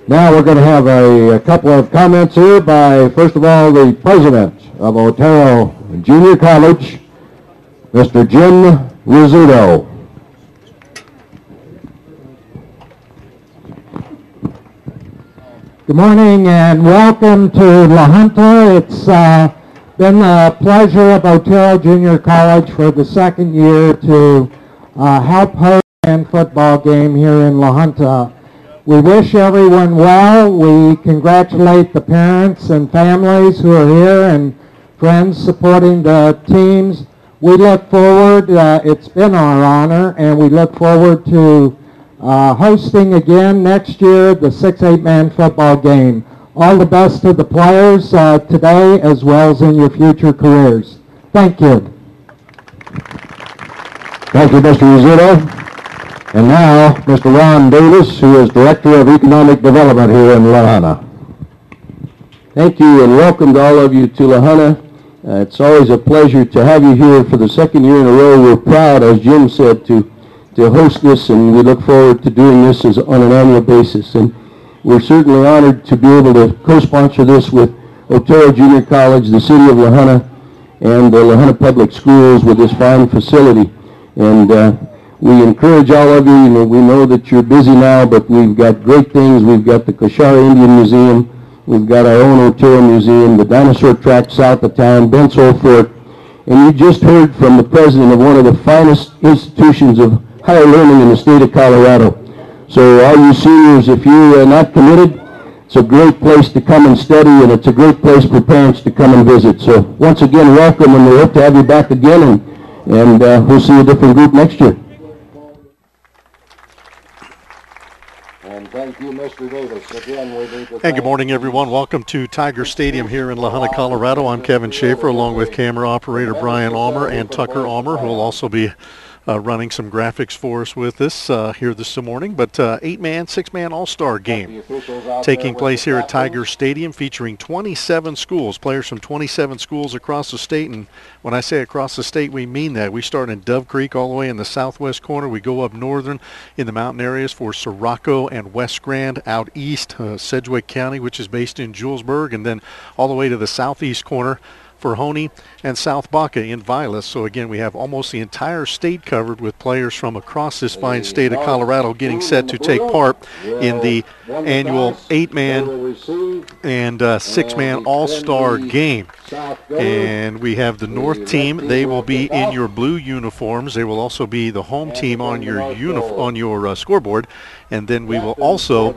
Now we're going to have a couple of comments here by, first of all, the president of Otero Junior College, Mr. Jim Rizzuto. Good morning and welcome to La Junta. It's been a pleasure of Otero Junior College for the second year to help host a football game here in La Junta. We wish everyone well. We congratulate the parents and families who are here and friends supporting the teams. We look forward, it's been our honor, and we look forward to hosting again next year the 6-8 man football game. All the best to the players today as well as in your future careers. Thank you. Thank you, Mr. Rizzuto. And now, Mr. Ron Davis, who is Director of Economic Development here in La Junta. Thank you, and welcome to all of you to La Junta. It's always a pleasure to have you here for the second year in a row. We're proud, as Jim said, to host this, and we look forward to doing this on an annual basis. And we're certainly honored to be able to co-sponsor this with Otero Junior College, the City of La Junta, and the La Junta Public Schools with this fine facility. And we encourage all of you, we know that you're busy now, but we've got great things. We've got the Koshara Indian Museum, we've got our own Otero Museum, the dinosaur track south of town, Bensole Fort, and you just heard from the president of one of the finest institutions of higher learning in the state of Colorado. So all you seniors, if you're not committed, it's a great place to come and study, and it's a great place for parents to come and visit. So once again, welcome, and we hope to have you back again, and we'll see a different group next year. Thank you, Mr. Davis. Again, and good morning, everyone. Welcome to Tiger Stadium here in La Junta, Colorado. I'm Kevin Schaefer, along with camera operator Brian Almer and Tucker Almer, who will also be running some graphics for us with us here this morning. But 8-man, 6-man all-star game taking place here at Tiger Stadium, featuring 27 schools, players from 27 schools across the state. And when I say across the state, we mean that. We start in Dove Creek all the way in the southwest corner. We go up northern in the mountain areas for Sirocco and West Grand, out east, Sedgwick County, which is based in Julesburg, and then all the way to the southeast corner for Honey and South Baca in Vilas. So again, we have almost the entire state covered with players from across this fine state of Colorado getting set to take part in the annual 8-man and 6-man all-star game. And we have the North team. They will be in your blue uniforms. They will also be the home team on your scoreboard. And then we will also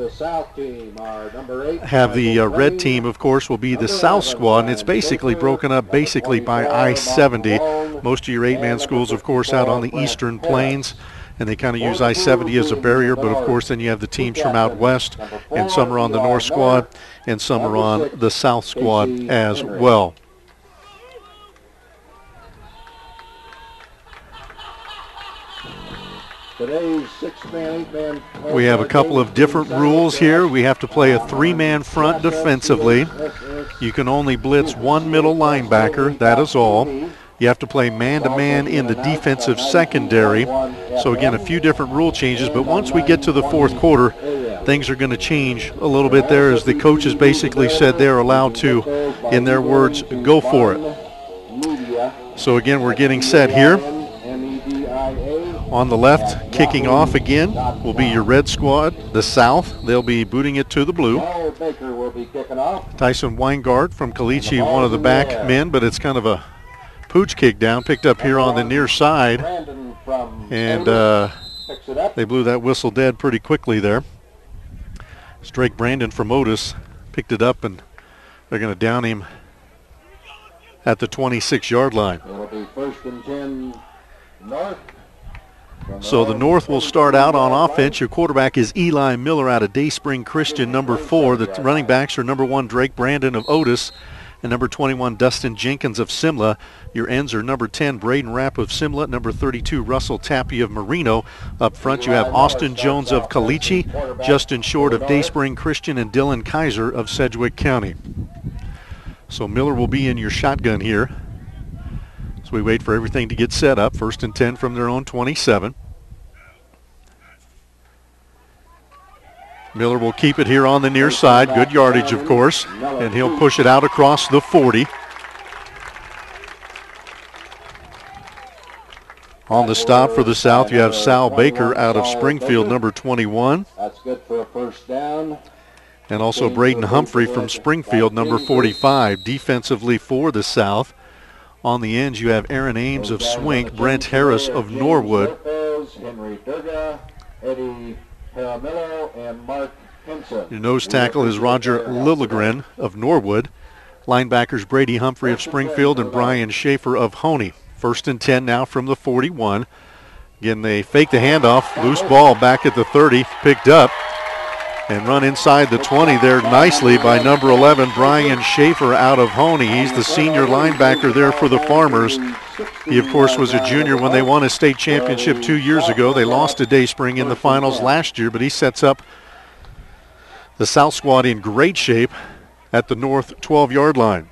have the red team, of course, will be the South squad, and it's basically broken up by I-70. Most of your 8-man schools, of course, out on the eastern plains, and they kind of use I-70 as a barrier, but of course then you have the teams from out west, and some are on the North squad, and some are on the South squad as well. We have a couple of different rules here. We have to play a 3-man front defensively. You can only blitz one middle linebacker, that is all. You have to play man-to-man in the defensive secondary. So again, a few different rule changes, but once we get to the fourth quarter, things are going to change a little bit there, as the coaches basically said they're allowed to, in their words, go for it. So again, we're getting set here. On the left, kicking off again, will be your red squad, the South. They'll be booting it to the blue. Tyson Weingart from Caliche, one of the back men, but it's kind of a pooch kick down, picked up here on the near side. And they blew that whistle dead pretty quickly there. It's Drake Brandon from Otis picked it up, and they're going to down him at the 26-yard line. It'll be 1st and 10 North. So the North will start out on offense. Your quarterback is Eli Miller out of Dayspring Christian, number 4. The running backs are number 1, Drake Brandon of Otis, and number 21, Dustin Jenkins of Simla. Your ends are number 10, Braden Rapp of Simla, number 32, Russell Tappy of Marino. Up front, you have Austin Jones of Caliche, Justin Short of Dayspring Christian, and Dylan Kaiser of Sedgwick County. So Miller will be in your shotgun here. We wait for everything to get set up. 1st and 10 from their own 27. Miller will keep it here on the near side. Good yardage, of course. And he'll push it out across the 40. On the stop for the South, you have Sal Baker out of Springfield, number 21. That's good for a first down. And also Braden Humphrey from Springfield, number 45. Defensively for the South. On the ends, you have Aaron Ames of Swink, Brent Harris of Norwood. Henry Durga, Eddie Paramillo, and Mark Henson. Your nose tackle is Roger Lilligren of Norwood. Linebackers Brady Humphrey of Springfield and Brian Schaefer of Honey. 1st and 10 now from the 41. Again, they fake the handoff. Loose ball back at the 30, picked up. And run inside the 20 there nicely by number 11, Brian Schaefer out of Honey. He's the senior linebacker there for the Farmers. He, of course, was a junior when they won a state championship 2 years ago. They lost to Dayspring in the finals last year, but he sets up the South squad in great shape at the north 12-yard line.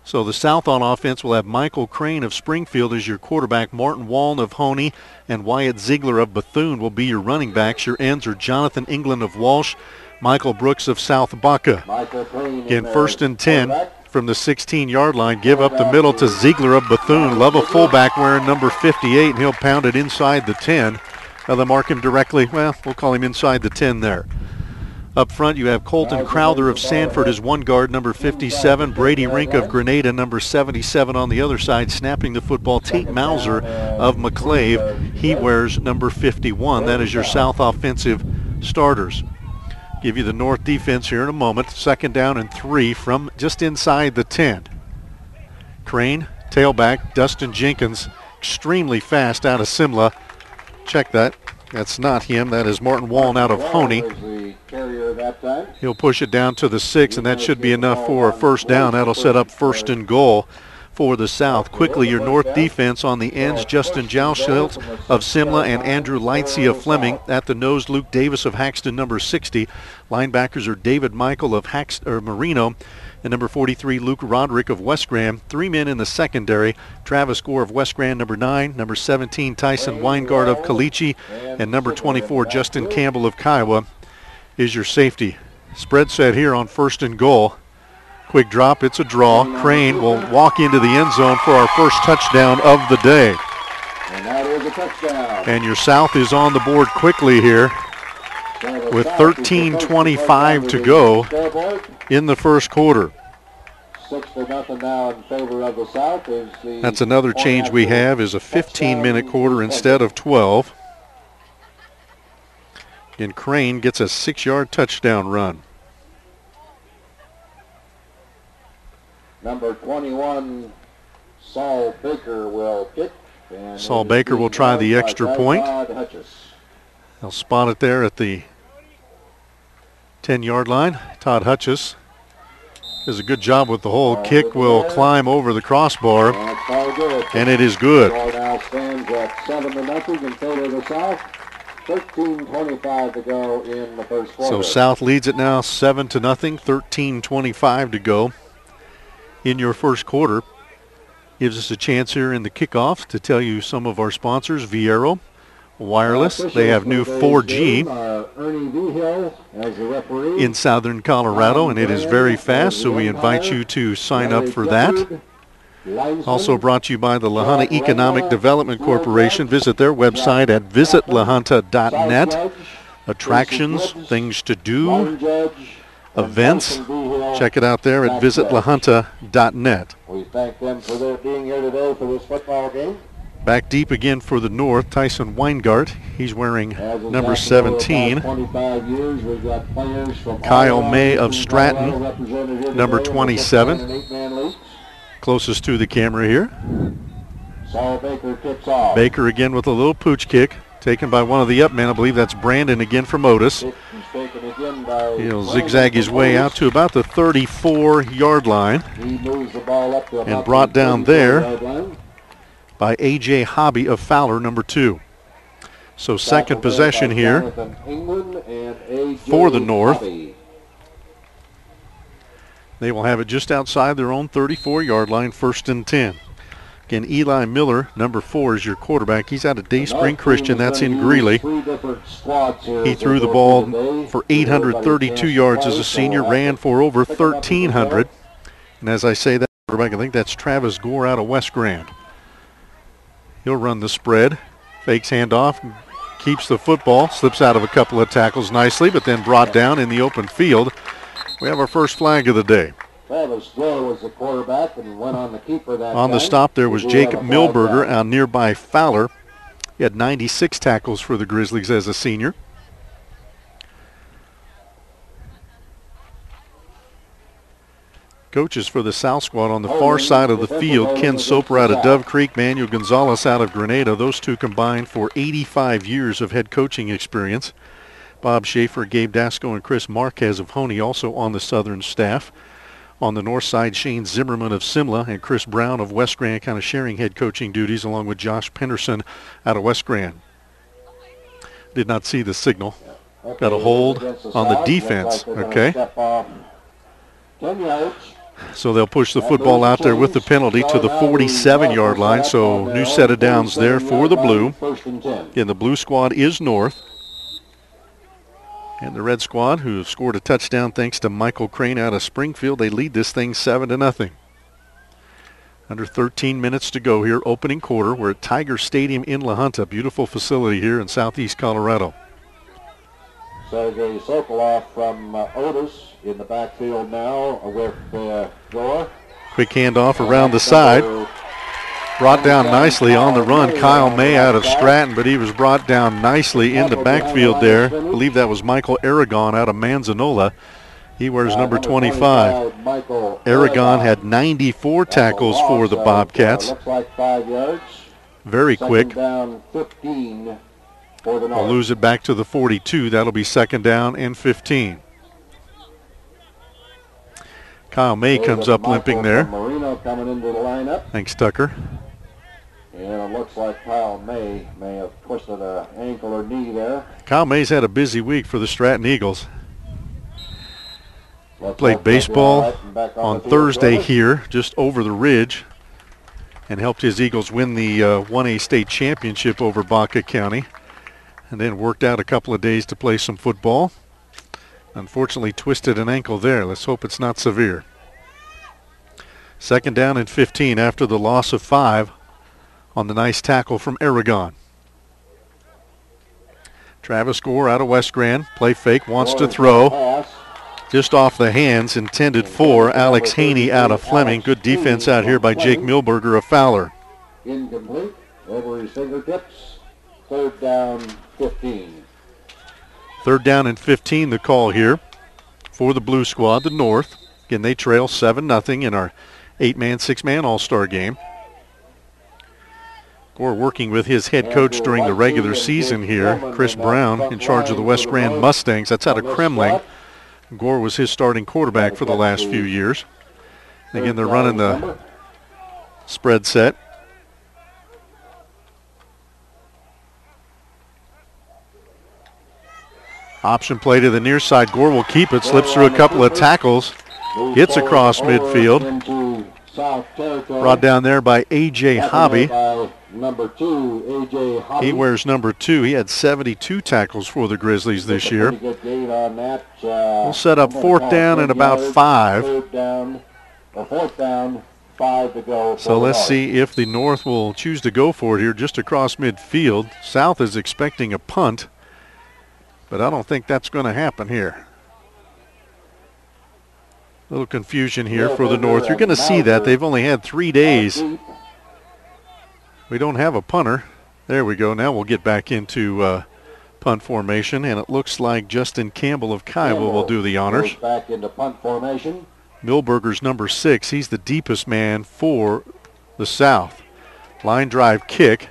So the South on offense will have Michael Crane of Springfield as your quarterback, Martin Wallen of Honey, and Wyatt Ziegler of Bethune will be your running backs. Your ends are Jonathan England of Walsh, Michael Brooks of South Baca. Again, 1st and 10 from the 16-yard line. Give up the middle to Ziegler of Bethune. Love a fullback wearing number 58, and he'll pound it inside the 10. Now they'll mark him directly, well, we'll call him inside the 10 there. Up front, you have Colton Crowther of Sanford as one guard, number 57. Brady Rink of Grenada, number 77 on the other side, snapping the football. Tate Mauser of McClave, he wears number 51. That is your South offensive starters. Give you the North defense here in a moment. 2nd down and 3 from just inside the 10. Crane, tailback, Dustin Jenkins, extremely fast out of Simla. Check that. That's not him. That is Martin Wallen out of Honey. He'll push it down to the 6, and that should be enough for a first down. That'll set up 1st and goal for the South. Quickly, your North defense on the ends, Justin Jouschilt of Simla and Andrew Lightsey of Fleming. At the nose, Luke Davis of Haxton, number 60. Linebackers are David Michael of Marino and number 43, Luke Roderick of West Grand. 3 men in the secondary, Travis Gore of West Grand, number 9, number 17, Tyson Weingart of Caliche, and number 24, Justin Campbell of Kiowa is your safety. Spread set here on 1st and goal. Quick drop, it's a draw. Crane will walk into the end zone for our first touchdown of the day. And that is a touchdown. And your South is on the board quickly here with 13:25 to go in the first quarter. 6-0 now in favor of the South. That's another change we have, is a 15-minute quarter instead of 12. And Crane gets a 6-yard touchdown run. Number 21, Saul Baker will kick. Saul Baker will try the extra point. They'll spot it there at the 10-yard line. Todd Hutchis does a good job with the hole. Kick will climb over the crossbar, and it is good. Now stands at 7-0 in favor of the South. 13:25 to go in the first quarter. So South leads it now 7-0. 13:25 to go in your first quarter. Gives us a chance here in the kickoff to tell you some of our sponsors. Viero Wireless, they have new 4G in southern Colorado, and it is very fast, so we invite you to sign up for that. Also brought to you by the LaHunta Economic Development Corporation. Visit their website at visitlahunta.net. Attractions, things to do, events. Check it out there at visitlahunta.net. We thank them for being here today for this football game. Back deep again for the North, Tyson Weingart. He's wearing number 17. Kyle May of Stratton, number 27. Closest to the camera here. Saul Baker kicks off. Baker again with a little pooch kick, taken by one of the up men. I believe that's Brandon again from Otis. He'll zigzag his way out to about the 34-yard line. He moves the ball up to and brought down there by A.J. Hobby of Fowler, number 2. So second possession here for the North. They will have it just outside their own 34-yard line, 1st and 10. Again, Eli Miller, number 4, is your quarterback. He's out of Day Spring Christian. That's in Greeley. He threw the ball for 832 yards as a senior, ran for over 1,300. And as I say that quarterback, I think that's Travis Gore out of West Grand. He'll run the spread, fakes handoff, keeps the football, slips out of a couple of tackles nicely, but then brought down in the open field. We have our first flag of the day. Travis Gore was the quarterback and went on the keeper that On the time. stop there was Jacob Milberger out nearby Fowler. He had 96 tackles for the Grizzlies as a senior. Coaches for the South squad on the far side of the field, Ken Soper out of Dove Creek, Manuel Gonzalez out of Grenada. Those two combined for 85 years of head coaching experience. Bob Schaefer, Gabe Dasco, and Chris Marquez of Honey also on the Southern staff. On the north side, Shane Zimmerman of Simla and Chris Brown of West Grand kind of sharing head coaching duties along with Josh Penderson out of West Grand. Did not see the signal. Got a hold on the defense, okay. So they'll push the football out there with the penalty to the 47-yard line. So new set of downs there for the blue. Again, the blue squad is north. And the red squad, who have scored a touchdown thanks to Michael Crane out of Springfield, they lead this thing 7-0. Under 13 minutes to go here, opening quarter. We're at Tiger Stadium in La Junta, beautiful facility here in southeast Colorado. Sergei Sokolov from Otis in the backfield now with Gore. Quick handoff around the side. Brought down nicely on the run, Kyle May out of Stratton, but he was brought down nicely in the backfield there. I believe that was Michael Aragon out of Manzanola. He wears number 25. Aragon had 94 tackles for the Bobcats. Very quick. We'll lose it back to the 42. That'll be second down and 15. Kyle May comes up limping there. Thanks, Tucker. And it looks like Kyle May have twisted an ankle or knee there. Kyle May's had a busy week for the Stratton Eagles. Played baseball on Thursday here, just over the ridge, and helped his Eagles win the 1A state championship over Baca County, and then worked out a couple of days to play some football. Unfortunately twisted an ankle there. Let's hope it's not severe. Second down and 15 after the loss of 5 on the nice tackle from Aragon. Travis Gore out of West Grand. Play fake, wants to throw. Just off the hands, intended for Alex Haney out of Fleming. Good defense out here by Jake Milberger of Fowler. Incomplete, over his fingertips. Third down, 15. Third down and 15, the call here for the blue squad, the North. Again, they trail 7-0 in our 8-man, 6-man all-star game. Gore working with his head coach during the regular season here, Chris Brown, in charge of the West Grand Mustangs. That's out of Kremling. Gore was his starting quarterback for the last few years. And again, they're running the spread set. Option play to the near side. Gore will keep it, slips through a couple of tackles, hits across midfield. Brought down there by A.J. Hobby. Number 2, A.J. Hobby. He wears number 2. He had 72 tackles for the Grizzlies this year. We'll set up fourth down and about 5. Fourth down, 5 to go. So let's see if the North will choose to go for it here just across midfield. South is expecting a punt, but I don't think that's going to happen here. A little confusion here for the North. You're going to see that. They've only had 3 days. We don't have a punter. There we go. Now we'll get back into punt formation, and it looks like Justin Campbell of Kiowa will do the honors. Back into punt formation. Milberger's number 6. He's the deepest man for the South. Line drive kick.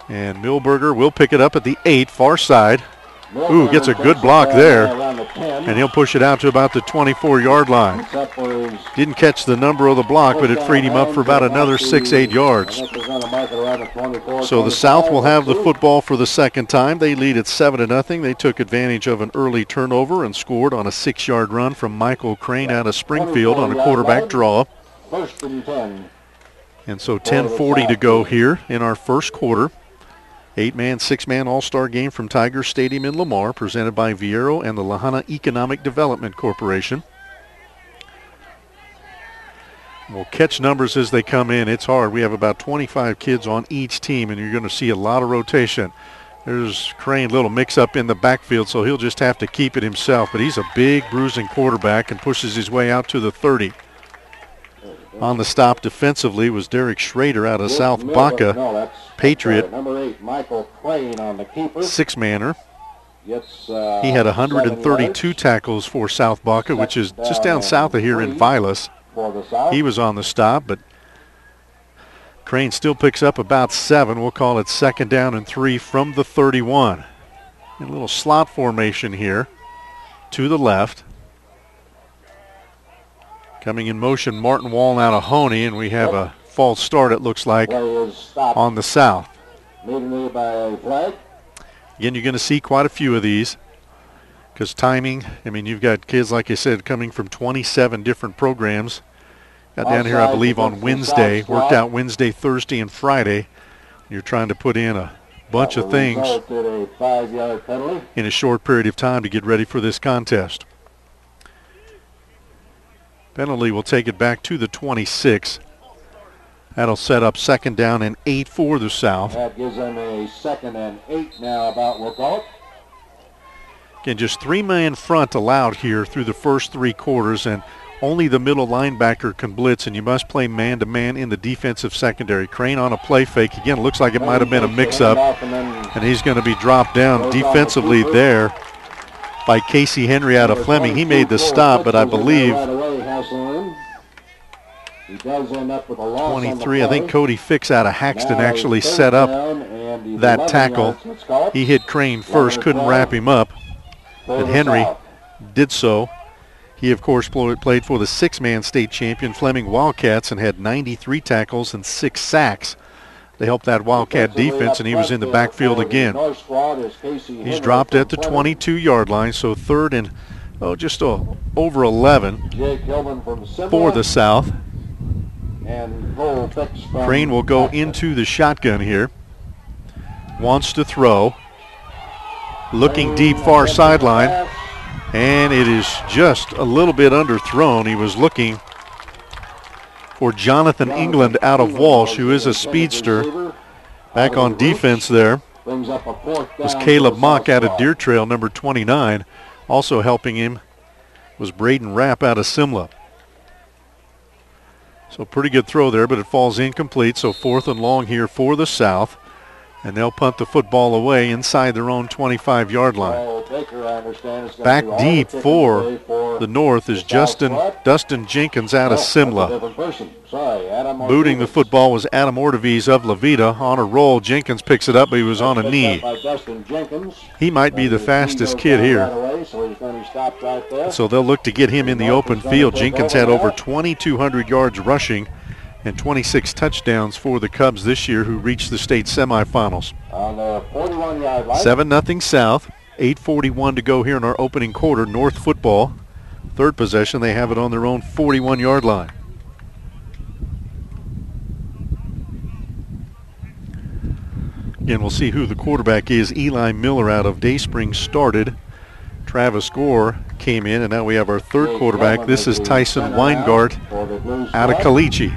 And Milberger will pick it up at the 8, far side. Ooh, gets a good block there. And he'll push it out to about the 24-yard line. Didn't catch the number of the block, but it freed him up for about another 6-8 yards. So the South will have the football for the second time. They lead at 7-0. They took advantage of an early turnover and scored on a 6-yard run from Michael Crane out of Springfield on a quarterback draw. First and 10. And so 10:40 to go here in our first quarter. 8-man, 6-man all-star game from Tiger Stadium in Lamar, presented by Viero and the Lahana Economic Development Corporation. We'll catch numbers as they come in. It's hard. We have about 25 kids on each team, and you're going to see a lot of rotation. There's Crane, little mix-up in the backfield, so he'll just have to keep it himself. But he's a big, bruising quarterback and pushes his way out to the 30. On the stop defensively was Derek Schrader out of South Baca, Patriot, Number 8, Michael Crane on the keeper. 6-manner. He had 132 tackles for South Baca, which is just down south of here in Vilas. He was on the stop, but Crane still picks up about 7. We'll call it 2nd down and 3 from the 31. A little slot formation here to the left. Coming in motion, Martin Wall out of Honey, and we have a false start, it looks like, on the south. Again, you're going to see quite a few of these because timing, I mean, you've got kids, like I said, coming from 27 different programs. Got down here, I believe, on Wednesday, worked out Wednesday, Thursday, and Friday. You're trying to put in a bunch of things in a short period of time to get ready for this contest. Penalty will take it back to the 26. That'll set up 2nd down and 8 for the South. That gives them a 2nd and 8 now, about, we'll call it. Again, just 3-man front allowed here through the first 3 quarters, and only the middle linebacker can blitz, and you must play man-to-man in the defensive secondary. Crane on a play fake. Again, it looks like it might have been a mix-up, and he's going to be dropped down defensively there by Casey Henry out of Fleming. He made the stop, but I believe 23, I think Cody Fix out of Haxton actually set up that tackle. He hit Crane first, couldn't wrap him up, but Henry did so. He, of course, played for the 6-man state champion Fleming Wildcats and had 93 tackles and 6 sacks. They helped that Wildcat defense, and he was in the backfield again. He's dropped at the 22-yard line, so 3rd and just over 11 for the South. Crane will go into the shotgun here. Wants to throw. Looking deep far sideline. And it is just a little bit underthrown. He was looking for Jonathan England out of Walsh, who is a speedster. Back on defense there was Caleb Mock out of Deer Trail, number 29. Also helping him was Braden Rapp out of Simla. So pretty good throw there, but it falls incomplete. So 4th and long here for the South. And they'll punt the football away inside their own 25-yard line. Back deep for the North is Dustin Jenkins out of Simla. Booting the football was Adam Orteviz of Levita. On a roll, Jenkins picks it up, but he was on a knee. He might be the fastest kid here. So they'll look to get him in the open field. Jenkins had over 2,200 yards rushing and 26 touchdowns for the Cubs this year, who reached the state semifinals. 7-0 South. 8:41 to go here in our opening quarter. North football. 3rd possession, they have it on their own 41-yard line. Again, we'll see who the quarterback is. Eli Miller out of Dayspring started. Travis Gore came in, and now we have our 3rd quarterback. This is Tyson Weingart out of Caliche.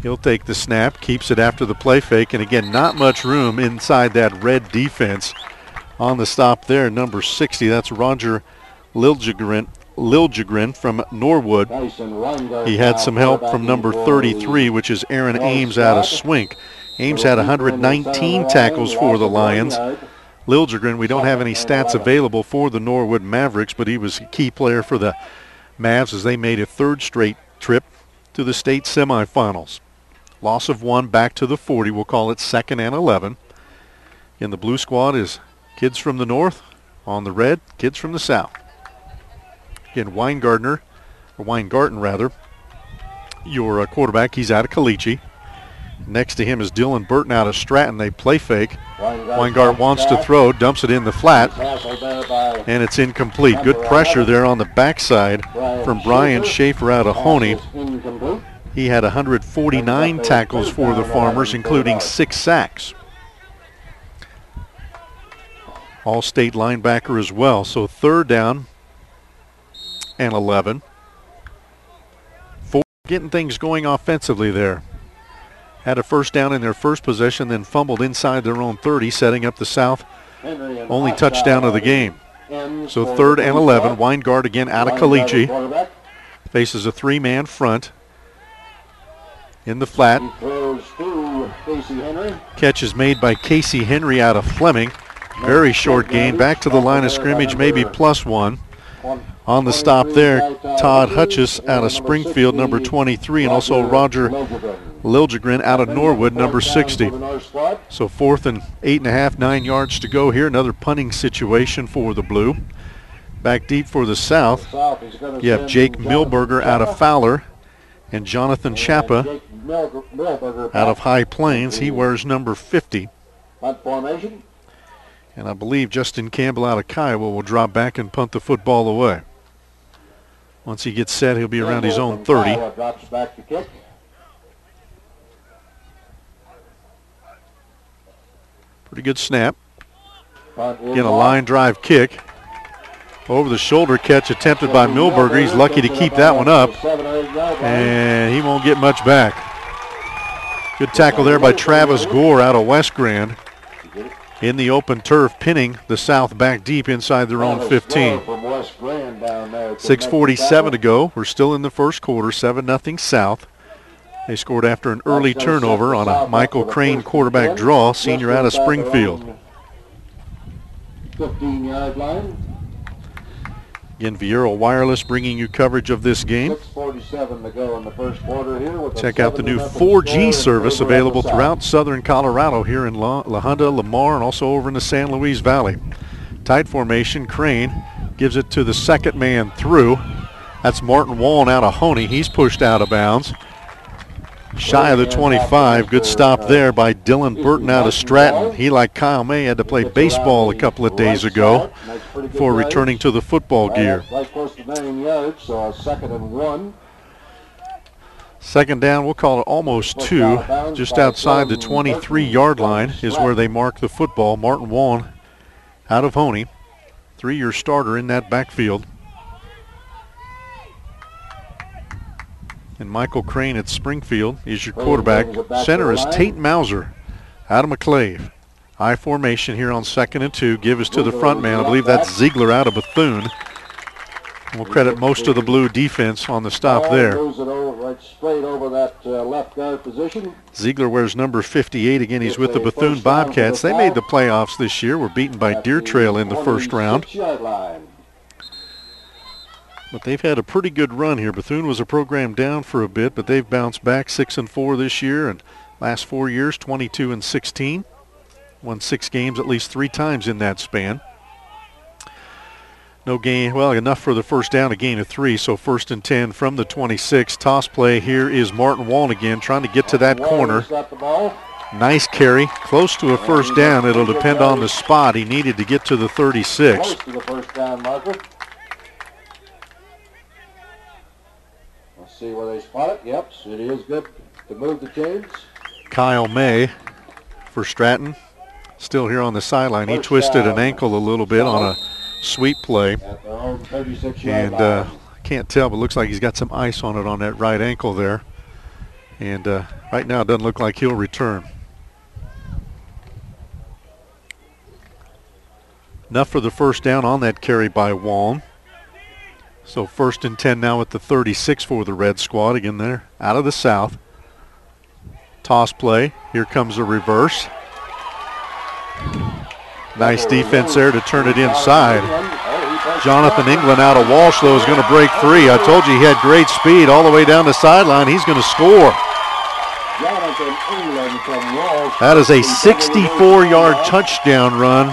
He'll take the snap, keeps it after the play fake, and again, not much room inside that red defense. On the stop there, number 60, that's Roger Liljegren from Norwood. He had some help from number 33, which is Aaron Ames out of Swink. Ames had 119 tackles for the Lions. Liljegren, we don't have any stats available for the Norwood Mavericks, but he was a key player for the Mavs as they made a 3rd straight trip to the state semifinals. Loss of 1 back to the 40. We'll call it 2nd and 11. In the blue squad is kids from the north. On the red, kids from the south. Again, Weingarten, your quarterback, he's out of Caliche. Next to him is Dylan Burton out of Stratton. They play fake. Weingart wants to throw, dumps it in the flat, and it's incomplete. Good pressure there on the backside from Brian Schaefer out of Honey. He had 149 tackles for the Farmers, including 6 sacks. All-state linebacker as well. So 3rd down and 11. Ford getting things going offensively there. Had a first down in their first possession, then fumbled inside their own 30, setting up the South only touchdown of the game. So 3rd and 11. Weingart again out of Caliche. Faces a 3-man front. In the flat. Catch is made by Casey Henry out of Fleming. Very short gain. Back to the line of scrimmage, maybe +1. On the stop there, Todd Hutchis out of Springfield, number 23, and also Roger Liljegren out of Norwood, number 60. So 4th and 8.5, 9 yards to go here. Another punting situation for the Blue. Back deep for the South, you have Jake Milberger out of Fowler and Jonathan Chappa out of High Plains. He wears number 50. And I believe Justin Campbell out of Kiowa will drop back and punt the football away. Once he gets set, he'll be around his own 30. Pretty good snap. Again, a line drive kick. Over the shoulder catch attempted by Milberger. He's lucky to keep that one up. And he won't get much back. Good tackle there by Travis Gore out of West Grand. In the open turf, pinning the South back deep inside their own 15. 6:47 to go. We're still in the first quarter, 7-0 South. They scored after an early turnover on a Michael Crane quarterback draw, senior out of Springfield. 15-yard line. Again, Viera Wireless bringing you coverage of this game. 6:47 to go in the first quarter here. Check out the new 4G service available throughout southern Colorado here in La Junta, Lamar, and also over in the San Luis Valley. Tight formation, Crane gives it to the second man through. That's Martin Wallen out of Honey. He's pushed out of bounds. Shy of the 25. Good stop there by Dylan Burton out of Stratton. He, like Kyle May, had to play baseball a couple of days ago before returning to the football gear. Second down, we'll call it almost 2. Just outside the 23-yard line is where they mark the football. Martin Wallen out of Honey, 3-year starter in that backfield. And Michael Crane at Springfield is your quarterback. Center is Tate Mauser out of McClave. I formation here on 2nd and 2. Give us to the front man. I believe that's Ziegler out of Bethune. We'll credit most of the Blue defense on the stop there. Ziegler wears number 58. Again, he's with the Bethune Bobcats. They made the playoffs this year. Were beaten by Deer Trail in the first round. But they've had a pretty good run here. Bethune was a program down for a bit, but they've bounced back 6-4 this year, and last 4 years, 22-16. Won 6 games at least 3 times in that span. No gain, well, enough for the first down, a gain of 3, so 1st and 10 from the 26. Toss play here is Martin Wallen again, trying to get to that corner. Nice carry, close to a first down. It'll depend on the spot. He needed to get to the 36. Close to the first down marker. See where they spot it. Yep, it is good to move the chains. Kyle May for Stratton, still here on the sideline. He twisted an ankle a little bit on a sweep play. And I can't tell, but looks like he's got some ice on it on that right ankle there. And right now it doesn't look like he'll return. Enough for the first down on that carry by Wallen. So 1st and 10 now at the 36 for the Red Squad. Again, they're out of the South. Toss play. Here comes a reverse. Nice defense there to turn it inside. Jonathan England out of Walsh, though, is going to break free. I told you he had great speed all the way down the sideline. He's going to score. That is a 64-yard touchdown run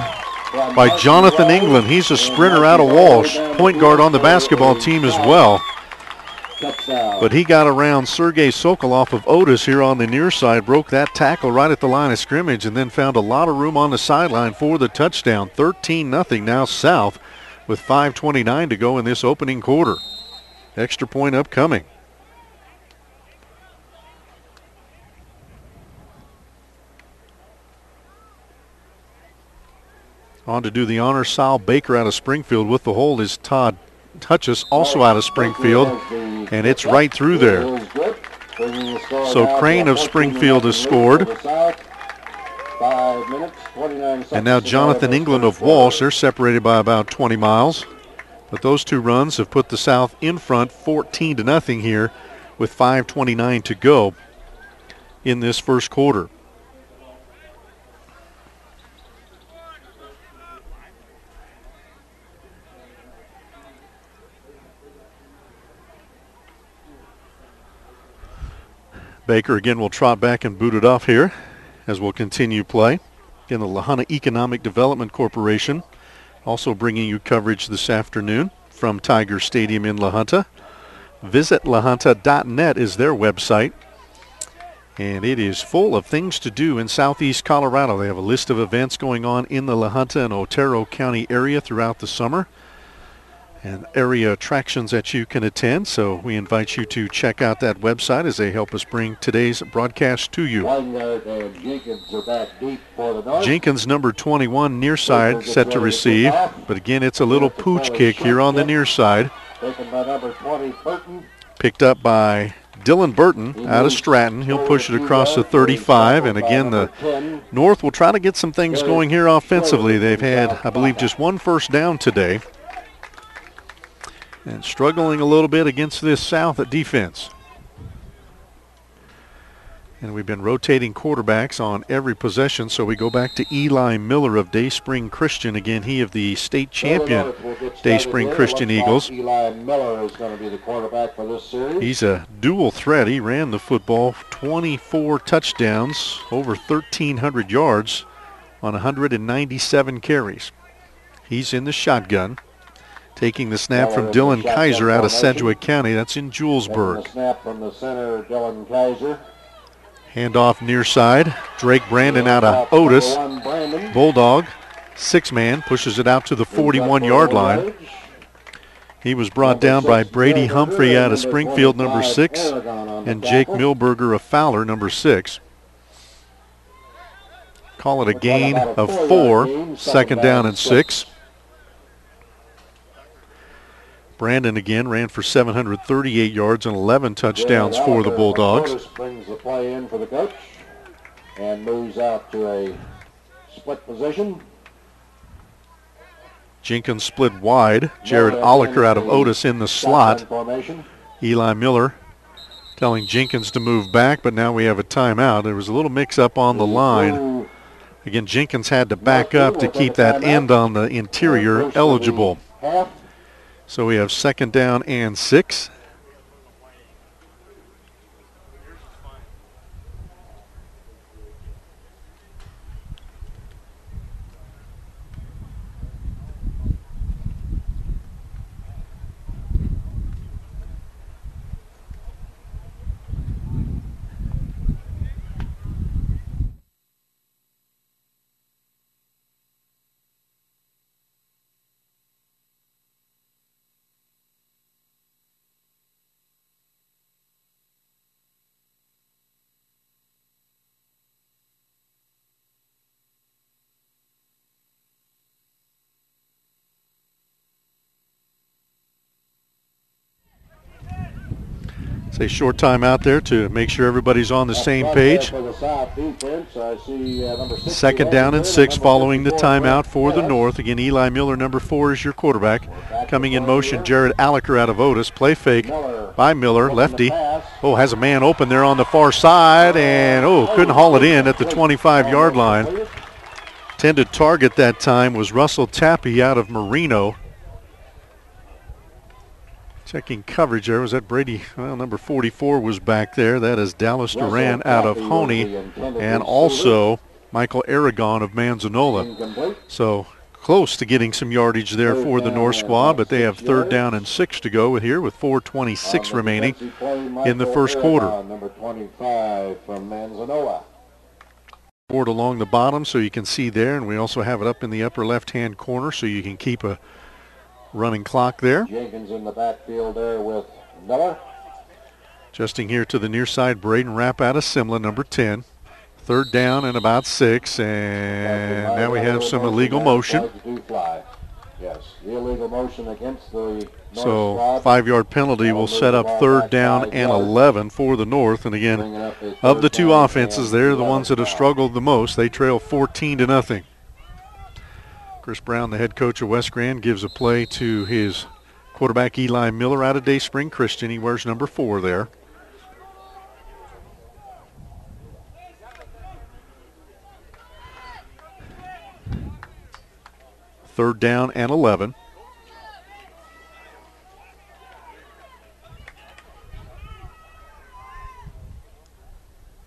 by Jonathan England. He's a sprinter out of Walsh, point guard on the basketball team as well. But he got around Sergei Sokolov of Otis here on the near side, broke that tackle right at the line of scrimmage, and then found a lot of room on the sideline for the touchdown. 13-0 now South with 5:29 to go in this opening quarter. Extra point upcoming. On to do the honor, Sal Baker out of Springfield with the hold is Todd Hutchis, also out of Springfield, and it's right through there. So Crane of Springfield has scored. And now Jonathan England of Walsh, they're separated by about 20 miles. But those two runs have put the South in front 14-0 here with 5:29 to go in this first quarter. Baker again will trot back and boot it off here as we'll continue play. Again, the Lahana Economic Development Corporation also bringing you coverage this afternoon from Tiger Stadium in La Junta. Visit lahunta.net is their website, and it is full of things to do in southeast Colorado. They have a list of events going on in the La Junta and Otero County area throughout the summer, and area attractions that you can attend. So we invite you to check out that website as they help us bring today's broadcast to you. Jenkins, number 21, near side, set to receive. But again, it's a little pooch kick here on the near side. Picked up by Dylan Burton out of Stratton. He'll push it across the 35. And again, the North will try to get some things going here offensively. They've had, I believe, just one first down today, and struggling a little bit against this South at defense. And we've been rotating quarterbacks on every possession, so we go back to Eli Miller of Day Spring Christian. Again, he of the state champion Day Spring Christian Eagles. Eli Miller is going to be the quarterback for this series. He's a dual threat. He ran the football 24 touchdowns, over 1,300 yards on 197 carries. He's in the shotgun, taking the snap from Dylan Kaiser out of Sedgwick County. That's in Julesburg. The snap from the center, Dylan Kaiser. Handoff near side. Drake Brandon out of Otis. Bulldog, six-man, pushes it out to the 41-yard line. He was brought down by Brady Humphrey out of Springfield, number 6, and Jake Milberger of Fowler, number 6. Call it a gain of 4, second down and 6. Brandon again ran for 738 yards and 11 touchdowns for the Bulldogs. Brings the play in for the coach and moves out to a split position. Jenkins split wide. Jared Oliker out of Otis in the slot. Eli Miller telling Jenkins to move back, but now we have a timeout. There was a little mix-up on the line. Again, Jenkins had to back up to keep that end on the interior eligible. So we have second down and 6. It's a short time out there to make sure everybody's on the same page. Second down and 6 following the timeout for the North. Again, Eli Miller, number 4, is your quarterback. Coming in motion, Jared Aliker out of Otis. Play fake by Miller, lefty. Oh, has a man open there on the far side, and couldn't haul it in at the 25-yard line. Intended target that time was Russell Tappy out of Marino. Checking coverage there. Was that Brady? Well, number 44 was back there. That is Dallas Duran out of Honey, and also Michael Aragon of Manzanola. So close to getting some yardage there for the North squad, but they have 3rd down and 6 to go here with 4:26 remaining in the first quarter. Number 25 from Manzanoa. Board along the bottom so you can see there, and we also have it up in the upper left-hand corner so you can keep a running clock there. Jenkins in the backfield there with Miller. Adjusting here to the near side, Braden Rapp out of Simla, number 10. 3rd down and about 6, and now we have some illegal motion. Yes, the illegal motion against the So 5-yard penalty will set up 3rd down and 11 for the North. And again, of the two offenses, they're the ones that have struggled the most. They trail 14-0. Chris Brown, the head coach of West Grand, gives a play to his quarterback Eli Miller out of Day Spring Christian. He wears number 4 there. Third down and 11.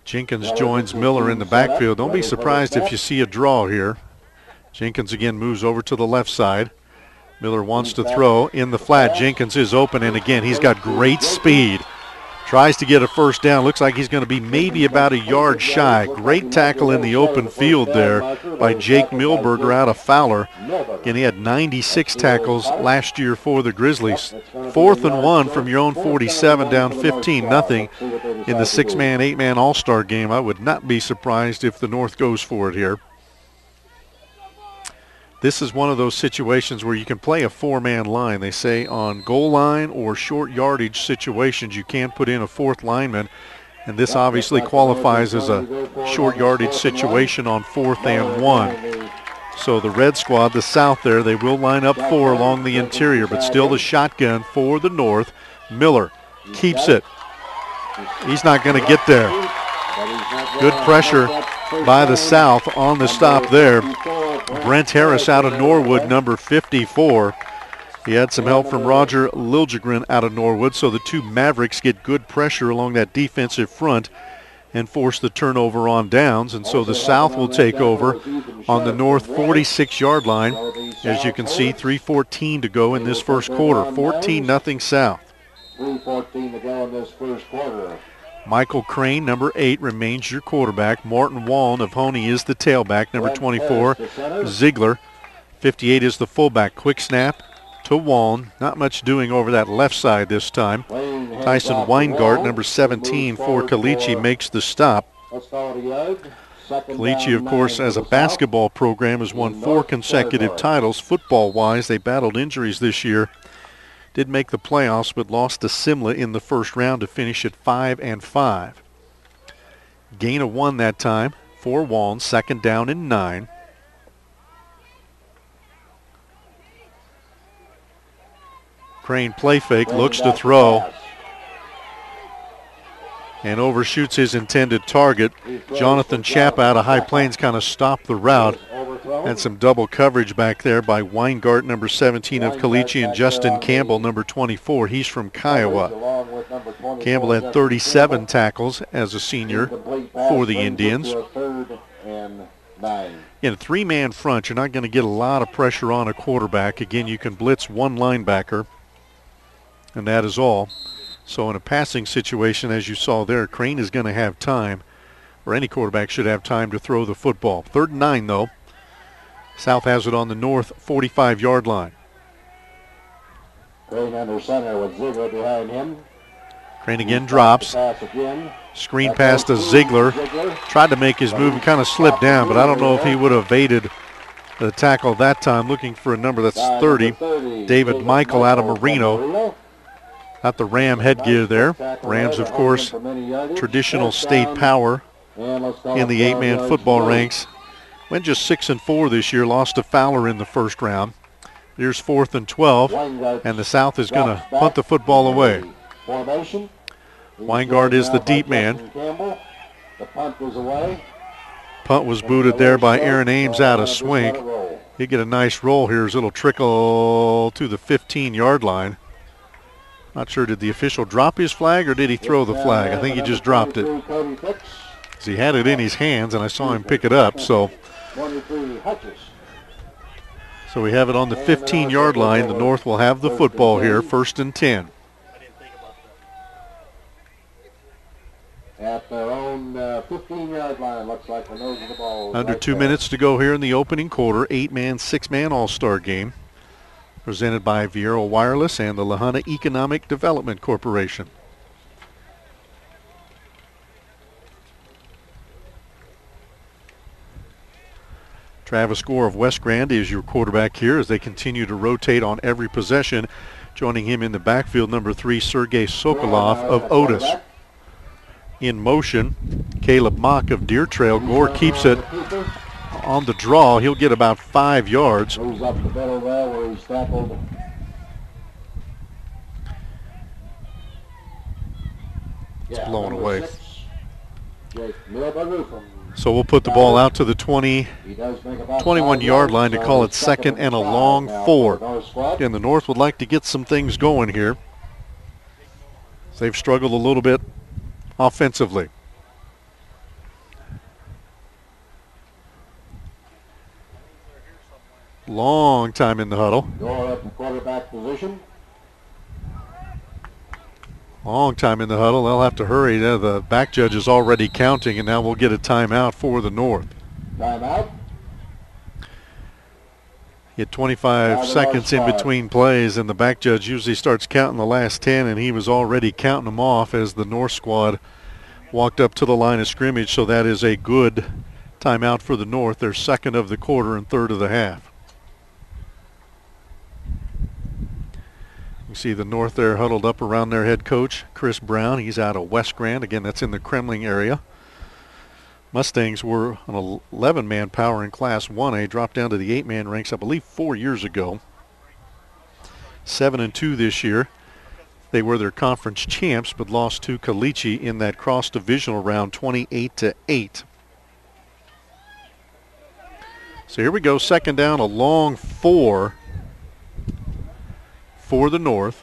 Jenkins joins Miller in the backfield. Don't be surprised if you see a draw here. Jenkins again moves over to the left side. Miller wants to throw in the flat. Jenkins is open, and again, he's got great speed. Tries to get a first down. Looks like he's going to be maybe about a yard shy. Great tackle in the open field there by Jake Milberger out of Fowler. Again, he had 96 tackles last year for the Grizzlies. 4th and 1 from your own 47, down 15-0 in the 6-man, 8-man all-star game. I would not be surprised if the North goes for it here. This is one of those situations where you can play a 4-man line. They say on goal line or short yardage situations you can't put in a 4th lineman, and this obviously qualifies as a short yardage situation on 4th and 1. So the red squad, the South there, they will line up 4 along the interior, but still the shotgun for the North. Miller keeps it. He's not going to get there. Good pressure by the South on the stop there. Brent Harris out of Norwood, number 54. He had some help from Roger Liljegren out of Norwood, so the two Mavericks get good pressure along that defensive front and force the turnover on downs. And so the South will take over on the North 46-yard line. As you can see, 3:14 to go in this first quarter. 14-0 South. 3:14 to go in this first quarter. Michael Crane, number 8, remains your quarterback. Morton Wallen of Honey is the tailback, number 24. Ziegler, 58, is the fullback. Quick snap to Wallen. Not much doing over that left side this time. Tyson Weingart, number 17, for Caliche, makes the stop. Caliche, of course, as a basketball program, has won 4 consecutive titles. Football-wise, they battled injuries this year. Did make the playoffs, but lost to Simla in the first round to finish at 5-5. Gain of 1 that time for Wallen. 2nd down and 9. Crane play fake, looks to throw, and overshoots his intended target. Jonathan Chapa out of High Plains kind of stopped the route. Had some double coverage back there by Weingart, number 17 of Caliche, and Justin Campbell, number 24. He's from Kiowa. Campbell had 37 tackles as a senior for the Indians. In a 3-man front, you're not going to get a lot of pressure on a quarterback. Again, you can blitz 1 linebacker, and that is all. So in a passing situation, as you saw there, Crane is going to have time, or any quarterback should have time to throw the football. 3rd and 9, though. South has it on the North 45-yard line. Crane under center with Ziegler behind him. Crane again drops. Screen pass to Ziegler. Tried to make his move and kind of slipped down, but I don't know if he would have evaded the tackle that time. Looking for a number that's 30. David Michael out of Marino. Got the Ram headgear there. Rams, of course, traditional state power in the 8-man football ranks. Went just 6-4 this year, lost to Fowler in the first round. Here's 4th and 12, and the South is going to punt the football away. Weingart is the deep man. Punt was booted there by Aaron Ames out of Swink. He'll get a nice roll here as it'll trickle to the 15-yard line. Not sure, did the official drop his flag or did he throw the flag? I think he just dropped it. He had it in his hands, and I saw him pick it up, so So we have it on the 15-yard line. The North will have the football here, 1st and 10. At their own 15-yard line, looks like the nose of the ball. Under 2 minutes to go here in the opening quarter. 8-man, 6-man all-star game. Presented by Viero Wireless and the La Junta Economic Development Corporation. Travis Gore of West Grand is your quarterback here as they continue to rotate on every possession. Joining him in the backfield, number 3, Sergei Sokolov of Otis. In motion, Caleb Mock of Deer Trail. Gore keeps it on the draw. He'll get about 5 yards. Moves up the middle there where he's tackled. It's blown away. 6, Jake Milberger from. So we'll put the ball out to the 21-yard line to call it 2nd and a long 4. Again, the North would like to get some things going here. They've struggled a little bit offensively. Long time in the huddle. Gore at the quarterback position. Long time in the huddle. They'll have to hurry. The back judge is already counting, and now we'll get a timeout for the North. Timeout. You had 25 seconds in between plays, and the back judge usually starts counting the last 10, and he was already counting them off as the North squad walked up to the line of scrimmage. So that is a good timeout for the North. Their 2nd of the quarter and 3rd of the half. You see the North there huddled up around their head coach, Chris Brown. He's out of West Grand. Again, that's in the Kremling area. Mustangs were an 11-man power in Class 1A, dropped down to the 8-man ranks, I believe, 4 years ago. 7-2 this year. They were their conference champs, but lost to Caliche in that cross-divisional round, 28-8. So here we go, 2nd down, a long 4 for the North.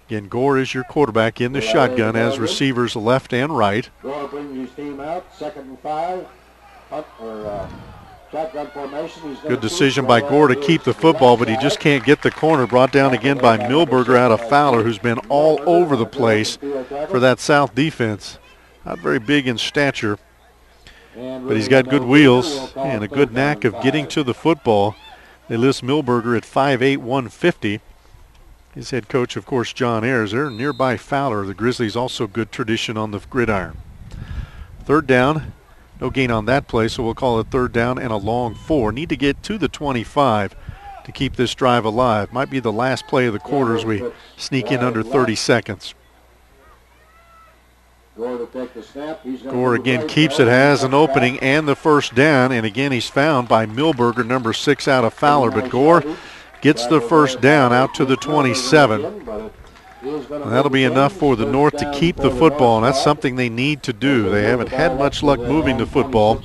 Again, Gore is your quarterback in the shotgun as receivers left and right. Gore brings his team out, 2nd and 5. Shotgun formation. Good decision by Gore to keep the football, but he just can't get the corner. Brought down again by Milberger out of Fowler, who's been all over the place for that South defense. Not very big in stature, but he's got good wheels and a good knack of getting to the football. They list Milberger at 5'8", 150. His head coach, of course, John Ayers. They're nearby Fowler. The Grizzlies also good tradition on the gridiron. 3rd down. No gain on that play, so we'll call it 3rd down and a long 4. Need to get to the 25 to keep this drive alive. Might be the last play of the quarter as we sneak in under 30 seconds. Gore again keeps it, has an opening and the 1st down, and again he's found by Milberger, number 6 out of Fowler, but Gore gets the 1st down out to the 27. And that'll be enough for the North to keep the football, and that's something they need to do. They haven't had much luck moving the football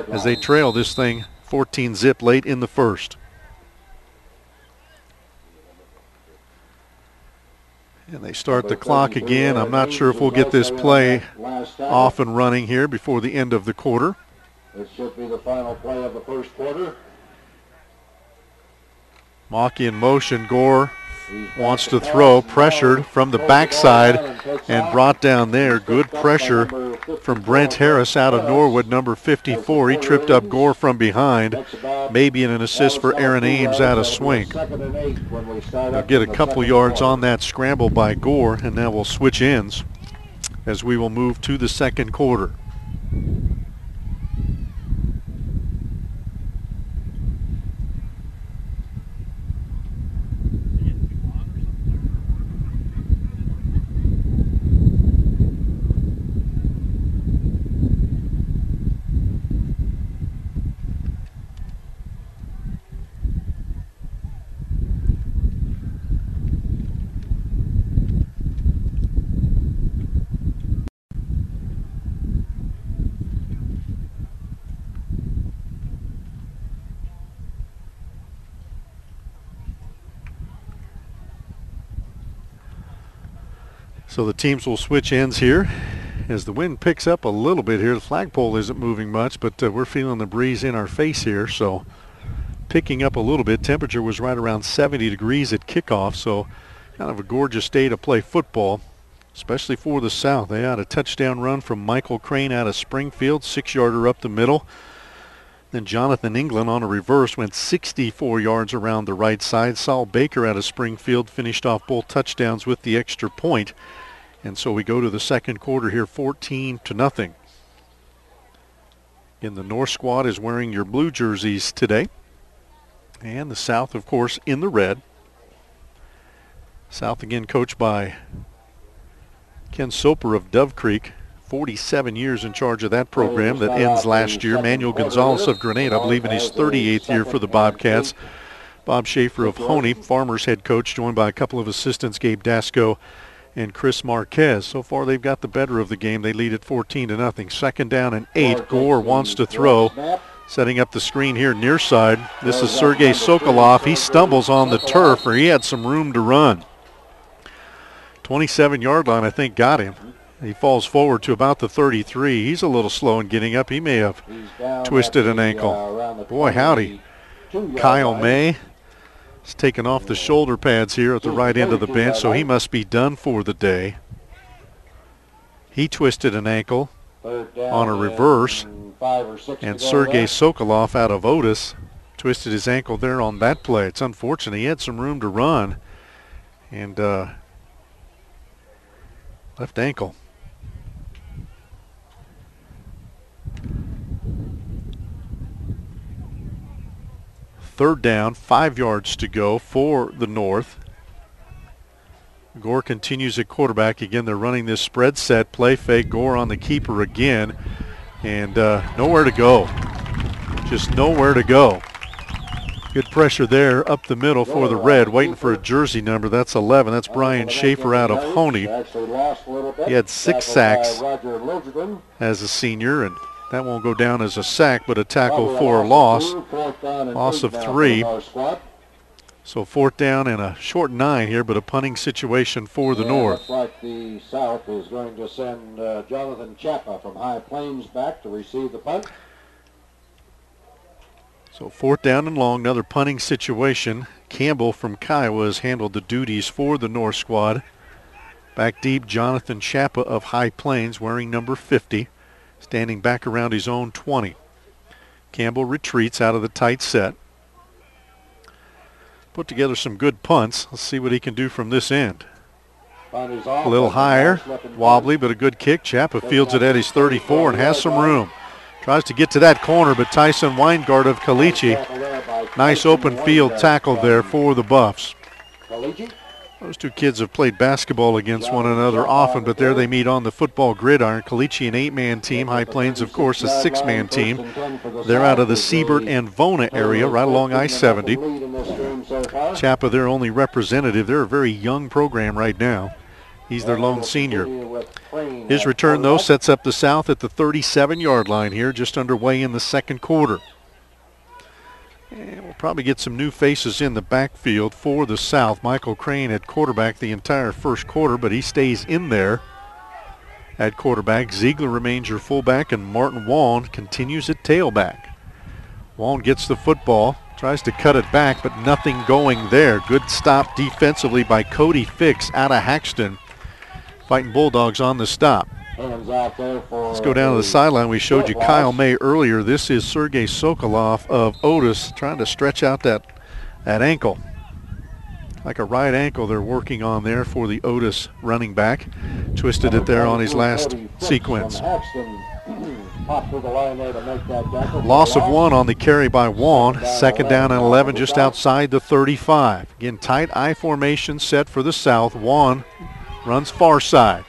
as they trail this thing 14-zip late in the 1st. And they start the clock again. I'm not sure if we'll get this play off and running here before the end of the quarter. This should be the final play of the 1st quarter. Mock in motion. Gore wants to throw, pressured from the backside and brought down there. Good pressure from Brent Harris out of Norwood, number 54. He tripped up Gore from behind. Maybe an assist for Aaron Ames out of swing. They'll get a couple yards on that scramble by Gore, and now we'll switch ends as we will move to the 2nd quarter. So the teams will switch ends here as the wind picks up a little bit here. The flagpole isn't moving much, but we're feeling the breeze in our face here. So picking up a little bit. Temperature was right around 70 degrees at kickoff, so kind of a gorgeous day to play football, especially for the South. They had a touchdown run from Michael Crane out of Springfield, 6-yarder up the middle. Then Jonathan England on a reverse went 64 yards around the right side. Saul Baker out of Springfield finished off both touchdowns with the extra point. And so we go to the second quarter here, 14-0. And the North squad is wearing your blue jerseys today. And the South, of course, in the red. South again coached by Ken Soper of Dove Creek. 47 years in charge of that program that ends last year. Manuel Gonzalez of Grenada, I believe in his 38th year for the Bobcats. Bob Schaefer of Honey, Farmers head coach, joined by a couple of assistants, Gabe Dasco and Chris Marquez. So far they've got the better of the game. They lead at 14-0. Second down and 8. Gore wants to throw. Setting up the screen here near side. This is Sergei Sokolov. He stumbles on the turf, or he had some room to run. 27-yard line, I think, got him. He falls forward to about the 33. He's a little slow in getting up. He may have twisted an ankle. Boy, howdy. Kyle May is taking off the shoulder pads here at the right end of the bench, so he must be done for the day. He twisted an ankle on a reverse, and Sergei Sokolov out of Otis twisted his ankle there on that play. It's unfortunate. He had some room to run, and left ankle. Third down, 5 yards to go for the North. Gore continues at quarterback. Again, they're running this spread set, play fake. Gore on the keeper again, and nowhere to go. Just nowhere to go. Good pressure there up the middle for the Red, waiting for a jersey number. That's 11. That's Brian Schaefer out of Honey. He had 6 sacks as a senior, and that won't go down as a sack, but a tackle for a loss. Loss of 3. So 4th down and a short 9 here, but a punting situation for the North. Looks like the South is going to send Jonathan Chapa from High Plains back to receive the punt. So 4th down and long, another punting situation. Campbell from Kiowa has handled the duties for the North squad. Back deep, Jonathan Chapa of High Plains wearing number 50. Standing back around his own 20. Campbell retreats out of the tight set. Put together some good punts. Let's see what he can do from this end. A little higher, wobbly, but a good kick. Chapa fields it at his 34 and has some room. Tries to get to that corner, but Tyson Weingart of Caliche. Nice open field tackle there for the Buffs. Those two kids have played basketball against one another often, but there they meet on the football gridiron. Caliche an 8-man team. High Plains, of course, a 6-man team. They're out of the Siebert and Vona area, right along I-70. Chapa, their only representative. They're a very young program right now. He's their lone senior. His return, though, sets up the South at the 37-yard line here, just underway in the second quarter. And we'll probably get some new faces in the backfield for the South. Michael Crane at quarterback the entire first quarter, but he stays in there at quarterback. Ziegler remains your fullback, and Martin Wong continues at tailback. Wong gets the football, tries to cut it back, but nothing going there. Good stop defensively by Cody Fix out of Haxton. Fighting Bulldogs on the stop. Let's go down to the sideline. We showed you Kyle May earlier. This is Sergei Sokolov of Otis trying to stretch out that ankle. Like a right ankle they're working on there for the Otis running back. Twisted it there on his last sequence. Loss of 1 on the carry by Wong. 2nd down and 11 just outside the 35. Again, tight I formation set for the South. Wong runs far side.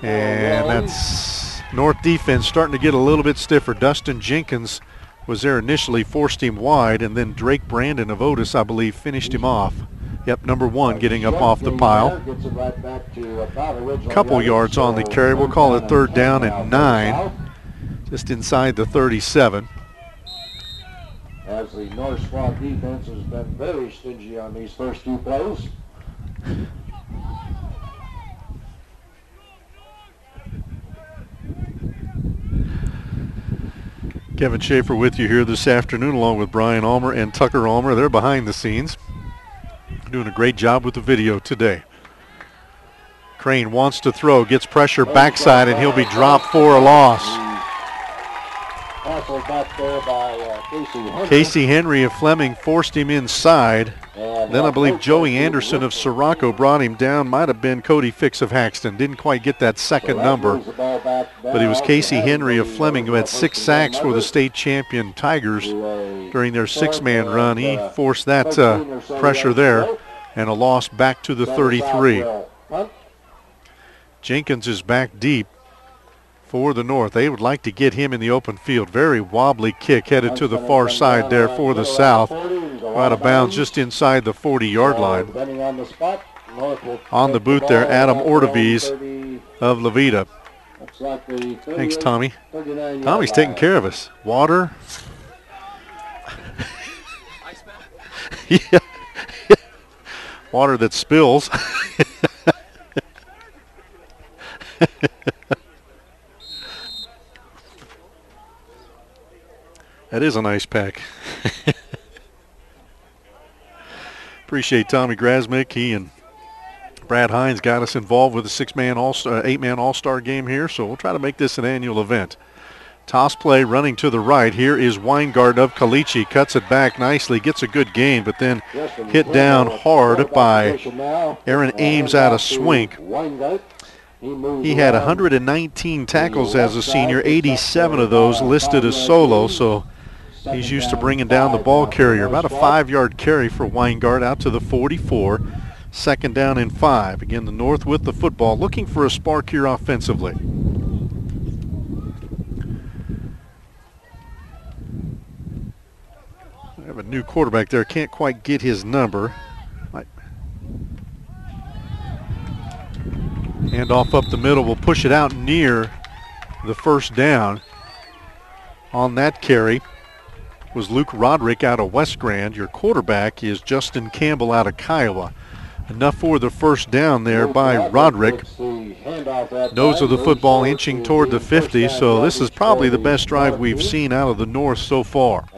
And that's North defense starting to get a little bit stiffer. Dustin Jenkins was there initially, forced him wide, and then Drake Brandon of Otis, I believe, finished him off. Yep, number 1 getting up off the pile. Couple yards on the carry. We'll call it 3rd down and 9, just inside the 37. As the North squad defense has been very stingy on these first 2 plays. Kevin Schaefer with you here this afternoon along with Brian Ulmer and Tucker Ulmer. They're behind the scenes. Doing a great job with the video today. Crane wants to throw, gets pressure backside, and he'll be dropped for a loss. Back there by Casey Henry of Fleming forced him inside. Then I believe Joey Anderson of Sirocco brought him down. Might have been Cody Fix of Haxton. Didn't quite get that second number. But it was Casey Henry of Fleming who had 6 sacks for the state champion Tigers during their 6-man run. He forced that pressure there, and a loss back to the 33. Jenkins is back deep for the North. They would like to get him in the open field. Very wobbly kick headed to the far side there for the South. Out of bounds just inside the 40-yard line. On the boot there, Adam Orteviz of Levita. Thanks, Tommy. Tommy's taking care of us. Water. Yeah. Water that spills. That is an ice pack. Appreciate Tommy Grasmick. He and Brad Hines got us involved with a 8-man all-star game here, so we'll try to make this an annual event. Toss play running to the right. Here is Weingart of Caliche. Cuts it back nicely, gets a good gain, but then hit down hard by Aaron Ames out of Swink. He had 119 tackles as a senior, 87 of those listed as solo, so he's used to bringing down the ball carrier. About a 5-yard carry for Weingart out to the 44. 2nd down and 5. Again, the North with the football, looking for a spark here offensively. I have a new quarterback there. Can't quite get his number. Hand off up the middle. We'll push it out near the 1st down. On that carry was Luke Roderick out of West Grand. Your quarterback is Justin Campbell out of Kiowa. Enough for the 1st down there by Roderick. Nose of the football inching toward the 50, so this is probably the best drive we've seen out of the North so far.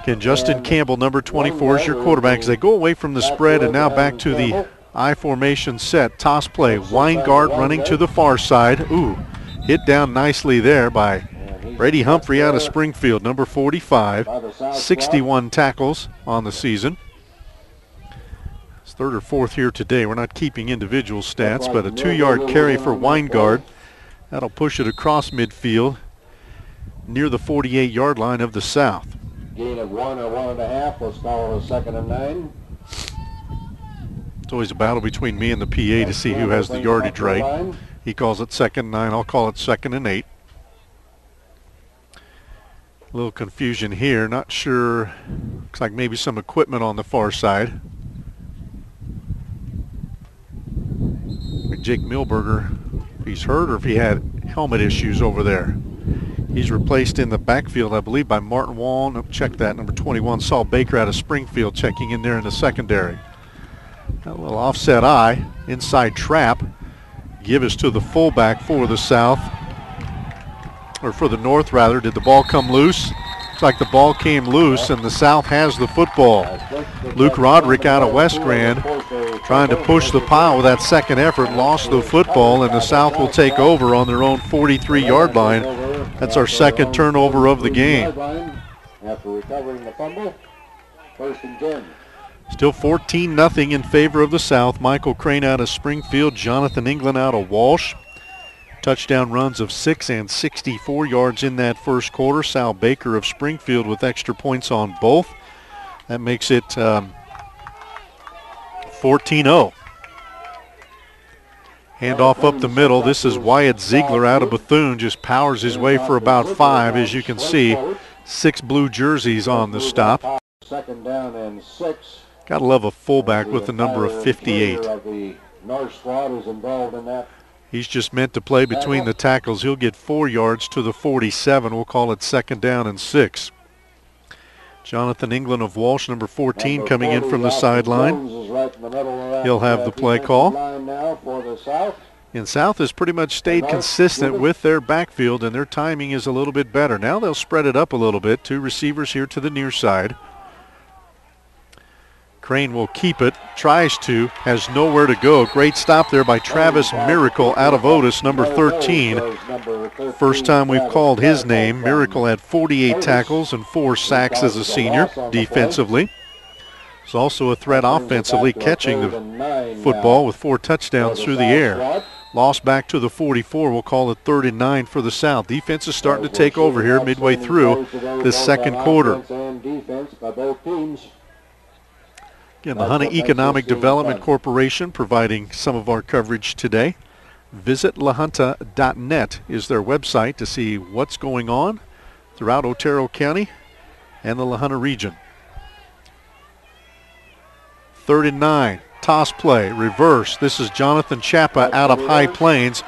Again, Justin Campbell, number 24, is your quarterback as they go away from the spread and now back to the I formation set. Toss play. Weingart running to the far side. Ooh, hit down nicely there by Brady Humphrey out of Springfield, number 45. 61 tackles on the season. It's 3rd or 4th here today. We're not keeping individual stats, but a 2-yard carry for Weingart. That'll push it across midfield near the 48-yard line of the South. Gain of 1 or 1.5. Let's call it a 2nd and 9. It's always a battle between me and the PA to see who has the yardage right. He calls it 2nd and 9. I'll call it 2nd and 8. A little confusion here. Not sure. Looks like maybe some equipment on the far side. Jake Milberger, if he's hurt or if he had helmet issues over there. He's replaced in the backfield, I believe, by Martin Wall. No, check that, number 21. Saul Baker out of Springfield checking in there in the secondary. A little offset eye, inside trap. Give us to the fullback for the South, or for the North rather. Did the ball come loose? Looks like the ball came loose and the South has the football. Luke Roderick out of West Grand trying to push the pile with that second effort, lost the football, and the South will take over on their own 43-yard line. That's our 2nd turnover of the game. After recovering the fumble, 1st and 10. Still 14-0 in favor of the South. Michael Crane out of Springfield, Jonathan England out of Walsh. Touchdown runs of 6 and 64 yards in that 1st quarter. Sal Baker of Springfield with extra points on both. That makes it 14-0. Handoff up the middle. This is Wyatt Ziegler out of Bethune. Just powers his way for about 5, as you can see. 6 blue jerseys on the stop. 2nd down and 6. Gotta love a fullback with the number of 58. He's just meant to play between the tackles. He'll get 4 yards to the 47. We'll call it 2nd down and 6. Jonathan England of Walsh, number 14, coming in from the sideline. He'll have the play call. And South has pretty much stayed consistent with their backfield, and their timing is a little bit better. Now they'll spread it up a little bit. 2 receivers here to the near side. Crane will keep it, tries to, has nowhere to go. Great stop there by Travis Miracle out of Otis, number 13. First time we've called his name. Miracle had 48 tackles and 4 sacks as a senior defensively. He's also a threat offensively, catching the football with 4 touchdowns through the air. Lost back to the 44. We'll call it 3rd and 9 for the South. Defense is starting to take over here midway through this second quarter. Again, the Hunter Economic Development Corporation providing some of our coverage today. Visit lahunta.net is their website to see what's going on throughout Otero County and the La Junta region. 3rd and 9. Toss play, reverse. This is Jonathan Chappa out of High Plains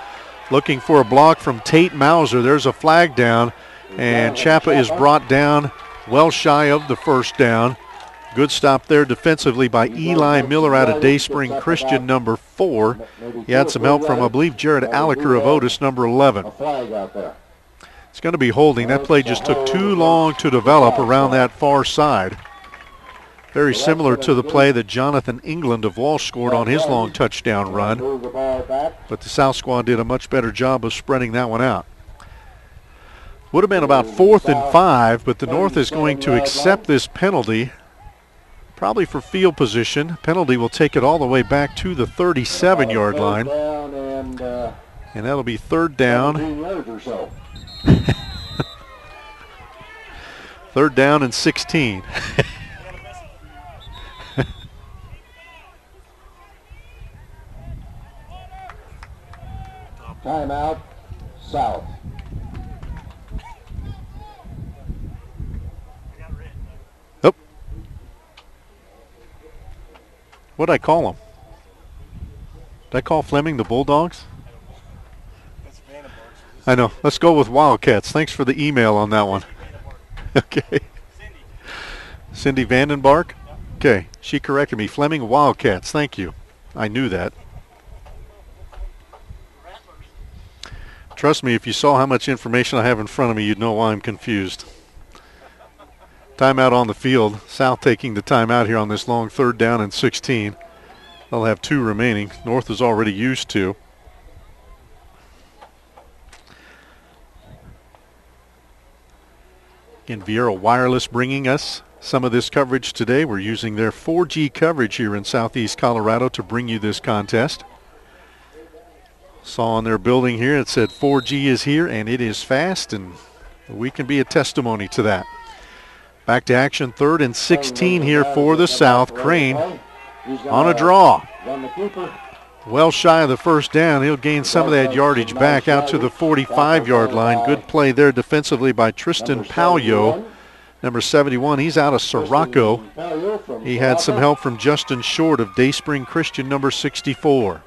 looking for a block from Tate Mauser. There's a flag down, and Chappa is brought down well shy of the first down. Good stop there defensively by Eli Miller out of Dayspring Christian, number 4. He had some help from, I believe, Jared Allaker of Otis, number 11. It's going to be holding. That play just took too long to develop around that far side. Very similar to the play that Jonathan England of Walsh scored on his long touchdown run. But the South squad did a much better job of spreading that one out. Would have been about 4th and 5, but the North is going to accept this penalty, probably for field position. Penalty will take it all the way back to the 37-yard line. And that'll be 3rd down. 3rd down and 16. Timeout, South. Oh. What'd I call them? Did I call Fleming the Bulldogs? I know. Let's go with Wildcats. Thanks for the email on that one. Okay. Cindy Vandenbark? Okay. She corrected me. Fleming Wildcats. Thank you. I knew that. Trust me, if you saw how much information I have in front of me, you'd know why I'm confused. Timeout on the field. South taking the timeout here on this long 3rd down and 16. They'll have 2 remaining. North is already used 2. Again, Viera Wireless bringing us some of this coverage today. We're using their 4G coverage here in Southeast Colorado to bring you this contest. Saw on their building here, it said 4G is here, and it is fast, and we can be a testimony to that. Back to action, 3rd and 16 here for the South. Crane on a draw. Well shy of the first down. He'll gain some of that yardage back out to the 45-yard line. Good play there defensively by Tristan Palio, number 71. He's out of Sirocco. He had some help from Justin Short of Dayspring Christian, number 64.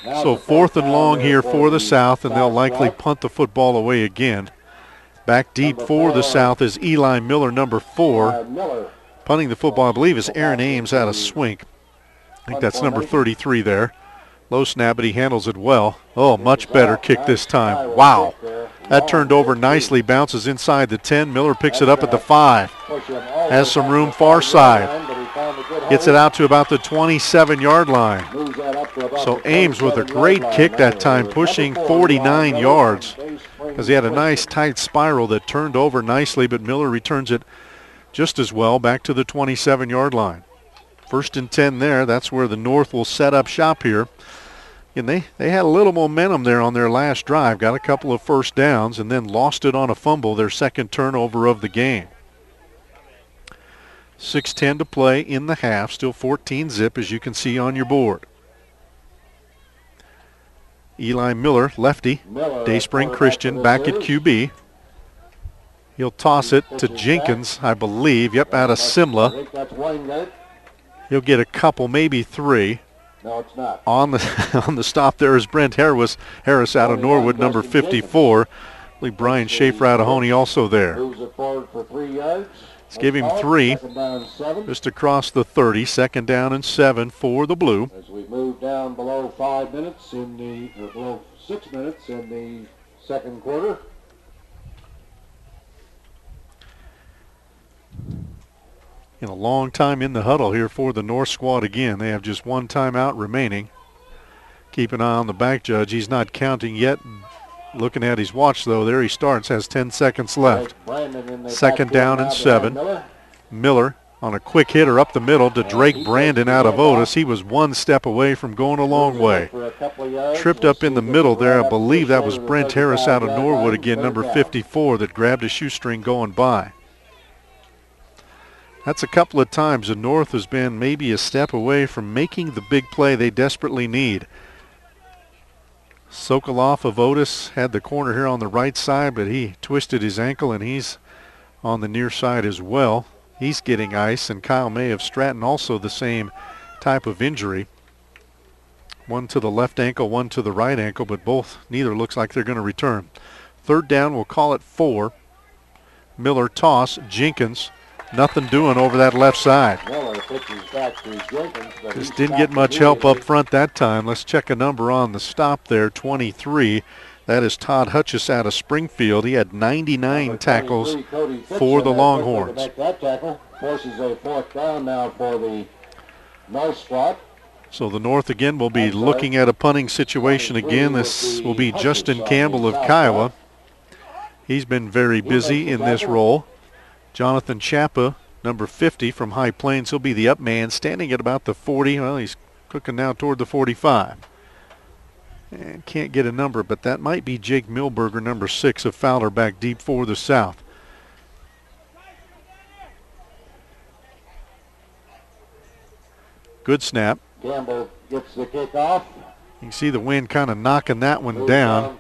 So 4th and long here for the South, and they'll likely punt the football away again. Back deep for the South is Eli Miller, number 4. Punting the football, I believe, is Aaron Ames out of Swink. I think that's number 33 there. Low snap, but he handles it well. Oh, much better kick this time. Wow. That turned over nicely, bounces inside the 10. Miller picks it up at the 5. Has some room far side. Gets it out to about the 27-yard line. So Ames with a great kick that time, pushing 49 yards, as he had a nice tight spiral that turned over nicely, but Miller returns it just as well back to the 27-yard line. 1st and 10 there. That's where the North will set up shop here. And they had a little momentum there on their last drive, got a couple of first downs, and then lost it on a fumble, their second turnover of the game. 6:10 to play in the half, still 14 zip as you can see on your board. Eli Miller, lefty, Dayspring Christian, back at QB. He'll toss it to Jenkins, I believe. Yep, out of Simla. He'll get a couple, maybe 3. No, it's not. On the stop there is Brent Harris out of Norwood, number 54. I believe Brian Schaefer out of Honey also there. Moves it forward for 3 yards. Let's give him 3 just across the 30. Second down and 7 for the Blue. As we move down below 5 minutes below 6 minutes in the second quarter. In a long time in the huddle here for the North squad again. They have just one timeout remaining. Keep an eye on the back judge. He's not counting yet. Looking at his watch, though, there he starts, has 10 seconds left. Second down and 7. Miller on a quick hitter up the middle to Drake Brandon out of Otis. He was one step away from going a long way. Tripped up in the middle there. I believe that was Brent Harris out of Norwood again, number 54, that grabbed a shoestring going by. That's a couple of times the North has been maybe a step away from making the big play they desperately need. Sokoloff of Otis had the corner here on the right side, but he twisted his ankle and he's on the near side as well. He's getting ice, and Kyle May of Stratton also the same type of injury. One to the left ankle, one to the right ankle, but neither looks like they're going to return. Third down, we'll call it 4. Miller toss, Jenkins. Nothing doing over that left side. Just didn't get much help up front that time. Let's check a number on the stop there, 23. That is Todd Hutchis out of Springfield. He had 99 tackles for the Longhorns. Forces a fourth down now for the North squad. So the North again will be looking at a punting situation again. This will be Justin Campbell of Kiowa. He's been very busy in this role. Jonathan Chappa, number 50 from High Plains, he'll be the up man, standing at about the 40. Well, he's cooking now toward the 45. And can't get a number, but that might be Jake Milberger, number 6 of Fowler, back deep for the South. Good snap. Campbell gets the kickoff. You can see the wind kind of knocking that one down.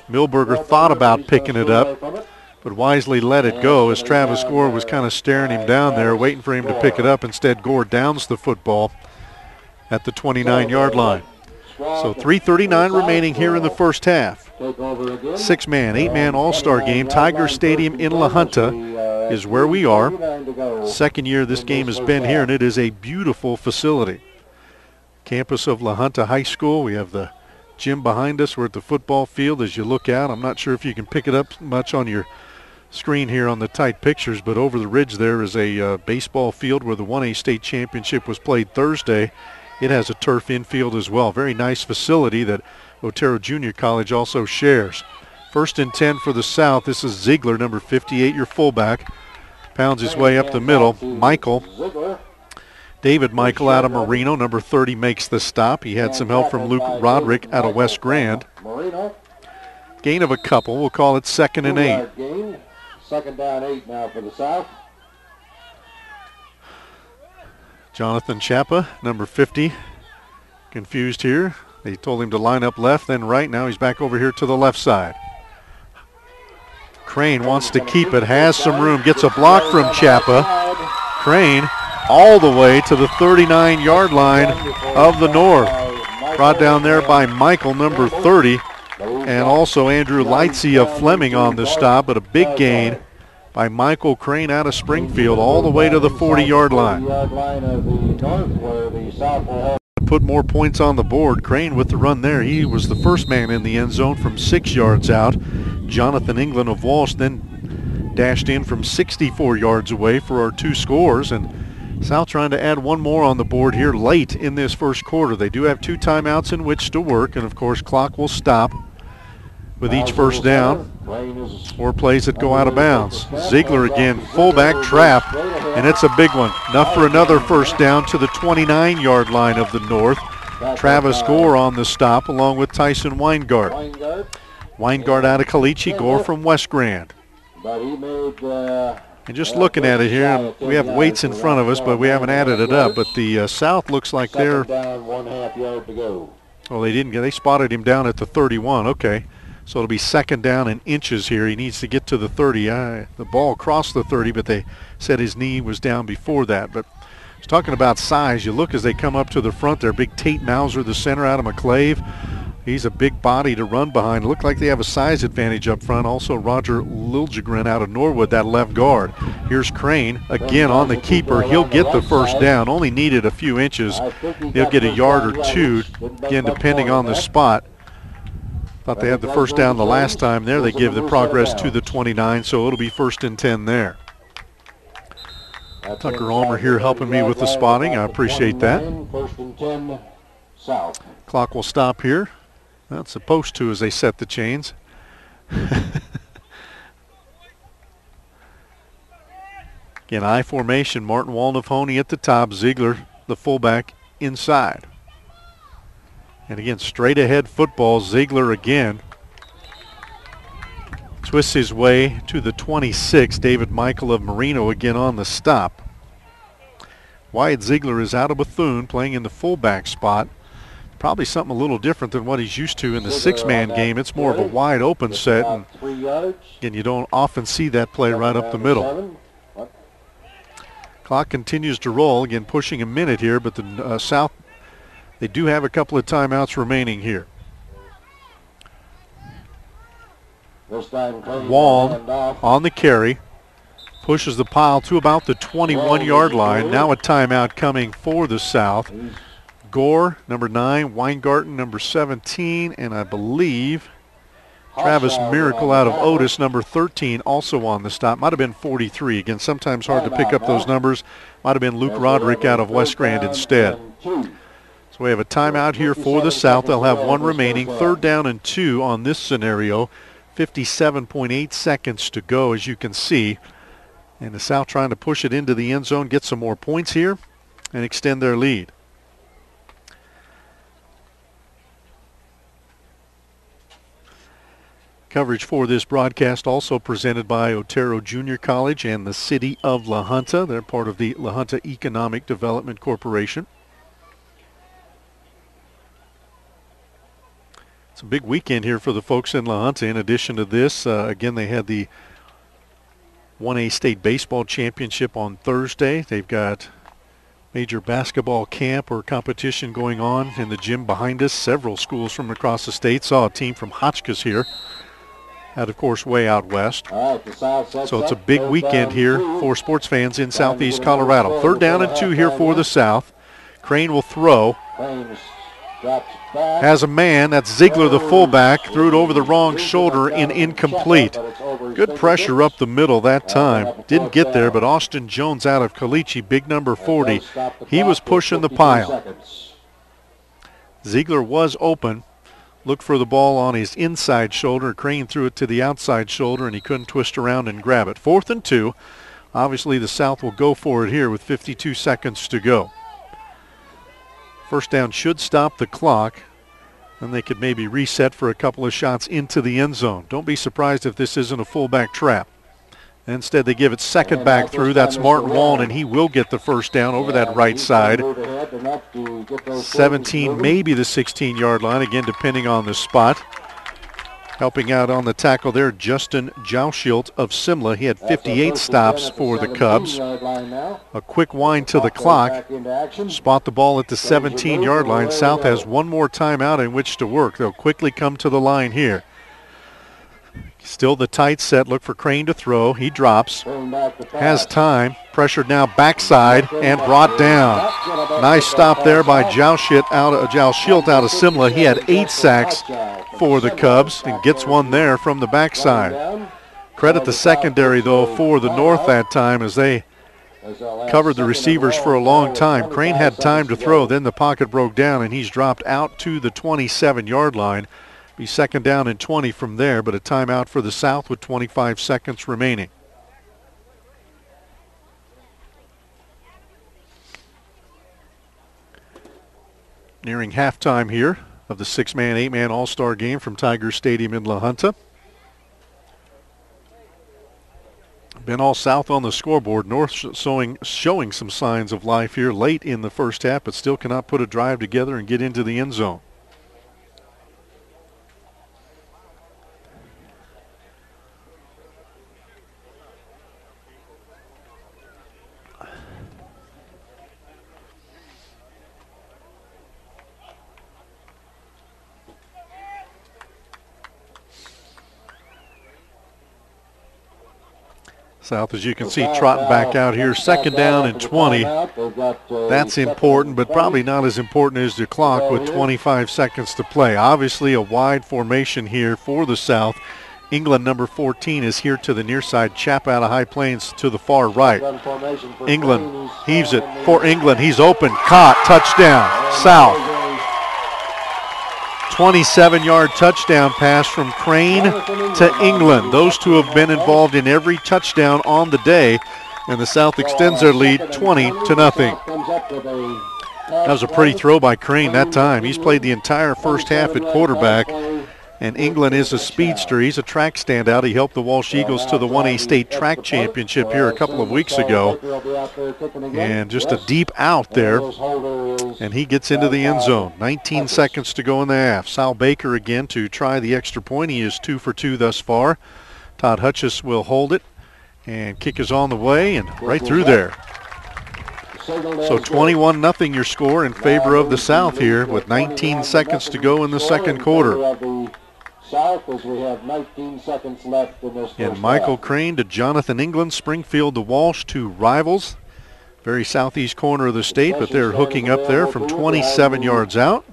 Milberger thought about picking it up, but wisely let it go as Travis Gore was kind of staring him down there, waiting for him to pick it up. Instead, Gore downs the football at the 29-yard line. So 3:39 remaining here in the first half. 6-man, 8-man all-star game. Tiger Stadium in La Junta is where we are. Second year this game has been here, and it is a beautiful facility. Campus of La Junta High School. We have the gym behind us. We're at the football field as you look out. I'm not sure if you can pick it up much on your screen here on the tight pictures, but over the ridge there is a baseball field where the 1A state championship was played Thursday. It has a turf infield as well. Very nice facility that Otero Junior College also shares. First and 10 for the South. This is Ziegler, number 58, your fullback. Pounds his way up the middle. David Michael out of Marino, number 30, makes the stop. He had some help from Luke Roderick out of West Grand. Gain of a couple. We'll call it 2nd and 8. Second down 8 now for the South. Jonathan Chappa, number 50, confused here. They told him to line up left, then right. Now he's back over here to the left side. Crane wants to keep it, has some room, gets a block from Chappa. Crane all the way to the 39-yard line of the North. Brought down there by Michael, number 30, and also Andrew Lightsey of Fleming on the stop, but a big gain by Michael Crane out of Springfield all the way to the 40-yard line. Put more points on the board. Crane with the run there. He was the first man in the end zone from 6 yards out. Jonathan England of Walsh then dashed in from 64 yards away for our 2 scores, and South trying to add one more on the board here late in this first quarter. They do have 2 timeouts in which to work, and of course clock will stop with each first down. 4 plays that go out of bounds. Ziegler again, fullback trap, and it's a big one. Enough for another first down to the 29-yard line of the North. Travis Gore on the stop along with Tyson Weingart. Weingart out of Caliche, Gore from West Grand. And just looking at it here, we have weights in front of us, but we haven't added it up. But the South looks like they're, well, they spotted him down at the 31. Okay. So it'll be 2nd down and inches here. He needs to get to the 30. The ball crossed the 30, but they said his knee was down before that. But I was talking about size. You look as they come up to the front there. Big Tate Mauser, the center out of McClave. He's a big body to run behind. Look like they have a size advantage up front. Also Roger Liljegren out of Norwood, that left guard. Here's Crane again on the keeper. He'll get the first down. Only needed a few inches. He'll get a yard or two, again, depending on the spot. Thought they had the first down the last time there. They give the progress to the 29, so it'll be 1st and 10 there. Tucker Ulmer here helping me with the spotting. I appreciate that. Clock will stop here. That's supposed to as they set the chains. Again, I formation. Martin Walnefone at the top. Ziegler, the fullback, inside. And again, straight ahead football. Ziegler again twists his way to the 26. David Michael of Marino again on the stop. Wyatt Ziegler is out of Bethune, playing in the fullback spot. Probably something a little different than what he's used to in the 6-man game. It's more of a wide open set, and again, you don't often see that play right up the middle. Clock continues to roll, again pushing a minute here, but the South, they do have a couple of timeouts remaining here. Wong on the carry, pushes the pile to about the 21-yard line. Now a timeout coming for the South. Gore, number 9, Weingarten, number 17, and I believe Travis Miracle out of Otis, number 13, also on the stop. Might have been 43. Again, sometimes hard to pick up those numbers. Might have been Luke Roderick out of West Grand instead. So we have a timeout here for the South. They'll have one remaining. 3rd down and 2 on this scenario. 57.8 seconds to go, as you can see. And the South trying to push it into the end zone, get some more points here, and extend their lead. Coverage for this broadcast also presented by Otero Junior College and the City of La Junta. They're part of the La Junta Economic Development Corporation. It's a big weekend here for the folks in La Junta. In addition to this, again, they had the 1A State Baseball Championship on Thursday. They've got major basketball camp or competition going on in the gym behind us. Several schools from across the state. Saw a team from Hotchkiss here. Out, of course, way out west. So it's a big weekend here for sports fans in southeast Colorado. 3rd down and 2 here for the South. Crane will throw. Has a man. That's Ziegler, the fullback. Threw it over the wrong shoulder and incomplete. Good pressure up the middle that time. Didn't get there, but Austin Jones out of Caliche, big number 40. He was pushing the pile. Ziegler was open. Looked for the ball on his inside shoulder. Crane threw it to the outside shoulder, and he couldn't twist around and grab it. 4th and 2. Obviously, the South will go for it here with 52 seconds to go. First down should stop the clock. Then they could maybe reset for a couple of shots into the end zone. Don't be surprised if this isn't a fullback trap. Instead, they give it second back through. That's Martin Wallen, and he will get the first down over that right side. 17, maybe the 16-yard line, again, depending on the spot. Helping out on the tackle there, Justin Jouschilt of Simla. He had 58 stops for the Cubs. A quick wind to the clock. Spot the ball at the 17-yard line. South has one more timeout in which to work. They'll quickly come to the line here. Still the tight set. Look for Crane to throw. He drops. Has time. Pressured now backside and brought down. Nice stop there by Jouschilt out of Simla. He had 8 sacks for the Cubs and gets one there from the backside. Credit the secondary, though, for the North that time as they covered the receivers for a long time. Crane had time to throw. Then the pocket broke down, and he's dropped out to the 27-yard line. Be 2nd down and 20 from there, but a timeout for the South with 25 seconds remaining. Nearing halftime here of the 6-man, 8-man All-Star game from Tiger Stadium in La Junta. Been all South on the scoreboard. North showing some signs of life here late in the first half, but still cannot put a drive together and get into the end zone. South, as you can see, trotting back out here. Second down and 20. That's important, but probably not as important as the clock with 25 seconds to play. Obviously a wide formation here for the South. England, number 14, is here to the near side. Chap out of High Plains to the far right. England heaves it for England. He's open, caught, touchdown, South. 27-yard touchdown pass from Crane to England. Those two have been involved in every touchdown on the day, and the South extends their lead 20-0. That was a pretty throw by Crane that time. He's played the entire first half at quarterback. And England is a speedster. He's a track standout. He helped the Walsh Eagles to the 1A state track championship here a couple of weeks ago. And just a deep out there. And he gets into the end zone. 19 seconds to go in the half. Sal Baker again to try the extra point. He is 2 for 2 thus far. Todd Hutchis will hold it. And kick is on the way and right through there. So 21-0 your score in favor of the South here with 19 seconds to go in the second quarter. South as we have 19 seconds left in this. And Michael Crane to Jonathan England, Springfield to Walsh, two rivals. Very southeast corner of the state, but they're hooking up there from 27 yards out.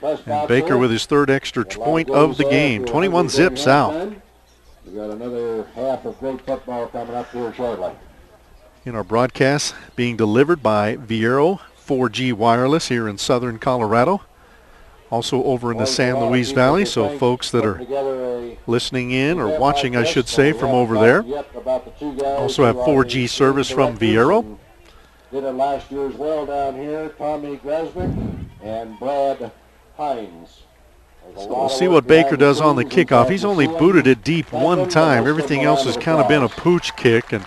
And Baker with his third extra point of the game. 21-0 South. We got another half of great football coming up here shortly. In our broadcast being delivered by Viero 4G Wireless here in southern Colorado. Also over in the San Luis Valley, so folks that are listening in or watching, I should say, from over there. Also have 4G service from Viero. Did it last year as well down here, Tommy Gresnick and Brad Hines. So we'll see what Baker does on the kickoff. He's only booted it deep one time. Everything else has kind of been a pooch kick, and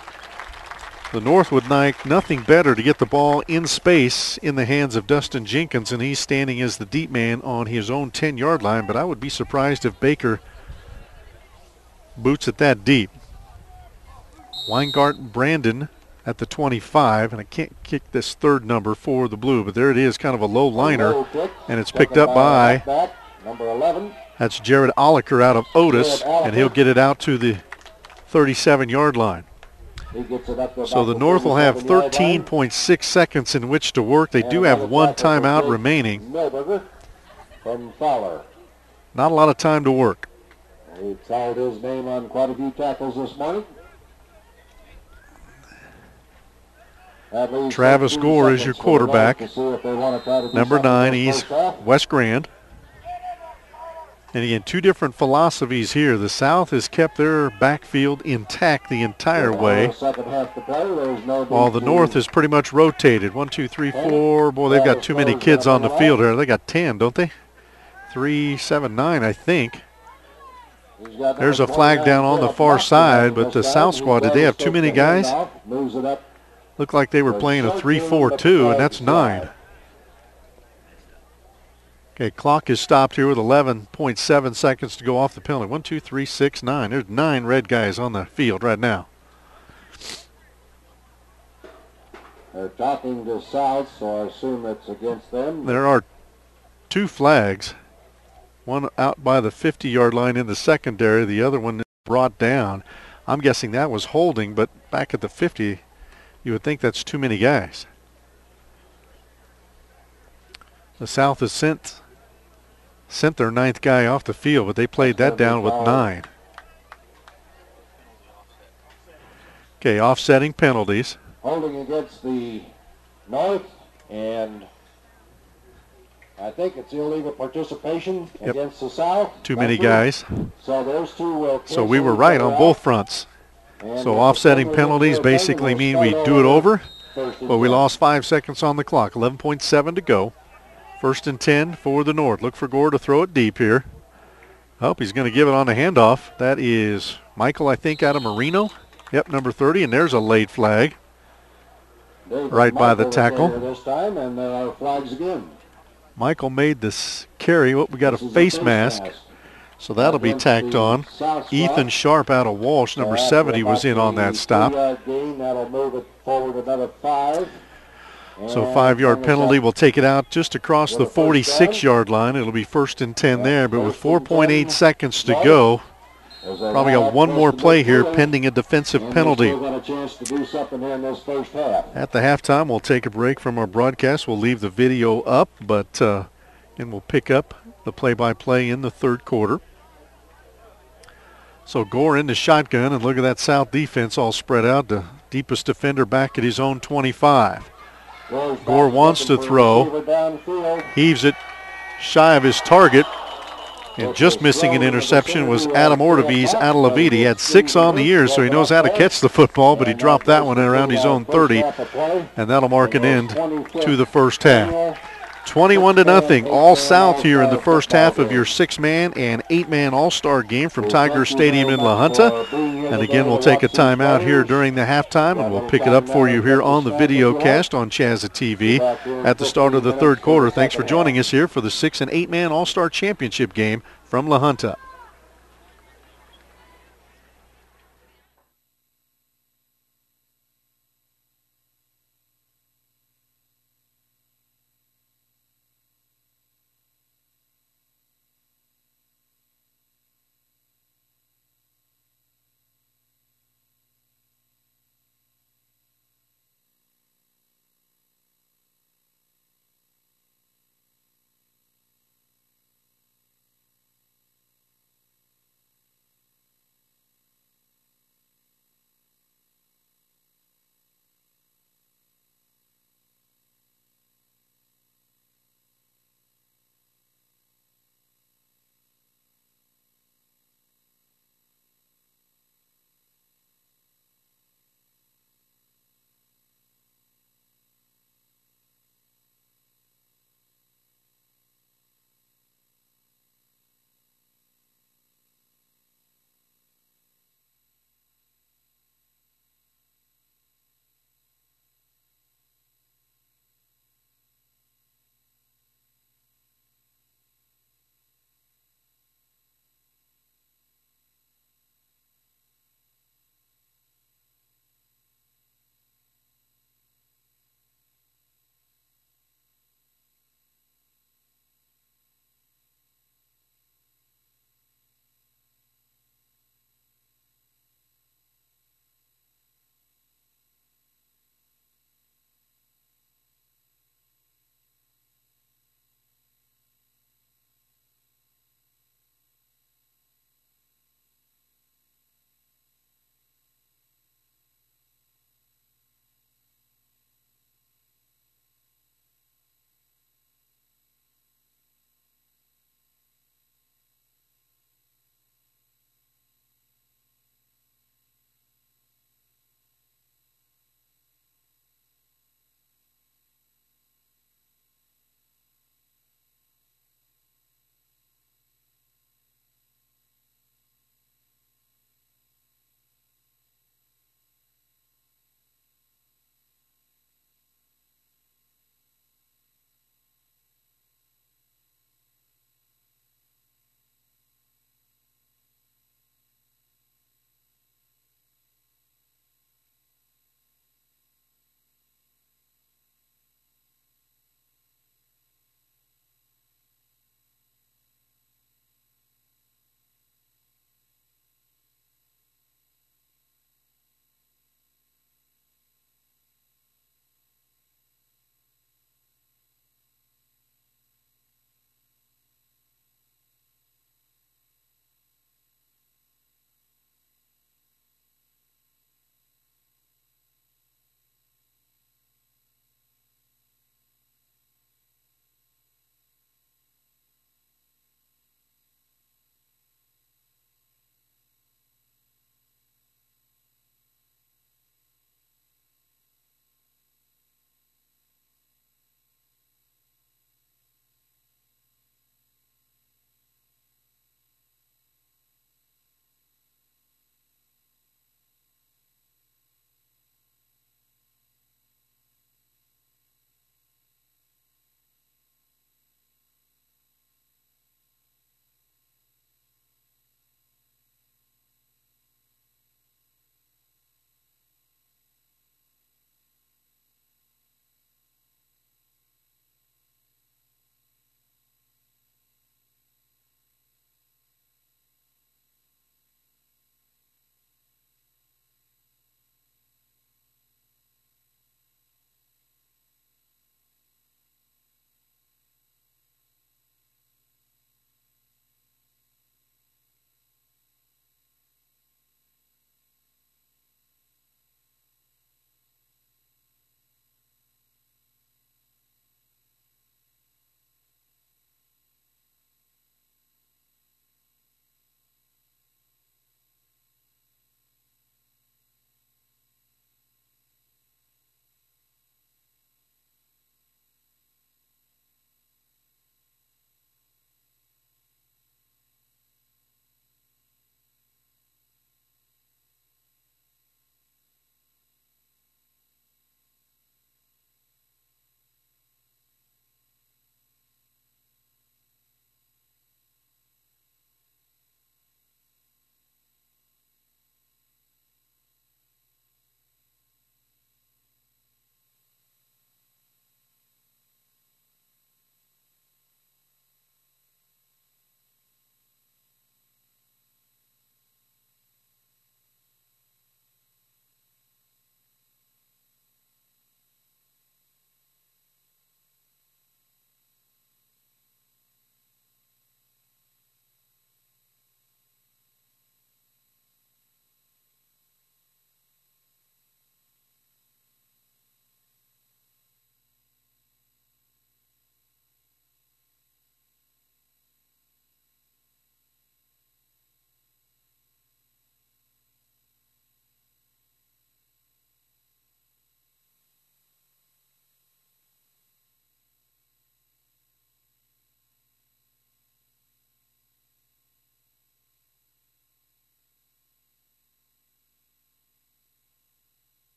the North would like nothing better to get the ball in space in the hands of Dustin Jenkins, and he's standing as the deep man on his own 10-yard line, but I would be surprised if Baker boots it that deep. Weingart Brandon at the 25, and I can't kick this third number for the Blue, but there it is, kind of a low liner, and it's picked up by number 11. That's Jared Oliker out of Otis, and he'll get it out to the 37-yard line. So the North will have 13.6 seconds in which to work. They do have one timeout remaining. Not a lot of time to work. He called his name on quite a few tackles this morning. Travis Gore is your quarterback. Number 9, he's Wes Grand. And again, two different philosophies here. The South has kept their backfield intact the entire way, while the North has pretty much rotated. 1, 2, 3, 4. Boy, they've got too many kids on the field here. They got 10, don't they? 3, 7, 9, I think. There's a flag down on the far side, but the South squad, did they have too many guys? Looked like they were playing a 3-4-2, and that's 9. Okay, clock is stopped here with 11.7 seconds to go off the penalty. 1, 2, 3, 6, 9. There's 9 red guys on the field right now. They're talking to South, so I assume it's against them. There are 2 flags. One out by the 50-yard line in the secondary. The other one brought down. I'm guessing that was holding, but back at the 50, you would think that's too many guys. The South has sent their 9th guy off the field, but they played that down with 9. Okay, offsetting penalties. Holding against the North, and I think it's illegal participation against the South. Too many guys. So those two will. So we were right on both fronts. So offsetting penalties basically mean we do it over, but we lost 5 seconds on the clock. 11.7 to go. 1st and 10 for the North. Look for Gore to throw it deep here. Oh, he's going to give it on the handoff. That is Michael, I think, out of Marino. Yep, number 30, and there's a late flag right by the tackle. This time, and there are flags again. Michael made this carry. Oh, we got a face mask, so that'll be tacked on. Ethan Sharp out of Walsh, number 70, was in on that stop. That'll move it forward another 5. So 5-yard penalty will take it out just across the 46-yard line. It'll be 1st and 10 there, but with 4.8 seconds to go, Probably got one more play here pending a defensive penalty. At the halftime, we'll take a break from our broadcast. We'll leave the video up, but and we'll pick up the play-by-play in the third quarter. So Gore in the shotgun, and look at that South defense all spread out. The deepest defender back at his own 25. Gore wants to throw, heaves it shy of his target, and just missing an interception was Adam Orteviz out of Levite. He had 6 on the year, so he knows how to catch the football, but he dropped that one around his own 30, and that'll mark an end to the first half. 21-0, all South here in the first half of your 6-man and 8-man all-star game from Tiger Stadium in La Junta. And again, we'll take a timeout here during the halftime, and we'll pick it up for you here on the video cast on CHSAA TV at the start of the third quarter. Thanks for joining us here for the 6- and 8-man all-star championship game from La Junta.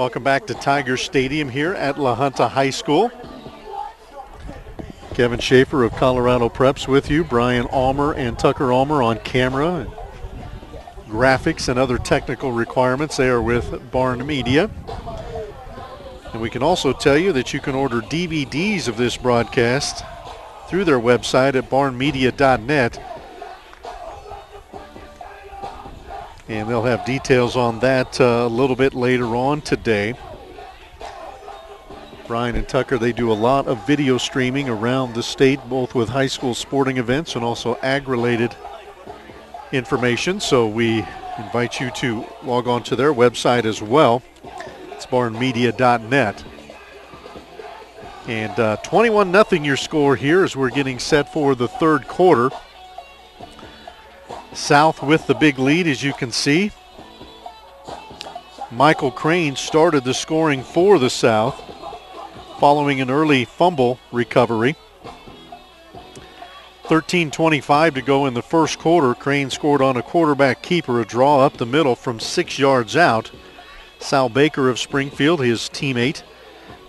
Welcome back to Tiger Stadium here at La Junta High School. Kevin Schaefer of Colorado Preps with you. Brian Almer and Tucker Almer on camera. Graphics and other technical requirements, they are with Barn Media. And we can also tell you that you can order DVDs of this broadcast through their website at barnmedia.net. And they'll have details on that a little bit later on today. Brian and Tucker, they do a lot of video streaming around the state, both with high school sporting events and also ag-related information. So we invite you to log on to their website as well. It's barnmedia.net. And 21-0 your score here as we're getting set for the third quarter. South with the big lead, as you can see. Michael Crane started the scoring for the South following an early fumble recovery. 13:25 to go in the first quarter. Crane scored on a quarterback keeper, a draw up the middle from 6 yards out. Sal Baker of Springfield, his teammate,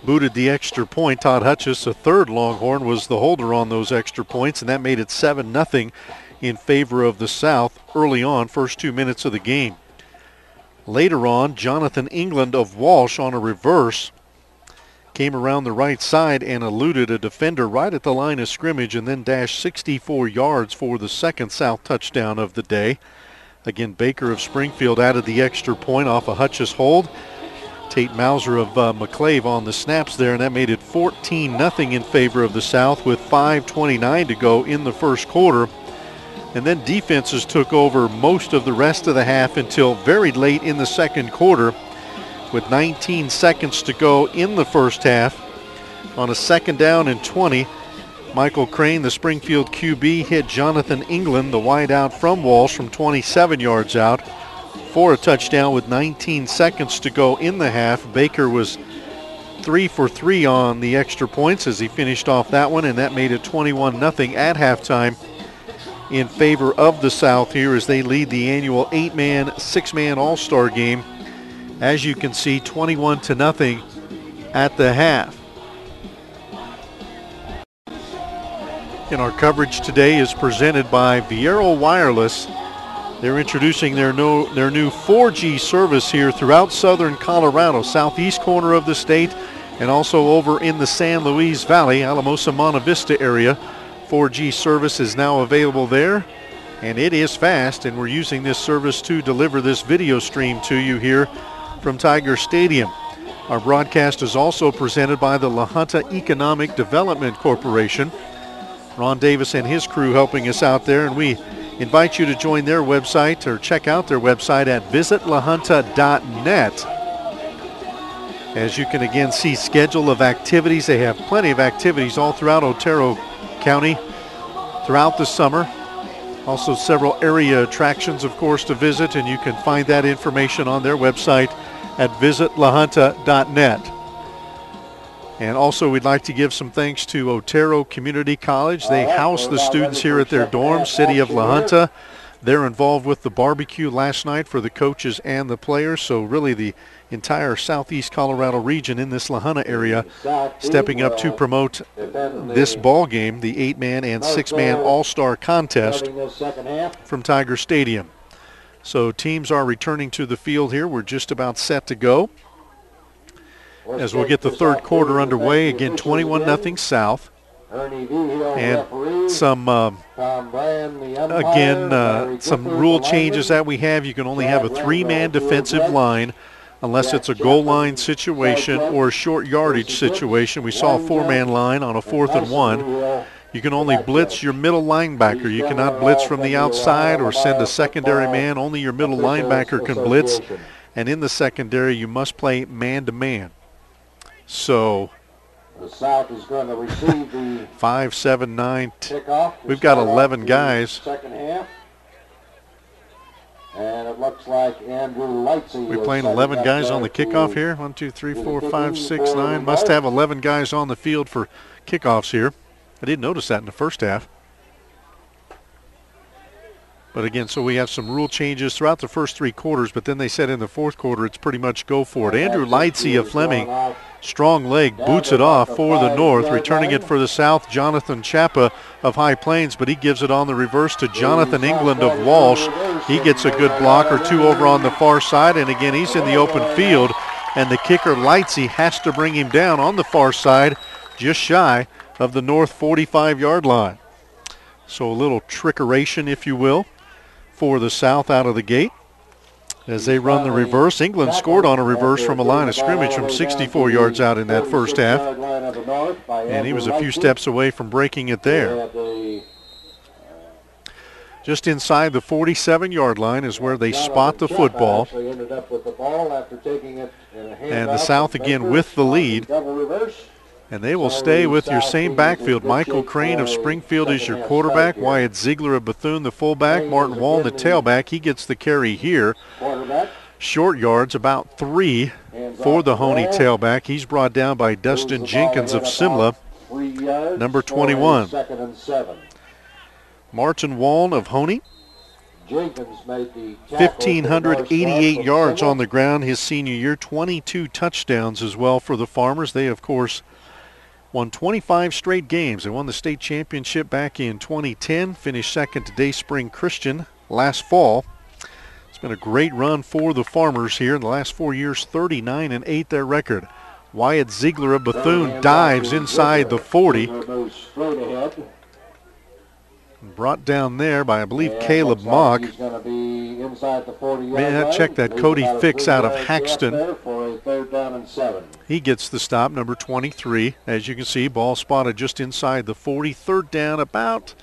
booted the extra point. Todd Hutchis, a third Longhorn, was the holder on those extra points, and that made it 7-0 in favor of the South early on, first 2 minutes of the game. Later on, Jonathan England of Walsh on a reverse came around the right side and eluded a defender right at the line of scrimmage and then dashed 64 yards for the second South touchdown of the day. Again, Baker of Springfield added the extra point off a Hutchis hold. Tate Mauser of McClave on the snaps there, and that made it 14-0 in favor of the South with 5:29 to go in the first quarter. And then defenses took over most of the rest of the half until very late in the second quarter. With 19 seconds to go in the first half, on a 2nd down and 20, Michael Crane, the Springfield QB, hit Jonathan England, the wideout from Walsh, from 27 yards out for a touchdown with 19 seconds to go in the half. Baker was 3 for 3 on the extra points as he finished off that one, and that made it 21-0 at halftime in favor of the South here as they lead the annual 8-man, 6-man All-Star game. As you can see, 21-0 at the half. And our coverage today is presented by Viero Wireless. They're introducing their new 4G service here throughout southern Colorado, southeast corner of the state, and also over in the San Luis Valley, Alamosa, Monte Vista area. 4G service is now available there, and it is fast, and we're using this service to deliver this video stream to you here from Tiger Stadium. Our broadcast is also presented by the La Junta Economic Development Corporation. Ron Davis and his crew helping us out there, and we invite you to join their website or check out their website at visitlahunta.net. As you can again see, schedule of activities. They have plenty of activities all throughout Otero County throughout the summer. Also several area attractions, of course, to visit, and you can find that information on their website at visitlahunta.net. And also we'd like to give some thanks to Otero Community College. They house the students here at their dorm, City of La Junta. They're involved with the barbecue last night for the coaches and the players, so really the entire southeast Colorado region in this La Junta area stepping up to promote this ball game, the 8-man and 6-man All-Star contest from Tiger Stadium. So teams are returning to the field here. We're just about set to go as we'll get the third quarter underway. Again, 21-0 South. And some some rule changes that we have. You can only have a 3-man defensive line unless it's a goal line situation or a short yardage situation. We saw a 4-man line on a 4th and 1. You can only blitz your middle linebacker. You cannot blitz from the outside or send a secondary man. Only your middle linebacker can blitz. And in the secondary, you must play man-to-man. So the South is going to receive the 5, 7, 9. kickoff. We've got 11 guys. Second half. And it looks like Andrew Lightsey. We're playing 11 guys on the kickoff here. 1, 2, 3, 4, 5, 6, 9. Must have 11 guys on the field for kickoffs here. I didn't notice that in the first half. But again, so we have some rule changes throughout the first 3 quarters, but then they said in the 4th quarter it's pretty much go for it. Andrew Lightsey of Fleming, strong leg, boots it off for the North. Returning it for the South, Jonathan Chappa of High Plains, but he gives it on the reverse to Jonathan England of Walsh. He gets a good block or 2 over on the far side, and again, he's in the open field, and the kicker Lightsey has to bring him down on the far side, just shy of the North 45-yard line. So a little trickeration, if you will, for the South out of the gate as they run the reverse. England scored on a reverse from a line of scrimmage from 64 yards out in that first half, and he was a few steps away from breaking it there. Just inside the 47-yard line is where they spot the football, and the South again with the lead. And they will stay with your same backfield. Michael Crane of Springfield is your quarterback. Wyatt Ziegler of Bethune, the fullback. Martin Wallen, the tailback. He gets the carry here. Short yards, about 3 for the Honey tailback. He's brought down by Dustin Jenkins of Simla, number 21. Martin Wallen of Honey, 1,588 yards on the ground his senior year. 22 touchdowns as well for the Farmers. They, of course, won 25 straight games. They won the state championship back in 2010, finished second to Dayspring Christian last fall. It's been a great run for the Farmers here in the last 4 years, 39-8 their record. Wyatt Ziegler of Bethune dives inside the 40. Brought down there by, I believe, Caleb Mock. Man, check that. Cody Fix out of Haxton. He gets the stop, number 23. As you can see, ball spotted just inside the 40. 3rd down, about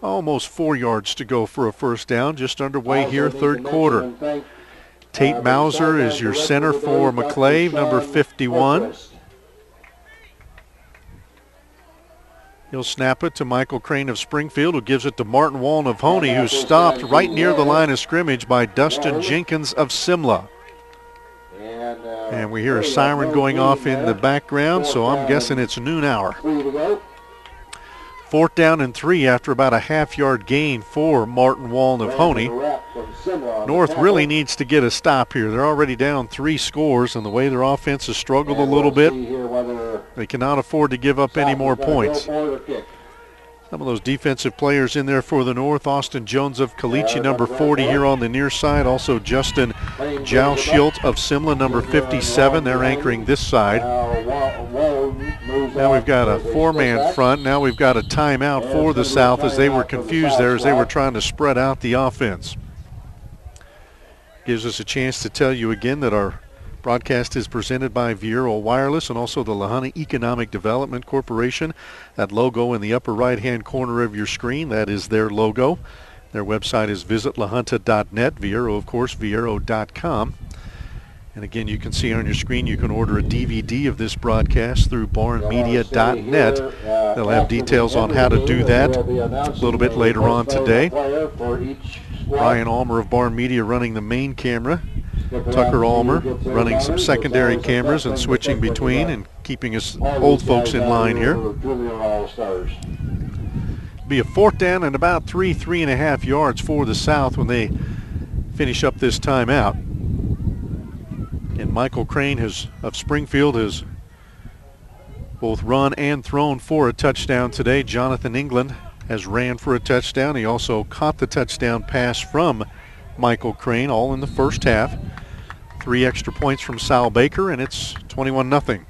almost 4 yards to go for a first down. Just underway here, 3rd quarter. Tate Mauser is your center for McClave, number 51. He'll snap it to Michael Crane of Springfield, who gives it to Martin Wallen of Honey, who's stopped right near the line of scrimmage by Dustin Jenkins of Simla. And we hear a siren going off in the background, so I'm guessing it's noon hour. 4th down and 3 after about a half-yard gain for Martin Wallen of Honey. North really needs to get a stop here. They're already down 3 scores, and the way their offense has struggled a little bit, they cannot afford to give up any more points. Some of those defensive players in there for the North. Austin Jones of Caliche, number 40 here on the near side. Also Justin Jouschilt of Simla, number 57. They're anchoring this side. Now we've got a 4-man front. Now we've got a timeout for the South as they were confused there as they were trying to spread out the offense. Gives us a chance to tell you again that our broadcast is presented by Viero Wireless and also the Lahana Economic Development Corporation. That logo in the upper right-hand corner of your screen, that is their logo. Their website is visitlahunta.net. Viero, of course, viero.com. And again, you can see on your screen, you can order a DVD of this broadcast through barnmedia.net. They'll have details on how to do that a little bit later on today. Brian Almer of Barn Media running the main camera. Tucker Almer running some secondary cameras and switching between and keeping us old folks in line here. Be a 4th down and about 3.5 yards for the South when they finish up this timeout. And Michael Crane of Springfield has both run and thrown for a touchdown today. Jonathan England has ran for a touchdown. He also caught the touchdown pass from Michael Crane, all in the first half. 3 extra points from Sal Baker, and it's 21-0.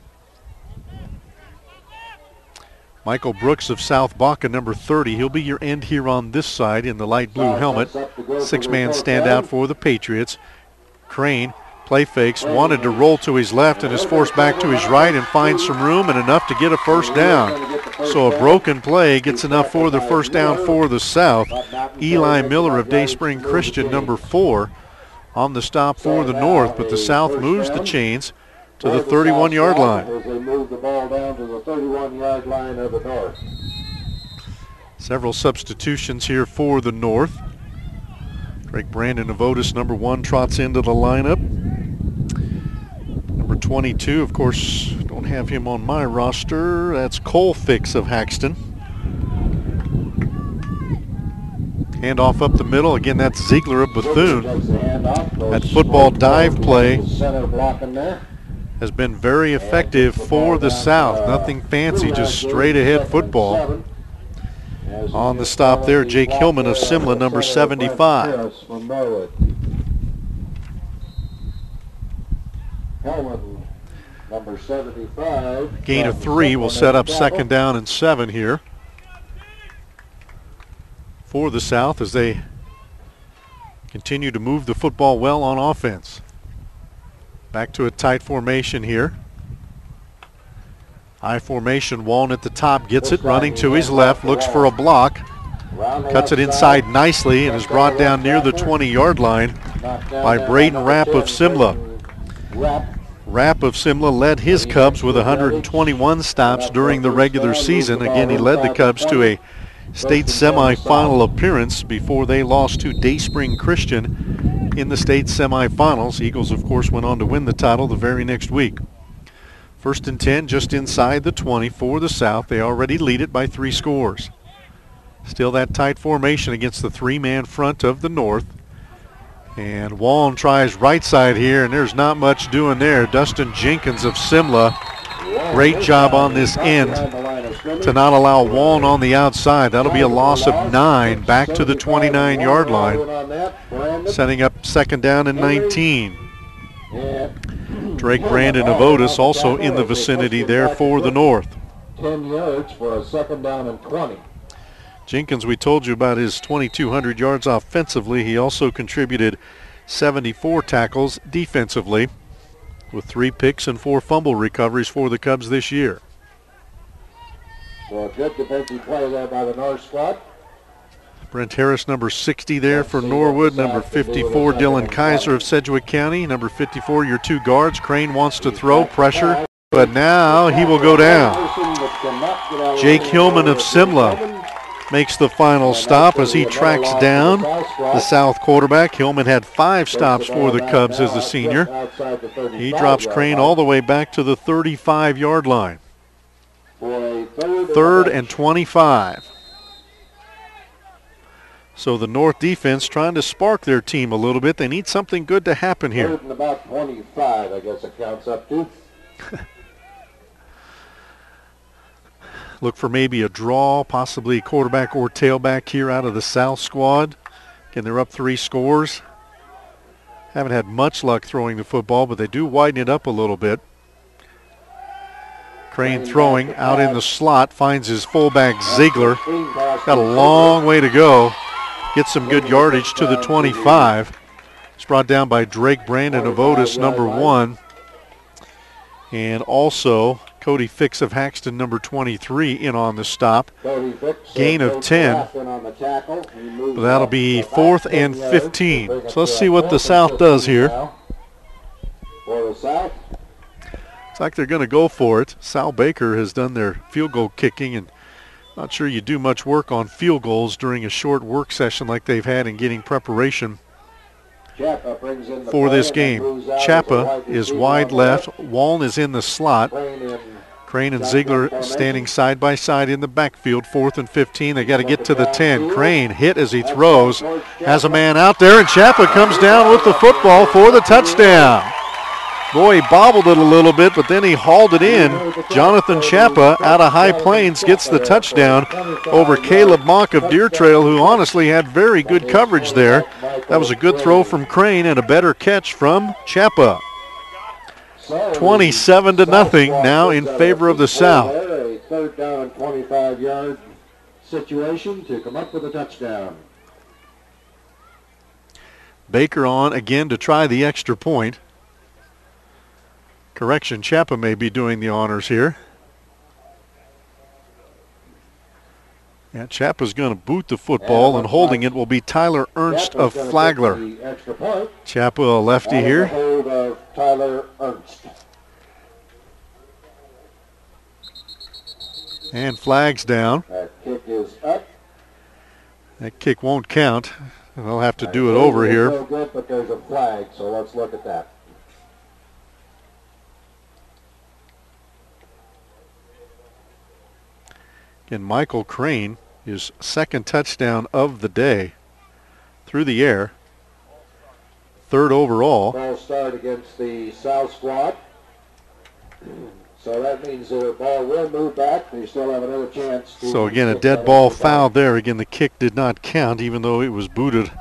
Michael Brooks of South Baca, number 30. He'll be your end here on this side in the light blue helmet. 6-man standout for the Patriots. Crane play fakes, wanted to roll to his left and is forced back to his right and finds some room and enough to get a first down. So a broken play gets enough for the first down for the South. Eli Miller of Dayspring Christian, number 4, on the stop for the North, but the South moves the chains to the 31-yard line. As they move the ball down to the 31-yard line of the North. Several substitutions here for the North. Drake Brandon of Otis, number 1, trots into the lineup. Number 22, of course, don't have him on my roster. That's Cole Fix of Haxton. Hand off up the middle. Again, that's Ziegler of Bethune. That football dive play has been very effective for the South. Nothing fancy, just straight ahead football. On the stop there, Jake Hillman of Simla, number 75. Hillman, number 75. Gain of 3 will set up 2nd down and 7 here for the South as they continue to move the football well on offense. Back to a tight formation here. High formation, Wallen at the top, gets it, running to his left, looks for a block, cuts it inside nicely and is brought down near the 20-yard line by Braden Rapp of Simla. Rapp of Simla led his Cubs with 121 stops during the regular season. Again, he led the Cubs to a state semifinal appearance before they lost to Dayspring Christian in the state semifinals. Eagles, of course, went on to win the title the very next week. 1st and 10, just inside the 20 for the South. They already lead it by 3 scores. Still that tight formation against the 3-man front of the North. And Wallen tries right side here, and there's not much doing there. Dustin Jenkins of Simla, great job on this end to not allow Wallen on the outside. That'll be a loss of 9 back to the 29-yard line, setting up 2nd down and 19. Drake Brandon of Otis also in the vicinity there for the North. 10 yards for a 2nd down and 20. Jenkins, we told you about his 2,200 yards offensively. He also contributed 74 tackles defensively with 3 picks and 4 fumble recoveries for the Cubs this year. So a good defensive play there by the North squad. Brent Harris, number 60 there for Norwood. Number 54, Dylan Kaiser of Sedgwick County. Number 54, your 2 guards. Crane wants to throw, pressure, but now he will go down. Jake Hillman of Simla makes the final stop as he tracks down the South quarterback. Hillman had 5 stops for the Cubs as a senior. He drops Crane all the way back to the 35-yard line. 3rd and 25. So the North defense trying to spark their team a little bit. They need something good to happen here. 3rd and about 25, I guess it counts up to. Look for maybe a draw, possibly quarterback or tailback here out of the South squad. Again, they're up 3 scores. Haven't had much luck throwing the football, but they do widen it up a little bit. Crane throwing out in the slot, finds his fullback Ziegler. Got a long way to go. Gets some good yardage to the 25. It's brought down by Drake Brandon of Otis, number 1. And also Cody Fix of Haxton, number 23, in on the stop. Gain of 10. But that'll be 4th and 15. So let's see what the South does here. Looks like they're going to go for it. Sal Baker has done their field goal kicking, and not sure you do much work on field goals during a short work session like they've had in getting preparation for this game. Chappa is wide left. Wallen is in the slot. Crane and Ziegler standing side by side in the backfield. 4th and 15. They got to get to the 10. Crane hit as he throws. Has a man out there, and Chappa comes down with the football for the touchdown. Boy, he bobbled it a little bit, but then he hauled it in. Jonathan Chappa out of High Plains gets the touchdown over Caleb Mock of Deer Trail, who honestly had very good coverage there. That was a good throw from Crane and a better catch from Chappa. 27-0 now in favor of the South. A 3rd down and 25-yard situation to come up with a touchdown. Baker on again to try the extra point. Correction, Chappa may be doing the honors here. Yeah, Chappa's going to boot the football, and holding it will be Tyler Ernst of Flagler. Chappa, a lefty here. Tyler Ernst. And flags down. That kick is up. That kick won't count. They'll have to do it over here. So good, but there's a flag, so let's look at that. And Michael Crane, his 2nd touchdown of the day. through the air. Third overall. False start against the South squad. So that means the ball will move back. They still have another chance. So again, a dead ball foul there. Again, the kick did not count, even though it was booted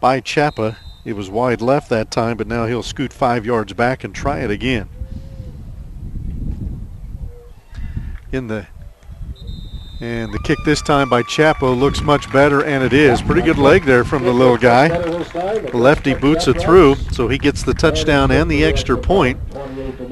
by CHSAA. It was wide left that time, but now he'll scoot 5 yards back and try it again. And the kick this time by CHSAA looks much better, and it is. Pretty good leg there from the little guy. The lefty boots it through, so he gets the touchdown and the extra point.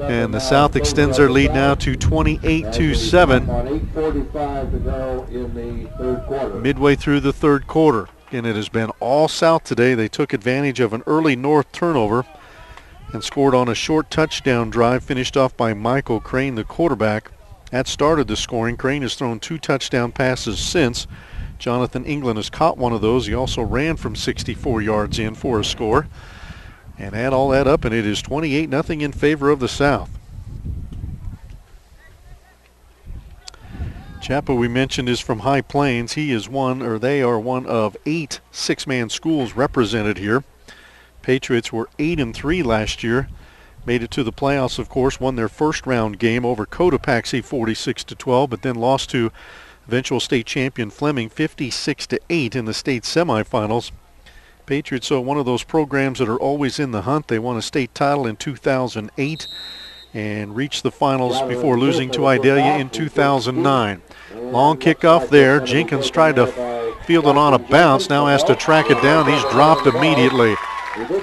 And the South extends their lead now to 28-7. Midway through the third quarter. And it has been all South today. They took advantage of an early North turnover and scored on a short touchdown drive, finished off by Michael Crane, the quarterback. That started the scoring. Crane has thrown 2 touchdown passes since. Jonathan England has caught one of those. He also ran from 64 yards in for a score. And add all that up, and it is 28-0 in favor of the South. CHSAA, we mentioned, is from High Plains. They are one of 8 six-man schools represented here. Patriots were 8-3 last year. Made it to the playoffs, of course, won their first round game over Cotopaxi 46-12, but then lost to eventual state champion Fleming 56-8 in the state semifinals. Patriots are one of those programs that are always in the hunt. They won a state title in 2008 and reached the finals before losing to Idalia in 2009. Long kickoff there. Jenkins tried to field it on a bounce, now has to track it down. He's dropped immediately.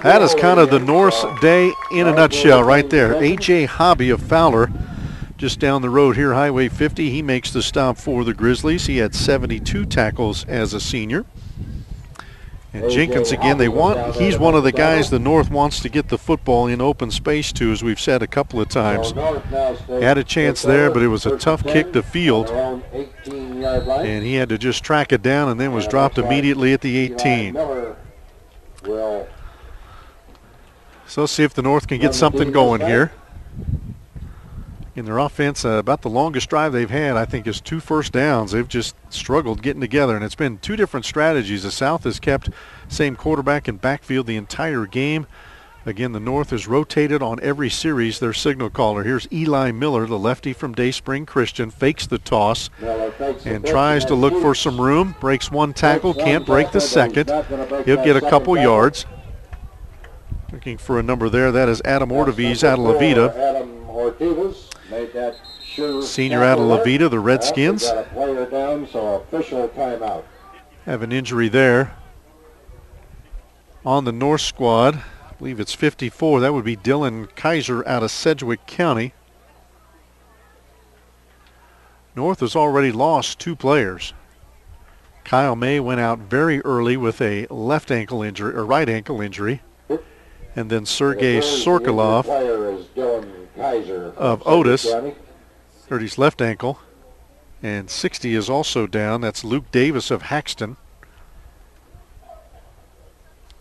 That is kind of the North's day in a nutshell right there. A.J. Hobby of Fowler, just down the road here, Highway 50. He makes the stop for the Grizzlies. He had 72 tackles as a senior. And Jenkins, again, he's one of the guys the North wants to get the football in open space to, as we've said a couple of times. Had a chance there, but it was a tough kick to field. And he had to just track it down and then was dropped immediately at the 18. So let's see if the North can get something going here. In their offense, about the longest drive they've had, I think, is 2 first downs. They've just struggled getting together, and it's been 2 different strategies. The South has kept same quarterback and backfield the entire game. Again, the North has rotated on every series their signal caller. Here's Eli Miller, the lefty from Dayspring Christian, fakes the toss and tries to look for some room. Breaks 1 tackle, can't break the second. He'll get a couple yards. Looking for a number there. That is Adam Ortiz out of La Vita. Senior out of La Vita, the Redskins. Have an injury there on the North squad. I believe it's 54. That would be Dylan Kaiser out of Sedgwick County. North has already lost 2 players. Kyle May went out very early with a right ankle injury. And then Sergei Sorkolov of Otis hurt his left ankle. And 60 is also down. That's Luke Davis of Haxton.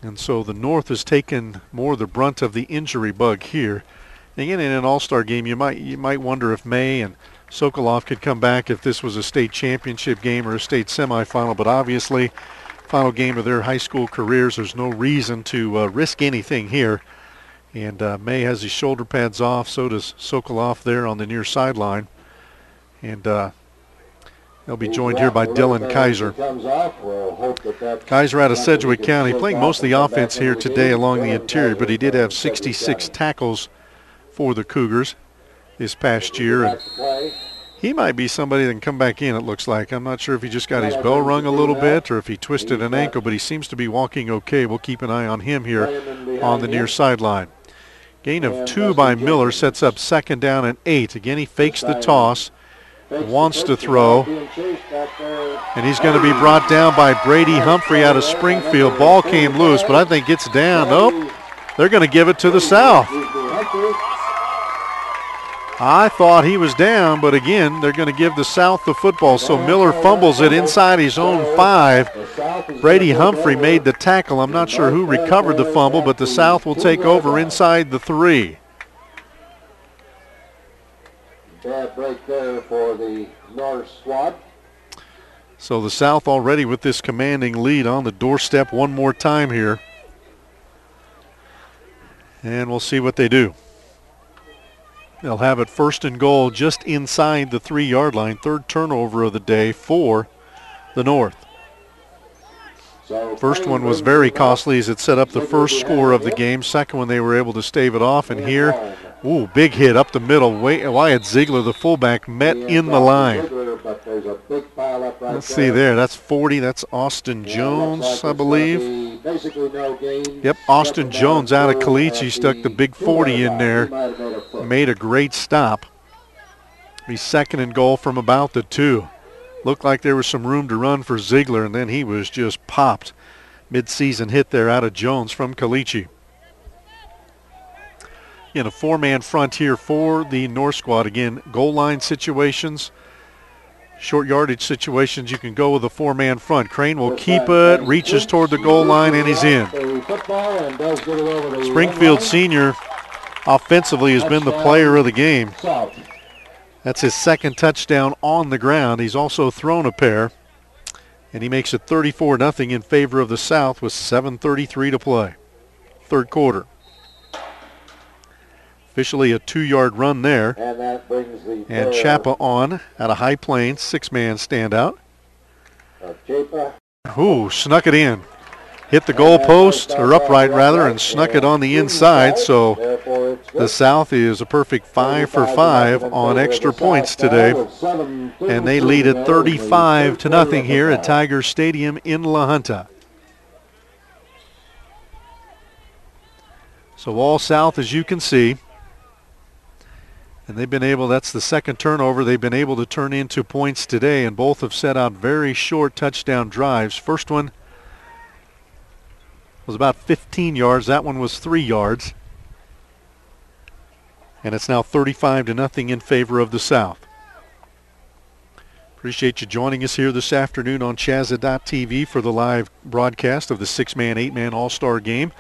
And so the North has taken more of the brunt of the injury bug here. Again, in an all-star game, you might wonder if May and Sokolov could come back if this was a state championship game or a state semifinal. But obviously, final game of their high school careers, there's no reason to risk anything here. And May has his shoulder pads off, so does Sokolov there on the near sideline. And they'll be joined here by Dylan Kaiser. Kaiser out of Sedgwick County, playing most of the offense here today along the interior, but he did have 66 tackles for the Cougars this past year. And he might be somebody that can come back in, it looks like. I'm not sure if he just got his bell rung a little bit or if he twisted an ankle, but he seems to be walking okay. We'll keep an eye on him here on the near sideline. Gain of 2 by Miller sets up 2nd down and 8. Again, he fakes the toss, wants to throw, and he's going to be brought down by Brady Humphrey out of Springfield. Ball came loose, but I think it's down. Nope, they're going to give it to the South. I thought he was down, but again, they're going to give the South the football. So Miller fumbles it inside his own 5. Brady Humphrey made the tackle. I'm not sure who recovered the fumble, but the South will take over inside the 3. Bad break there for the North squad. So the South already with this commanding lead on the doorstep one more time here. And we'll see what they do. They'll have it first and goal just inside the 3-yard line. Third turnover of the day for the North. First one was very costly as it set up the first score of the game. Second one they were able to stave it off. And here, ooh, big hit up the middle. Wyatt Ziegler, the fullback, met in the line. Let's see there. That's 40. That's Austin Jones, I believe. Yep, Austin Jones out of Caliche stuck the big 40 in there. Made a great stop. He's second and goal from about the 2. Looked like there was some room to run for Ziegler, and then he was just popped. Mid-season hit there out of Jones from Caliche. In a 4-man front here for the North squad. Again, goal line situations, short yardage situations, you can go with a 4-man front. Crane will keep it, reaches toward the goal line, and he's in. Springfield Senior offensively has been the player of the game. That's his second touchdown on the ground. He's also thrown a pair. And he makes it 34-0 in favor of the South with 7:33 to play. Third quarter. Officially a 2-yard run there. And CHSAA on out of High Plains, 6-man standout. Ooh, snuck it in. Hit the goal post, or upright rather, and snuck it on the inside. So the South is a perfect 5 for 5 on extra points today. And they lead it 35-0 here at Tiger Stadium in La Junta. So all South, as you can see. And they've been able, that's the second turnover they've been able to turn into points today. And both have set out very short touchdown drives. First one was about 15 yards. That one was 3 yards. And it's now 35-0 in favor of the South. Appreciate you joining us here this afternoon on CHSAA.tv for the live broadcast of the 6-man, 8-man All-Star Game.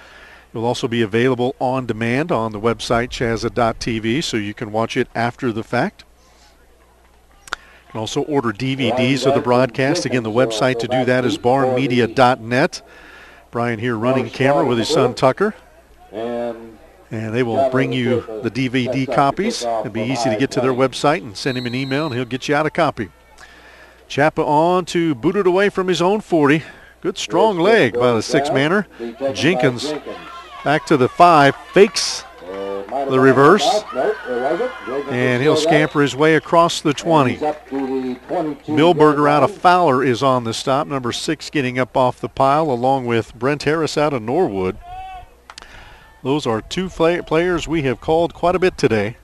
It will also be available on demand on the website CHSAA.tv, so you can watch it after the fact. You can also order DVDs of the broadcast. Again, the website to do that is barnmedia.net. Brian here running camera with his son Tucker. And they will bring you the DVD copies. It'll be easy to get to their website and send him an email, and he'll get you out a copy. CHSAA on to boot it away from his own 40. Good strong leg by the 6-manner. Jenkins back to the 5, fakes the reverse, and he'll scamper his way across the 20. Milberger out of Fowler is on the stop. Number 6 getting up off the pile along with Brent Harris out of Norwood. Those are two players we have called quite a bit today,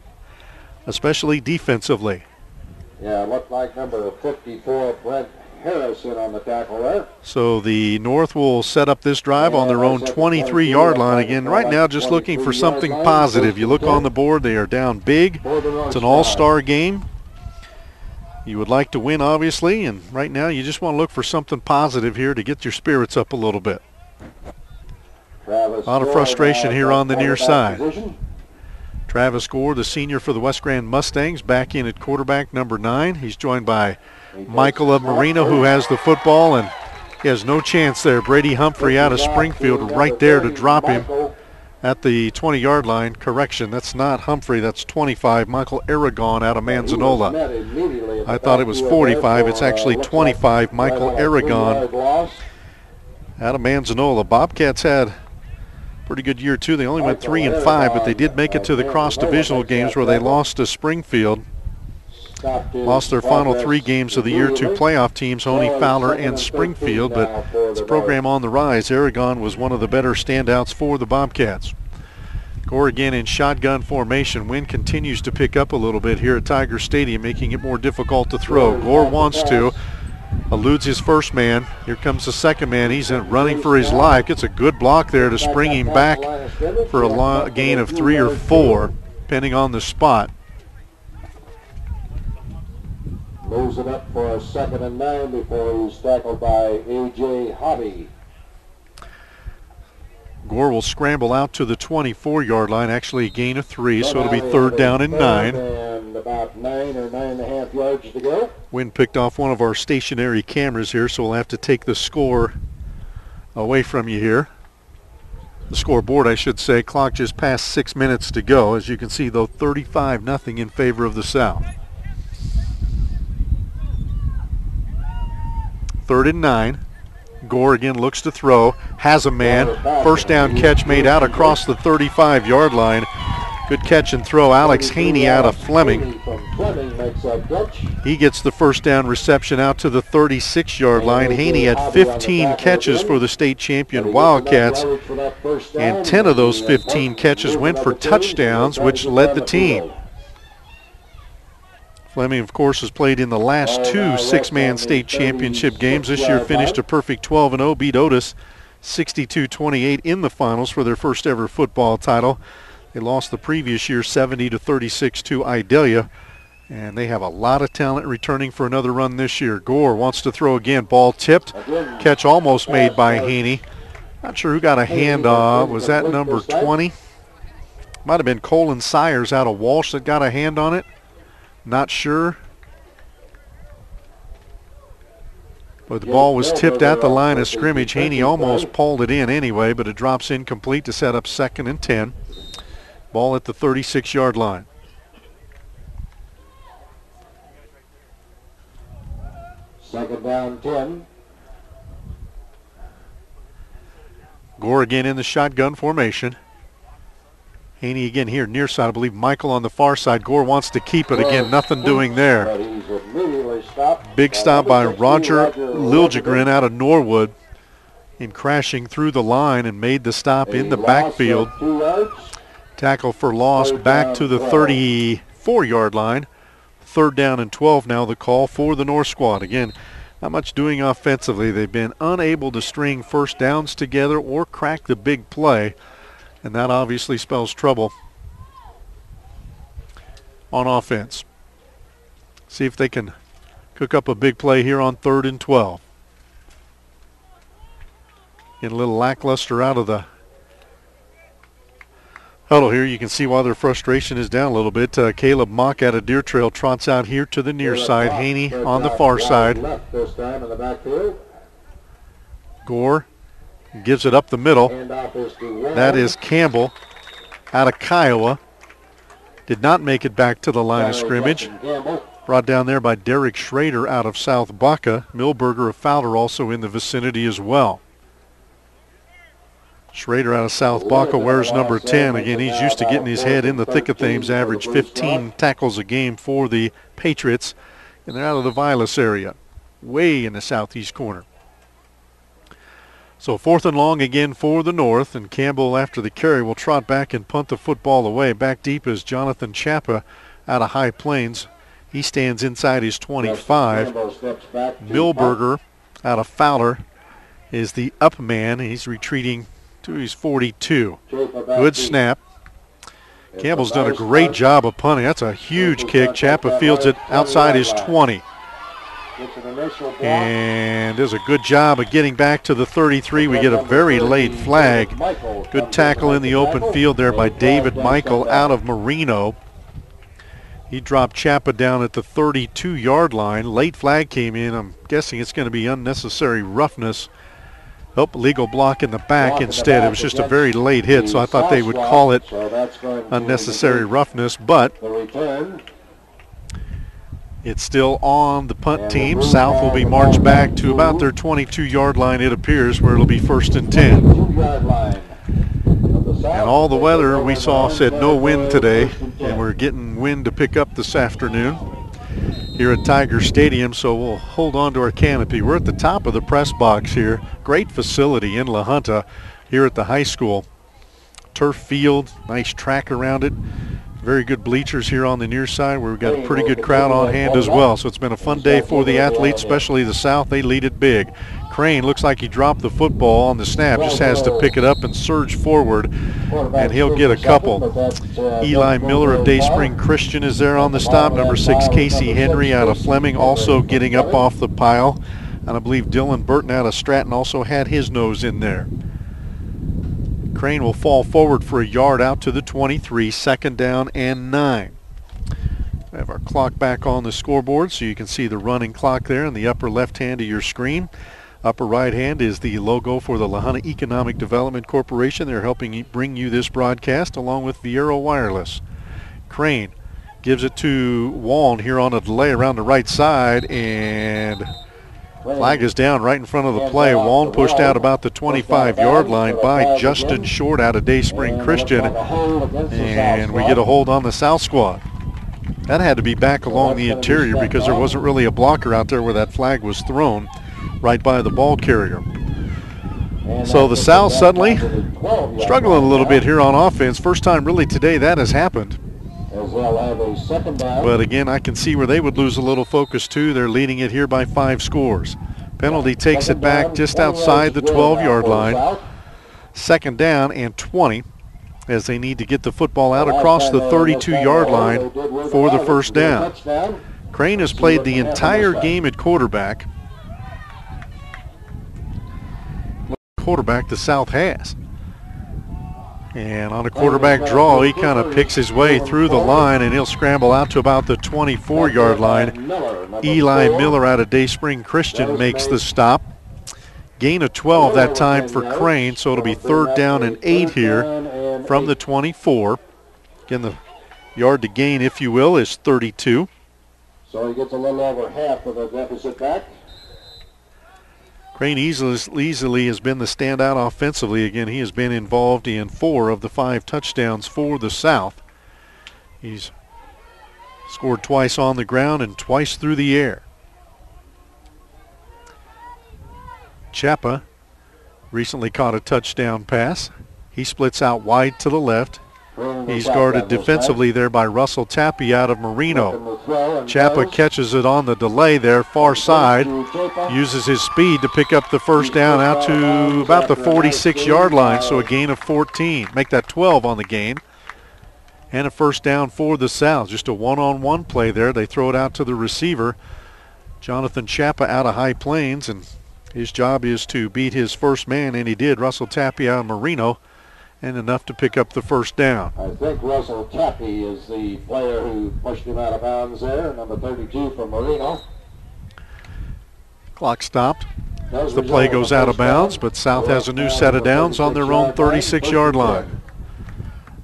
especially defensively. Yeah, it looked like number 54, Brent Harrison on the tackle there. So the North will set up this drive on their own 23-yard line. Again, right now just looking for something positive. You look on the board, they are down big. It's an all-star game. You would like to win, obviously, and right now you just want to look for something positive here to get your spirits up a little bit. A lot of frustration here on the near side. Travis Gore, the senior for the West Grand Mustangs, back in at quarterback, number 9. He's joined by Michael of Marino, who has the football, and he has no chance there. Brady Humphrey out of Springfield right there to drop him at the 20-yard line. Correction, that's not Humphrey, that's 25. Michael Aragon out of Manzanola. I thought it was 45. It's actually 25. Michael Aragon out of Manzanola. Bobcats had pretty good year too. They only went 3-5, but they did make it to the cross-divisional games where they lost to Springfield. Lost their final 3 games of the year to playoff teams, Honey, Fowler, and Springfield, but it's a program on the rise. Aragon was one of the better standouts for the Bobcats. Gore again in shotgun formation. Wind continues to pick up a little bit here at Tiger Stadium, making it more difficult to throw. Gore wants to. Eludes his first man. Here comes the second man. He's running for his life. Gets a good block there to spring him back for a gain of 3 or 4, depending on the spot. Moves it up for a 2nd and 9 before he's tackled by A.J. Hobby. Gore will scramble out to the 24-yard line, actually a gain of 3, so it'll be 3rd down and 9. And about 9 or 9.5 yards to go. Wind picked off one of our stationary cameras here, so we'll have to take the score away from you here. The scoreboard, I should say. Clock just past 6 minutes to go. As you can see, though, 35-0 in favor of the South. 3rd and 9. Gore again looks to throw. Has a man. First down catch made out across the 35-yard line. Good catch and throw. Alex Haney out of Fleming. He gets the first down reception out to the 36-yard line. Haney had 15 catches for the state champion Wildcats, and 10 of those 15 catches went for touchdowns, which led the team. Fleming, of course, has played in the last 2 six-man state championship games. This year finished a perfect 12-0, beat Otis 62-28 in the finals for their first ever football title. They lost the previous year 70-36 to Idalia, and they have a lot of talent returning for another run this year. Gore wants to throw again. Ball tipped. Catch almost made by Haney. Not sure who got a hand off. Was that number 20? Might have been Colin Sires out of Walsh that got a hand on it. Not sure. But the ball was tipped at the line of scrimmage. Haney almost pulled it in anyway, but it drops incomplete to set up 2nd and 10. Ball at the 36-yard line. Second down, 10. Gore again in the shotgun formation. Haney again here near side. I believe Michael on the far side. Gore wants to keep it again. Nothing doing there. Big stop by Roger Liljegren out of Norwood. Came crashing through the line and made the stop in the backfield. Tackle for loss back to the 34-yard line. 3rd down and 12 now the call for the North squad. Again, not much doing offensively. They've been unable to string first downs together or crack the big play. And that obviously spells trouble on offense. See if they can cook up a big play here on 3rd and 12. Getting a little lackluster out of the huddle here. You can see why their frustration is down a little bit. Caleb Mock out of Deer Trail trots out here to the near side. Haney on the far side. Gore gives it up the middle. That is Campbell out of Kiowa. Did not make it back to the line of scrimmage. Brought down there by Derek Schrader out of South Baca. Milberger of Fowler also in the vicinity as well. Schrader out of South Baca wears number 10. Again, he's used to getting his head in the thick of things. Average 15 tackles a game for the Patriots. And they're out of the Vilas area, way in the southeast corner. So 4th and long again for the North, and Campbell after the carry will trot back and punt the football away. Back deep is Jonathan Chapa out of High Plains. He stands inside his 25. Milberger out of Fowler is the up man. He's retreating to his 42. Good snap. Campbell's done a great job of punting. That's a huge kick. Chapa fields it outside his 20. And does a good job of getting back to the 33. We get a very late flag. Good tackle in the open field there by David Michael out of Marino. He dropped Chapa down at the 32-yard line. Late flag came in. I'm guessing it's going to be unnecessary roughness. Oh, legal block in the back instead. It was just a very late hit, so I thought they would call it unnecessary roughness, but it's still on the punt team. South will be marched back to about their 22-yard line, it appears, where it'll be 1st and 10. And all the weather we saw said no wind today, and we're getting wind to pick up this afternoon here at Tiger Stadium, so we'll hold on to our canopy. We're at the top of the press box here. Great facility in La Junta here at the high school. Turf field, nice track around it. Very good bleachers here on the near side where we've got a pretty good crowd on hand as well. So it's been a fun day for the athletes, especially the South. They lead it big. Crane looks like he dropped the football on the snap, just has to pick it up and surge forward, and he'll get a couple. Eli Miller of Day Spring Christian is there on the stop. Number 6, Casey Henry out of Fleming also getting up off the pile. And I believe Dylan Burton out of Stratton also had his nose in there. Crane will fall forward for a yard out to the 23, 2nd down and 9. We have our clock back on the scoreboard so you can see the running clock there in the upper left hand of your screen. Upper right hand is the logo for the Lahana Economic Development Corporation. They're helping bring you this broadcast along with Viero Wireless. Crane gives it to Waln here on a delay around the right side, and flag is down right in front of the play. Waln pushed out about the 25-yard line by Justin Short out of Dayspring Christian, and we get a hold on the South squad. That had to be back along the interior because there wasn't really a blocker out there where that flag was thrown, right by the ball carrier. So the South suddenly struggling a little bit here on offense. First time really today that has happened. But again, I can see where they would lose a little focus too. They're leading it here by 5 scores. Penalty takes it back just outside the 12-yard line. Second down and 20 as they need to get the football out across the 32-yard line for the first down. Crane has played the entire game at quarterback. The South has. And on a quarterback draw, he kind of picks his way through the line, and he'll scramble out to about the 24-yard line. Eli Miller out of Dayspring Christian makes the stop. Gain of 12 that time for Crane, so it'll be third down and 8 here from the 24. Again, the yard to gain, if you will, is 32. So he gets a little over half of the deficit back. Crane easily has been the standout offensively. Again, he has been involved in 4 of the 5 touchdowns for the South. He's scored twice on the ground and twice through the air. CHSAA recently caught a touchdown pass. He splits out wide to the left. He's guarded defensively there by Russell Tappy out of Marino. CHSAA catches it on the delay there, far side, uses his speed to pick up the first down out to about the 46-yard line, so a gain of 14. Make that 12 on the gain. And a first down for the South. Just a one-on-one play there. They throw it out to the receiver, Jonathan CHSAA out of High Plains, and his job is to beat his first man, and he did, Russell Tappy out of Marino, and enough to pick up the first down. I think Russell Tappy is the player who pushed him out of bounds there, number 32 for Marino. Clock stopped as the play goes out of bounds, but South has a new set of downs on their own 36-yard line.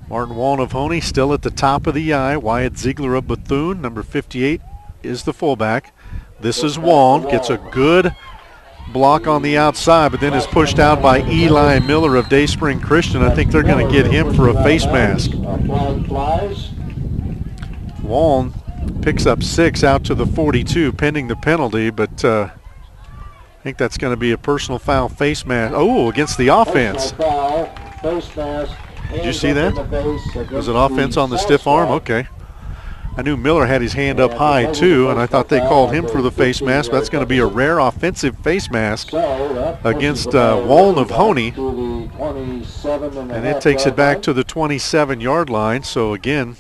Martin Waln of Honey still at the top of the eye. Wyatt Ziegler of Bethune, number 58, is the fullback. This is Waln, gets a good block on the outside, but then is pushed out by Eli Miller of Dayspring Christian. I think they're going to get him for a face mask. Waln picks up 6 out to the 42 pending the penalty, but I think that's going to be a personal foul face mask. Oh, against the offense. Did you see that? Was it offense on the stiff arm? Okay. I knew Miller had his hand up high too, and I thought they called him for the face mask. That's going to be a rare offensive face mask against Waln of Honey. And it takes it back to the 27-yard line. So again,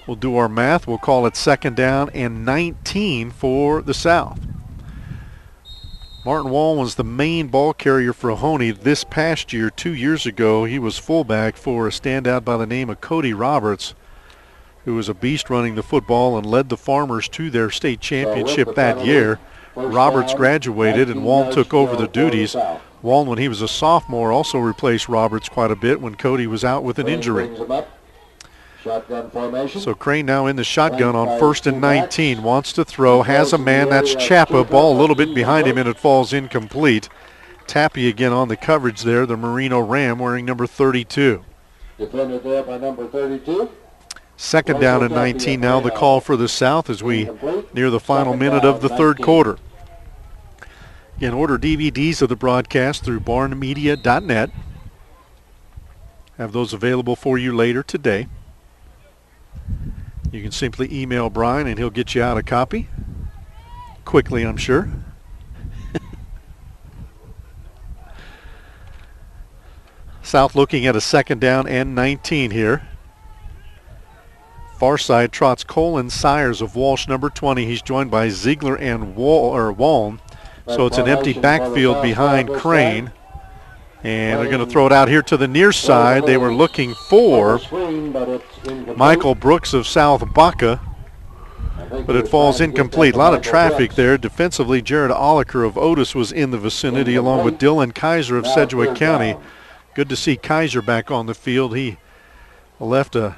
we'll do our math. We'll call it second down and 19 for the South. Martin Waln was the main ball carrier for Honey this past year. 2 years ago, he was fullback for a standout by the name of Cody Roberts, who was a beast running the football and led the Farmers to their state championship that year. Roberts graduated and Waln took over the duties. Waln, when he was a sophomore, also replaced Roberts quite a bit when Cody was out with an injury. So Crane now in the shotgun on 1st and 19. Wants to throw, has a man, that's CHSAA. Ball a little bit behind him and it falls incomplete. Tappy again on the coverage there, the Marino Ram wearing number 32. Defended there by number 32. Second down and 19 now, the call for the South as we near the final minute of the third quarter. Again, order DVDs of the broadcast through barnmedia.net. Have those available for you later today. You can simply email Brian and he'll get you out a copy. Quickly, I'm sure. South looking at a second down and 19 here. Far side trots Colin Sires of Walsh, number 20. He's joined by Ziegler and Waln. So it's an empty backfield behind Crane. And they're going to throw it out here to the near side. They were looking for Michael Brooks of South Baca. but it falls incomplete. A lot of traffic there. Defensively, Jared Oliker of Otis was in the vicinity along with Dylan Kaiser of Sedgwick County. Good to see Kaiser back on the field. He left a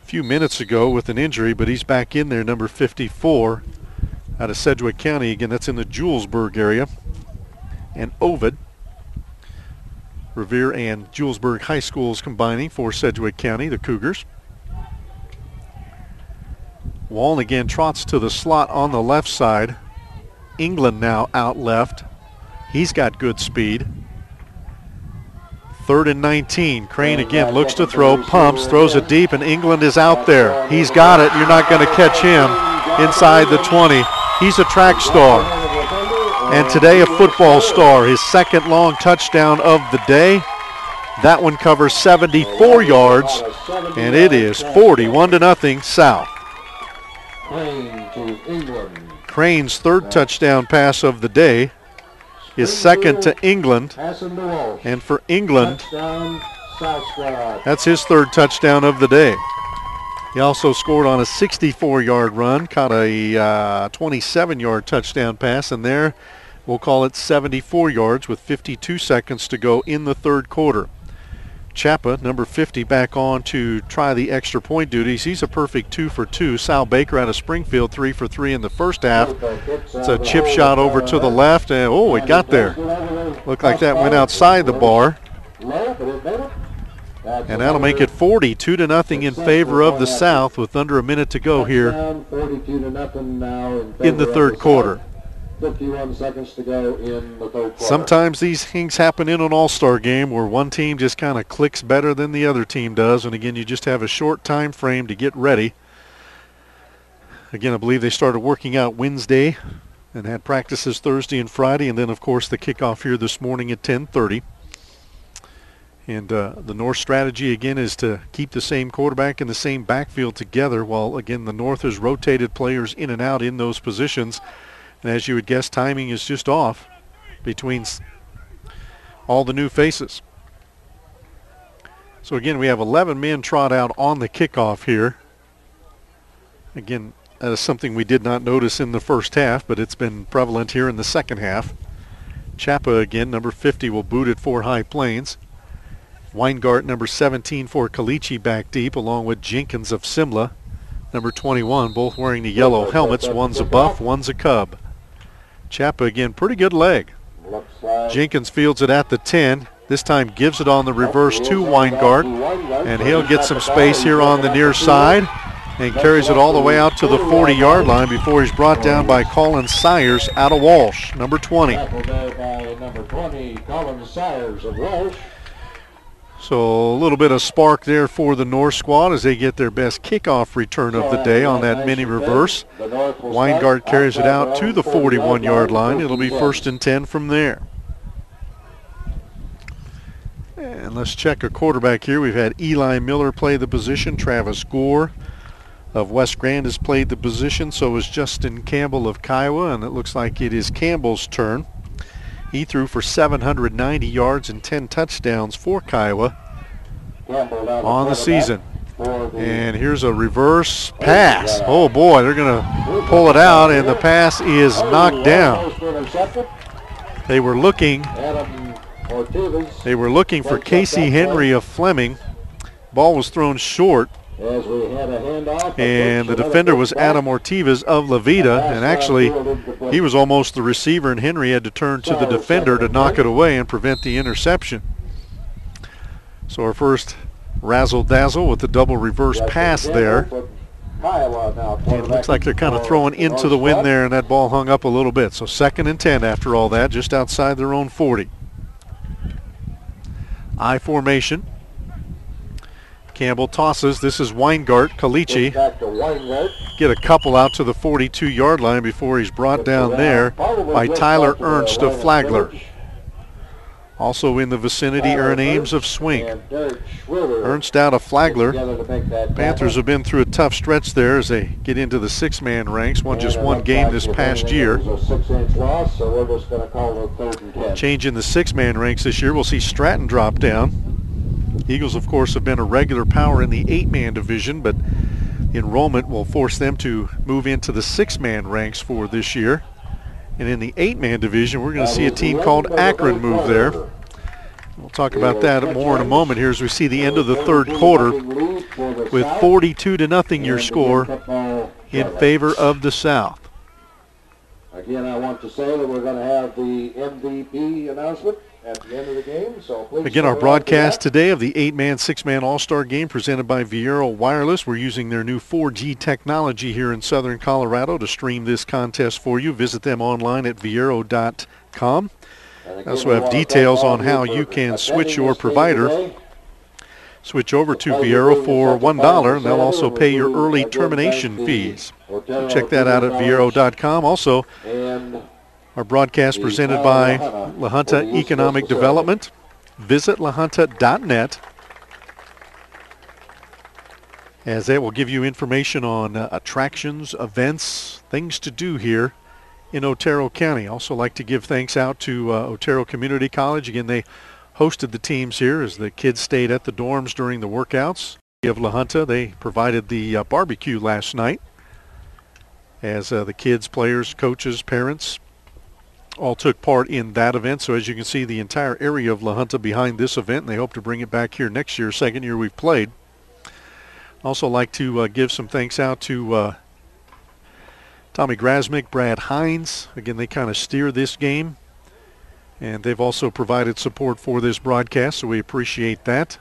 few minutes ago with an injury, but he's back in there, number 54, out of Sedgwick County. Again, that's in the Julesburg area. And Ovid, Revere and Julesburg High Schools combining for Sedgwick County, the Cougars. Wallen again trots to the slot on the left side. England now out left. He's got good speed. 3rd and 19. Crane again looks to throw, pumps, throws it deep, and England is out there. He's got it. You're not going to catch him inside the 20. He's a track star. And today a football star. His second long touchdown of the day. That one covers 74 yards, and it is 41-0 South. Crane's third touchdown pass of the day. His second to England. And for England, that's his third touchdown of the day. He also scored on a 64-yard run, caught a 27-yard touchdown pass, and there we'll call it 74 yards with 52 seconds to go in the third quarter. CHSAA, number 50, back on to try the extra point duties. He's a perfect 2 for 2. Sal Baker out of Springfield, 3 for 3 in the first half. It's a chip shot over to the left, and oh, it got there. Looked like that went outside the bar. And that'll make it 42-0 in favor of the South with under a minute to go here in the third quarter. 51 seconds to go in the third quarter. Sometimes these things happen in an all-star game where one team just kind of clicks better than the other team does, and again, you just have a short time frame to get ready. Again, I believe they started working out Wednesday and had practices Thursday and Friday, and then, of course, the kickoff here this morning at 10:30. And the North strategy, again, is to keep the same quarterback and the same backfield together while, again, the North has rotated players in and out in those positions. And as you would guess, timing is just off between all the new faces. So again, we have 11 men trot out on the kickoff here. Again, that is something we did not notice in the first half, but it's been prevalent here in the second half. CHSAA again, number 50, will boot it for High Plains. Weingart, number 17, for Caliche back deep, along with Jenkins of Simla, number 21, both wearing the yellow helmets. One's a Buff, one's a Cub. CHSAA again, pretty good leg. Jenkins fields it at the 10. This time gives it on the reverse to Weingart, and he'll get some space here on the near side and carries it all the way out to the 40-yard line before he's brought down by Colin Sires out of Walsh, number 20. Number 20, Colin Sires of Walsh. So a little bit of spark there for the North squad as they get their best kickoff return of the day on that mini reverse. Weingart carries it out to the 41-yard line. It'll be 1st and 10 from there. And let's check a quarterback here. We've had Eli Miller play the position. Travis Gore of West Grand has played the position. So is Justin Campbell of Kiowa, and it looks like it is Campbell's turn. He threw for 790 yards and 10 touchdowns for Kiowa on the season. And here's a reverse pass. Oh boy, they're going to pull it out, and the pass is knocked down. They were looking for Casey Henry of Fleming. Ball was thrown short, and the defender was Adam Ortivas of Levita, and actually he was almost the receiver, and Henry had to turn to the defender to knock it away and prevent the interception. So our first razzle-dazzle with the double reverse pass there. It looks like they're kind of throwing into the wind there, and that ball hung up a little bit. So 2nd and 10 after all that, just outside their own 40. I formation. Campbell tosses. This is Weingart. Caliche get a couple out to the 42-yard line before he's brought down there by Tyler Ernst of Flagler. Also in the vicinity, Aaron Ames of Swink. Ernst out of Flagler. Panthers have been through a tough stretch there as they get into the 6-man ranks. Won just one game this past year. Change in the 6-man ranks this year. We'll see Stratton drop down. Eagles, of course, have been a regular power in the 8-man division, but enrollment will force them to move into the 6-man ranks for this year. And in the 8-man division, we're going to see a team called Akron move there. We'll talk about that more in a moment here as we see the end of the third quarter with 42-0 your score in favor of the South. Again, I want to say that we're going to have the MVP announcement at the end of the game. So please again, our broadcast today of the 8-man, 6-man All-Star Game presented by Viero Wireless. We're using their new 4G technology here in southern Colorado to stream this contest for you. Visit them online at viero.com. I also have details on how you can switch your provider. Switch over to Viero for $1, and they'll also pay your early termination fees. So check that out at viero.com. Also, our broadcast presented by La Junta Economic Development. Visit lahunta.net, as they will give you information on attractions, events, things to do here in Otero County. Also like to give thanks out to Otero Community College. Again, they hosted the teams here as the kids stayed at the dorms during the workouts of La Junta. They provided the barbecue last night as the kids, players, coaches, parents all took part in that event. So as you can see, the entire area of La Junta behind this event, and they hope to bring it back here next year, second year we've played. Also like to give some thanks out to Tommy Grasmick, Brad Hines. Again, they kind of steer this game, and they've also provided support for this broadcast, so we appreciate that.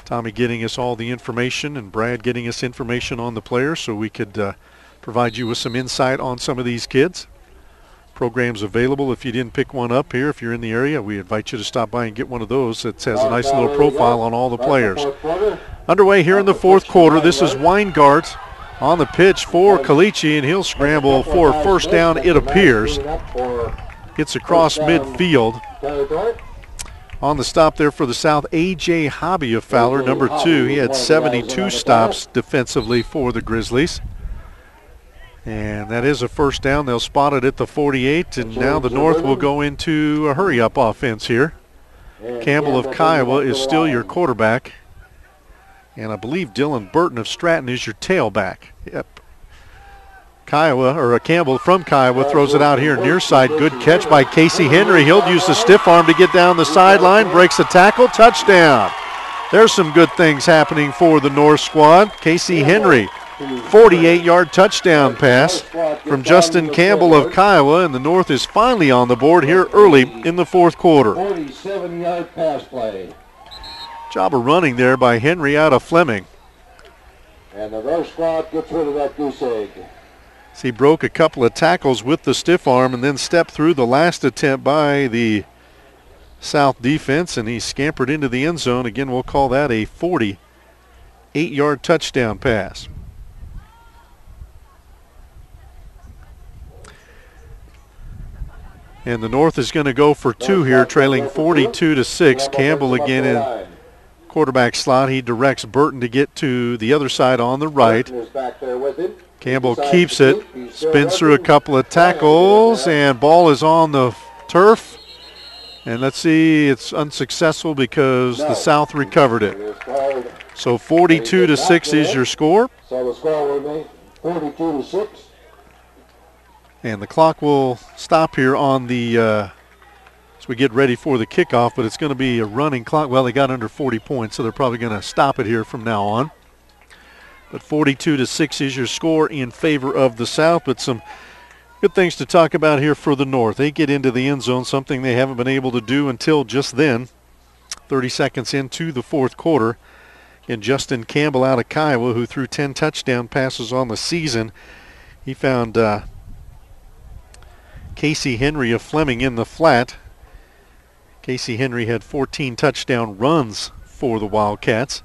Tommy getting us all the information and Brad getting us information on the players so we could provide you with some insight on some of these kids. Programs available if you didn't pick one up here. If you're in the area, we invite you to stop by and get one of those. It has a nice little profile on all the players. Underway here in the fourth quarter. This is Weingart on the pitch for Kalichi, and he'll scramble for a first down, it appears. Gets across midfield. On the stop there for the South, A.J. Hobby of Fowler, number 2. He had 72 stops defensively for the Grizzlies. And that is a first down. They'll spot it at the 48, and now the North will go into a hurry-up offense here. Campbell of Kiowa is still your quarterback. And I believe Dylan Burton of Stratton is your tailback. Yep. Campbell from Kiowa throws it out here near side. Good catch by Casey Henry. He'll use the stiff arm to get down the sideline, breaks the tackle, touchdown. There's some good things happening for the North squad. Casey Henry, 48-yard touchdown pass from Justin Campbell of Kiowa, and the North is finally on the board here early in the fourth quarter. 47-yard pass play. Job of running there by Henry out of Fleming. And the North squad gets rid of that goose egg. He broke a couple of tackles with the stiff arm and then stepped through the last attempt by the South defense, and he scampered into the end zone. Again, we'll call that a 48-yard touchdown pass. And the North is going to go for 2 here, trailing 42-6. Campbell again in quarterback slot. He directs Burton to get to the other side on the right. Campbell keeps it, spins through a couple of tackles, and ball is on the turf. And let's see, it's unsuccessful because the South recovered it. So 42-6 is your score. So the score will be 42-6. And the clock will stop here on the, as we get ready for the kickoff, but it's going to be a running clock. Well, they got under 40 points, so they're probably going to stop it here from now on. But 42-6 is your score in favor of the South, but some good things to talk about here for the North. They get into the end zone, something they haven't been able to do until just then. 30 seconds into the fourth quarter. And Justin Campbell out of Kiowa, who threw 10 touchdown passes on the season. He found Casey Henry of Fleming in the flat. Casey Henry had 14 touchdown runs for the Wildcats.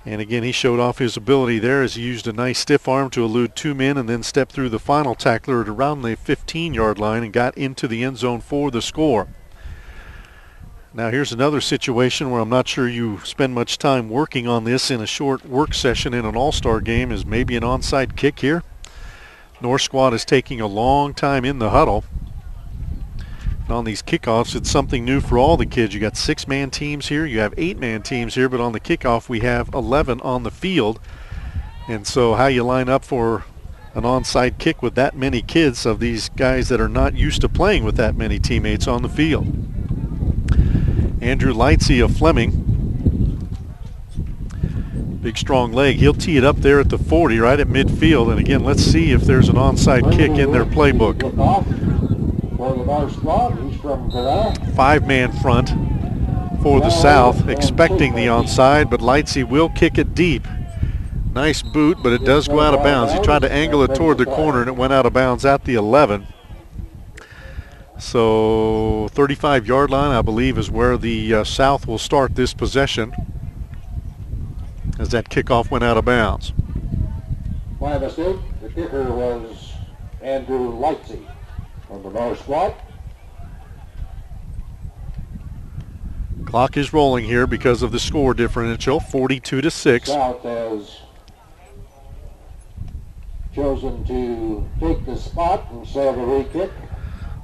And again, he showed off his ability there as he used a nice stiff arm to elude 2 men and then stepped through the final tackler at around the 15-yard line and got into the end zone for the score. Now here's another situation where I'm not sure you spend much time working on this in a short work session in an all-star game, is maybe an onside kick here. North squad is taking a long time in the huddle. And on these kickoffs, it's something new for all the kids. You got 6-man teams here, you have 8-man teams here, but on the kickoff we have 11 on the field. And so how you line up for an onside kick with that many kids of these guys that are not used to playing with that many teammates on the field. Andrew Lightsey of Fleming. Big strong leg. He'll tee it up there at the 40, right at midfield. And again, let's see if there's an onside kick in their playbook. 5-man front for the South, expecting the onside, but Lightsey will kick it deep. Nice boot, but it does go out of bounds. He tried to angle it toward the corner, and it went out of bounds at the 11. So 35-yard line, I believe, is where the South will start this possession, as that kickoff went out of bounds. My mistake. The kicker was Andrew Lightsey from the North squad. Clock is rolling here because of the score differential, 42-6. South has chosen to take the spot instead of a re-kick.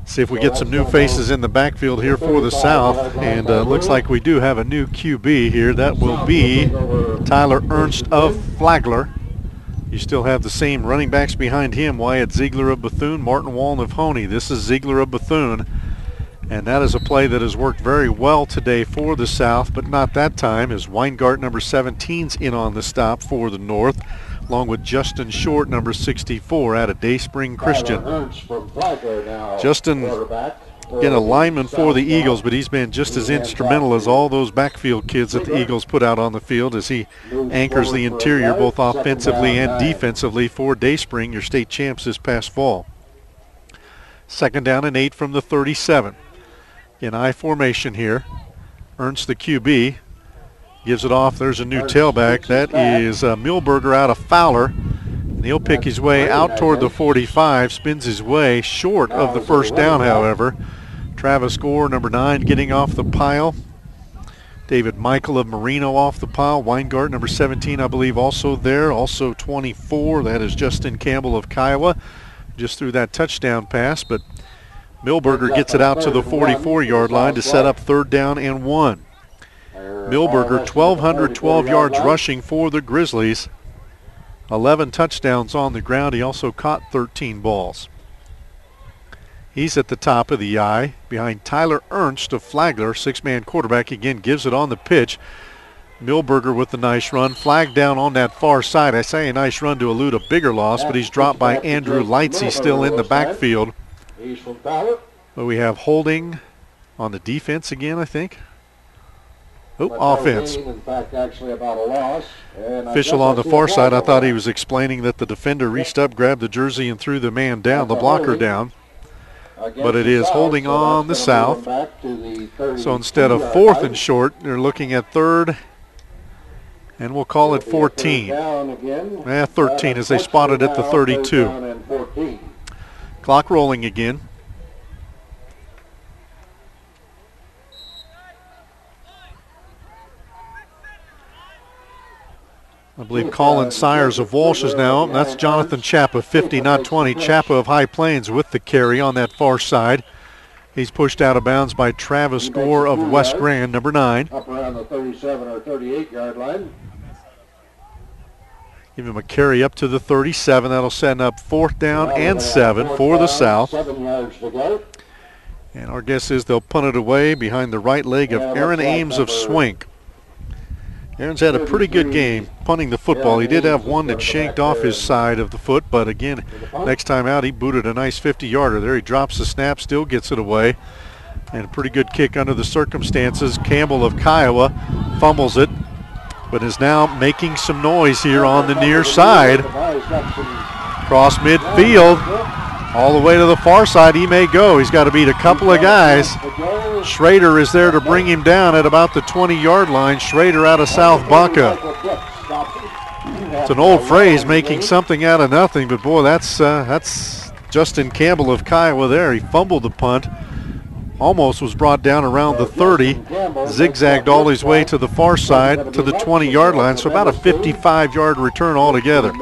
See if we get some new faces in the backfield here for the South, and looks like we do have a new QB here. That will be Tyler Ernst of Flagler. You still have the same running backs behind him, Wyatt Ziegler of Bethune, Martin Wallen of Honey. This is Ziegler of Bethune, and that is a play that has worked very well today for the South, but not that time, as Weingart, number 17's in on the stop for the North, along with Justin Short, number 64, out of Dayspring Christian. Justin, again, a lineman for the Eagles, but he's been just as instrumental as all those backfield kids that the Eagles put out on the field as he anchors the interior both offensively and defensively for Dayspring, your state champs this past fall. 2nd down and 8 from the 37. In I formation here. Ernst, the QB, gives it off. There's a new tailback. That is Milberger out of Fowler. And he'll pick his way out toward the 45, spins his way short of the first down, however. Travis Gore, number 9, getting off the pile. David Michael of Marino off the pile. Weingart, number 17, I believe, also there. Also 24, that is Justin Campbell of Kiowa. Just threw that touchdown pass, but Milberger gets it out to the 44-yard line to set up 3rd down and 1. Milberger, 1,212 yards rushing for the Grizzlies. 11 touchdowns on the ground. He also caught 13 balls. He's at the top of the I behind Tyler Ernst of Flagler. 6-man quarterback again gives it on the pitch. Milberger with the nice run. Flag down on that far side. I say a nice run to elude a bigger loss, but he's dropped by Andrew Lightsey still in the backfield. But we have holding on the defense again, I think. Oh, offense. Official on the far side, I thought he was explaining that the defender reached up, grabbed the jersey, and threw the man down, the blocker down. But it is holding on the South. So instead of 4th and short, they're looking at 3rd, and we'll call it 14. 13 as they spotted at the 32. Clock rolling again. I believe Colin Sires of Walsh is now. That's Jonathan Chappa, 50, not 20. Chappa of High Plains with the carry on that far side. He's pushed out of bounds by Travis Gore of West Grand, number 9. Up around the 37 or 38-yard line. Give him a carry up to the 37. That'll set up 4th down and 7 for the South. 7 yards to go. And our guess is they'll punt it away behind the right leg of Aaron Ames of Swink. Aaron's had a pretty good game punting the football. He did have one that shanked off his side of the foot, but again, next time out he booted a nice 50-yarder there. He drops the snap, still gets it away, and a pretty good kick under the circumstances. Campbell of Kiowa fumbles it, but is now making some noise here on the near side. Cross midfield. All the way to the far side he may go. He's got to beat a couple of guys. Schrader is there to bring him down at about the 20-yard line. Schrader out of South Baca. It's an old phrase, making something out of nothing, but boy, that's Justin Campbell of Kiowa there. He fumbled the punt. Almost was brought down around the 30, zigzagged all his way to the far side to the 20-yard line, so about a 55-yard return altogether.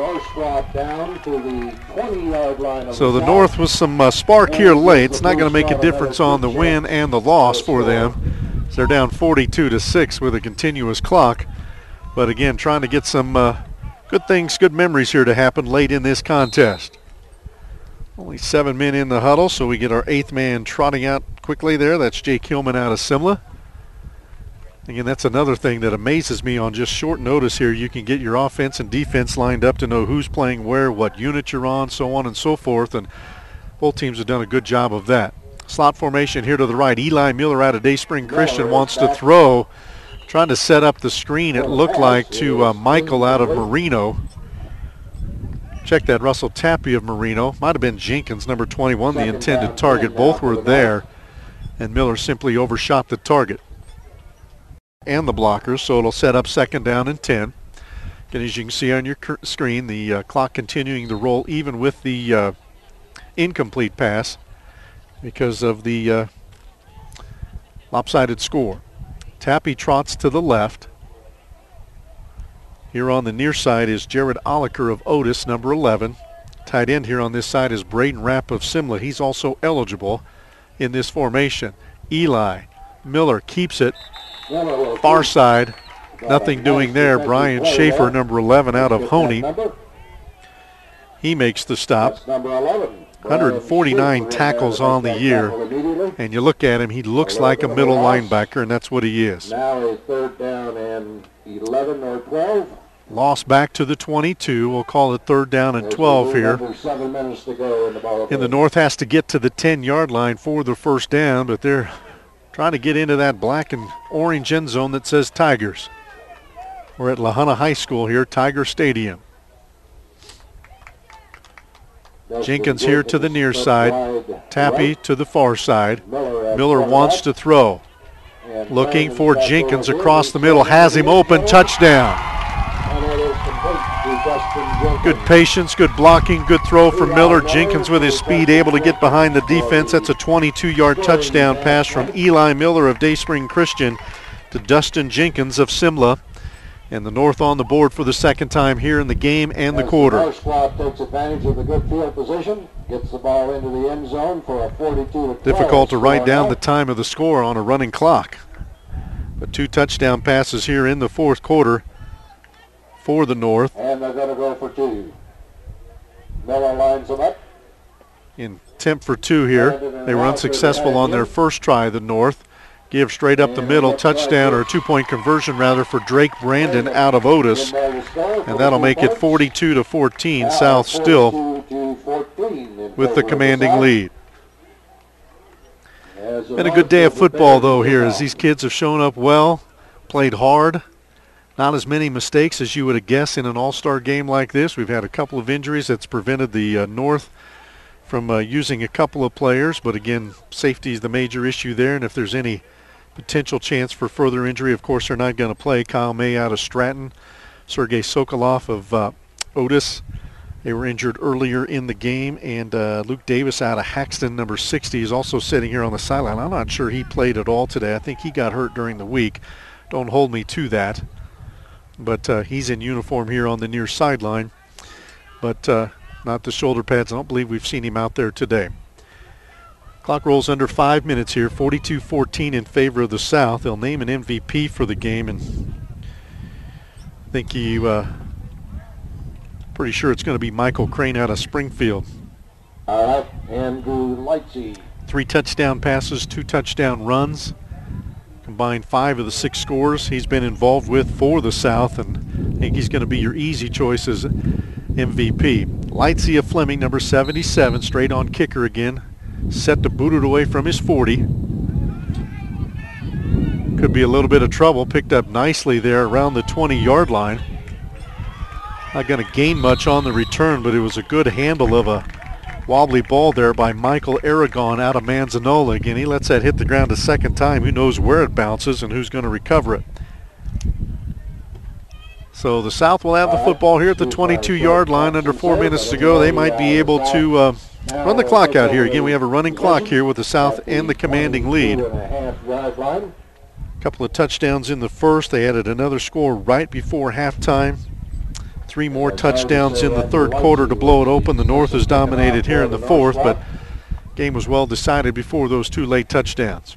So the North with some spark here late. It's not going to make a difference on the win and the loss for them. So they're down 42-6 with a continuous clock. But again, trying to get some Good things, good memories here to happen late in this contest. Only 7 men in the huddle, so we get our 8th man trotting out quickly there. That's Jake Hillman out of Simla. Again, that's another thing that amazes me on just short notice here. You can get your offense and defense lined up to know who's playing where, what unit you're on, so on and so forth, and both teams have done a good job of that. Slot formation here to the right. Eli Miller out of Dayspring Christian wants to throw. Trying to set up the screen, it looked like, to Michael out of Marino. Check that, Russell Tappy of Marino. Might have been Jenkins, number 21, the intended target. Both were there, and Miller simply overshot the target and the blockers, so it'll set up 2nd down and 10. And as you can see on your screen, the clock continuing to roll even with the incomplete pass because of the lopsided score. Tappy trots to the left. Here on the near side is Jared Oliker of Otis, number 11. Tight end here on this side is Braden Rapp of Simla. He's also eligible in this formation. Eli Miller keeps it. Far side, nothing doing there. Brian Schaefer, number 11, out of Honey. He makes the stop. 149 tackles on the year, and you look at him, he looks like a middle linebacker, and that's what he is. Now a 3rd down and 11 or 12. Loss back to the 22. We'll call it 3rd down and 12 here. 7 minutes to go in the ball game. And the North has to get to the 10-yard line for the 1st down, but they're trying to get into that black and orange end zone that says Tigers. We're at La Junta High School here, Tiger Stadium. Jenkins here to the near side. Tappy to the far side. Miller wants to throw. Looking for Jenkins across the middle. Has him open. Touchdown. Good patience, good blocking, good throw from Miller. Jenkins with his speed able to get behind the defense. That's a 22-yard touchdown pass from Eli Miller of Dayspring Christian to Dustin Jenkins of Simla. And the North on the board for the 2nd time here in the game and the quarter. The squad takes advantage of the good field position, gets the ball into the end zone for a 42-12. Difficult to write down the time of the score on a running clock. But 2 touchdown passes here in the 4th quarter for the North. And they're going to go for 2. Miller lines them up. In attempt for 2 here. They were unsuccessful on their first try, the North. Give straight up the middle, touchdown, or a 2-point conversion rather, for Drake Brandon out of Otis. And that'll make it 42-14. South still with the commanding lead. Been a good day of football, though, here, as these kids have shown up well, played hard. Not as many mistakes as you would have guessed in an all-star game like this. We've had a couple of injuries that's prevented the North from using a couple of players. But, again, safety is the major issue there. And if there's any potential chance for further injury, of course, they're not going to play. Kyle May out of Stratton. Sergei Sokolov of Otis. They were injured earlier in the game. And Luke Davis out of Haxton, number 60, is also sitting here on the sideline. I'm not sure he played at all today. I think he got hurt during the week. Don't hold me to that. But he's in uniform here on the near sideline. But not the shoulder pads. I don't believe we've seen him out there today. Clock rolls under 5 minutes here. 42-14 in favor of the South. They'll name an MVP for the game, and I think pretty sure it's going to be Michael Crane out of Springfield. All right, Andrew Lightsey. 3 touchdown passes, 2 touchdown runs. Combined 5 of the 6 scores he's been involved with for the South, and I think he's going to be your easy choice as MVP. Lightsey of Fleming, number 77, straight on kicker again. Set to boot it away from his 40. Could be a little bit of trouble. Picked up nicely there around the 20-yard line. Not going to gain much on the return, but it was a good handle of a wobbly ball there by Michael Aragon out of Manzanola. Again, he lets that hit the ground a second time. Who knows where it bounces and who's going to recover it. So the South will have the football here at the 22-yard line. Under 4 minutes to go. They might be able to run the clock out here. Again, we have a running clock here with the South and the commanding lead. A couple of touchdowns in the first. They added another score right before halftime. 3 more touchdowns in the third quarter to blow it open. The North is dominated here in the fourth, but game was well decided before those 2 late touchdowns.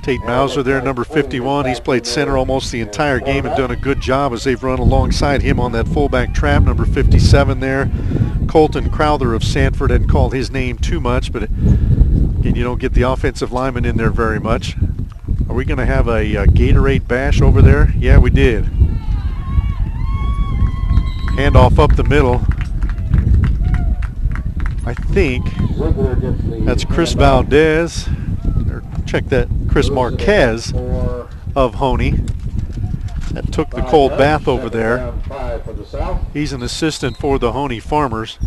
Tate Mauser there, number 51. He's played center almost the entire game and done a good job as they've run alongside him on that fullback trap. Number 57 there, Colton Crowther of Sanford. Hadn't called his name too much, but again, you don't get the offensive lineman in there very much. Are we going to have a Gatorade bash over there? Yeah, we did. Handoff up the middle. I think that's Chris Valdez. Or check that, Chris Marquez of Honey. That took the cold bath over there. He's an assistant for the Honey Farmers.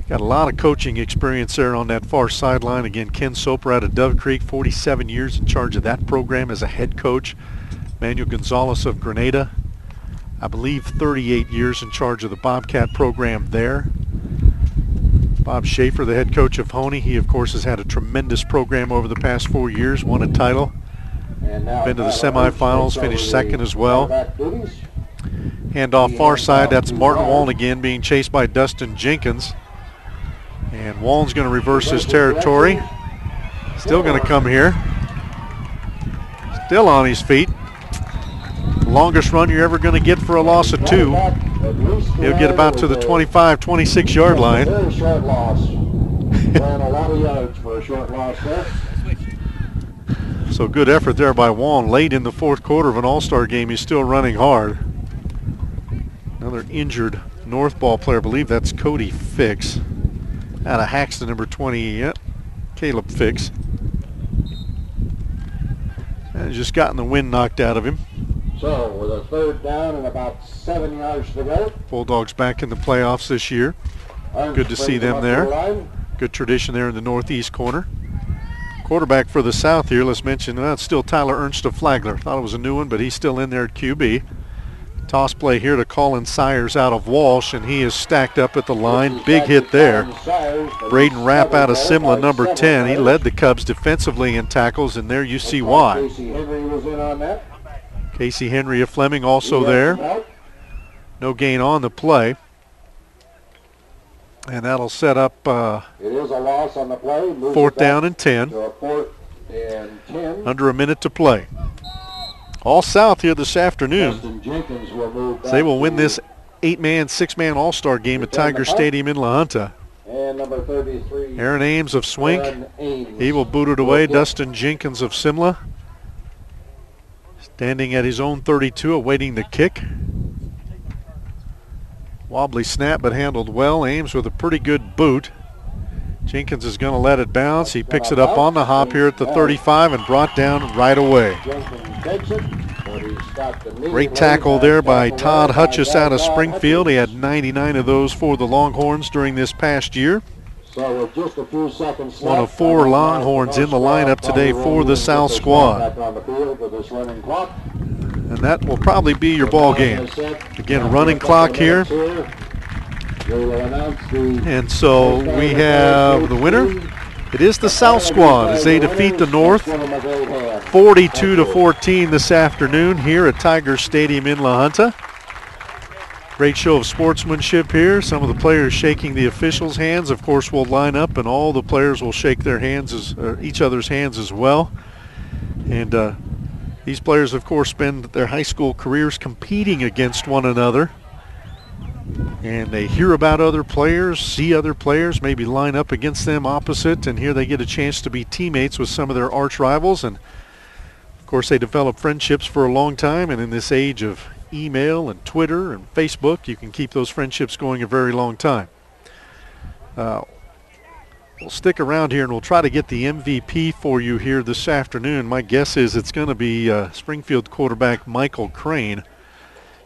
Got a lot of coaching experience there on that far sideline. Again, Ken Soper out of Dove Creek, 47 years in charge of that program as a head coach. Manuel Gonzalez of Grenada, I believe 38 years in charge of the Bobcat program there. Bob Schaefer, the head coach of Honey, he of course has had a tremendous program over the past 4 years, won a title, been to the semifinals, finished second as well. Handoff far side, that's Martin Wallen again being chased by Dustin Jenkins. And Wallen's going to reverse his territory. Still going to come here. Still on his feet. Longest run you're ever going to get for a loss of 2. He'll get about to the 25, 26-yard line. Very short loss. Ran a lot of yards for a short loss there. So good effort there by Wallen. Late in the fourth quarter of an all-star game, he's still running hard. Another injured North ball player, I believe that's Cody Fix. Out of Haxton, number 20, yep, Caleb Fix. And just gotten the wind knocked out of him. So with a third down and about 7 yards to go. Bulldogs back in the playoffs this year. Good to see them there. Good tradition there in the northeast corner. Quarterback for the South here, let's mention, it's still Tyler Ernst of Flagler. Thought it was a new one, but he's still in there at QB. Toss play here to Colin Sires out of Walsh, and he is stacked up at the line. Big hit there. Braden Rapp out of Simla, number 10. He led the Cubs defensively in tackles, and there you see why. Casey Henry was in on that. Casey Henry of Fleming also there. No gain on the play. And that'll set up it is a loss on the play. fourth down and 10. Under a minute to play. All South here this afternoon. They will win this 8-man, 6-man all-star game at Tiger Stadium in La Junta. And number 33. Aaron Ames of Swink. He will boot it away. Dustin Jenkins of Simla. Standing at his own 32, awaiting the kick. Wobbly snap, but handled well. Ames with a pretty good boot. Jenkins is going to let it bounce. He picks it up on the hop here at the 35 and brought down right away. Great tackle there by Todd Hutchis out of Springfield. He had 99 of those for the Longhorns during this past year. One of 4 Longhorns in the lineup today for the South squad. And that will probably be your ball game. Again, running clock here. And so we have the winner. It is the South squad as they defeat the North 42-14 this afternoon here at Tiger Stadium in La Junta. Great show of sportsmanship here. Some of the players shaking the officials' hands. Of course, we'll line up and all the players will shake their hands, each other's hands as well. And these players, of course, spend their high school careers competing against one another. And they hear about other players, see other players, maybe line up against them opposite, and here they get a chance to be teammates with some of their arch rivals. And of course, they develop friendships for a long time, and in this age of email and Twitter and Facebook, you can keep those friendships going a very long time. We'll stick around here and we'll try to get the MVP for you here this afternoon. My guess is it's going to be Springfield quarterback Michael Crane.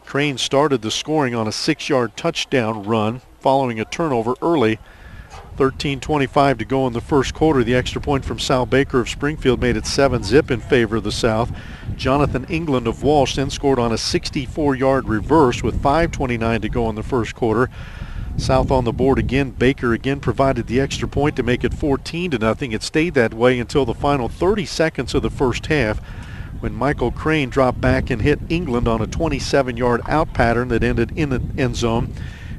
Crane started the scoring on a 6-yard touchdown run following a turnover early. 13:25 to go in the first quarter. The extra point from Sal Baker of Springfield made it 7-zip in favor of the South. Jonathan England of Walsh then scored on a 64-yard reverse with 5:29 to go in the first quarter. South on the board again. Baker again provided the extra point to make it 14-0. It stayed that way until the final 30 seconds of the first half, when Michael Crane dropped back and hit England on a 27-yard out pattern that ended in the end zone.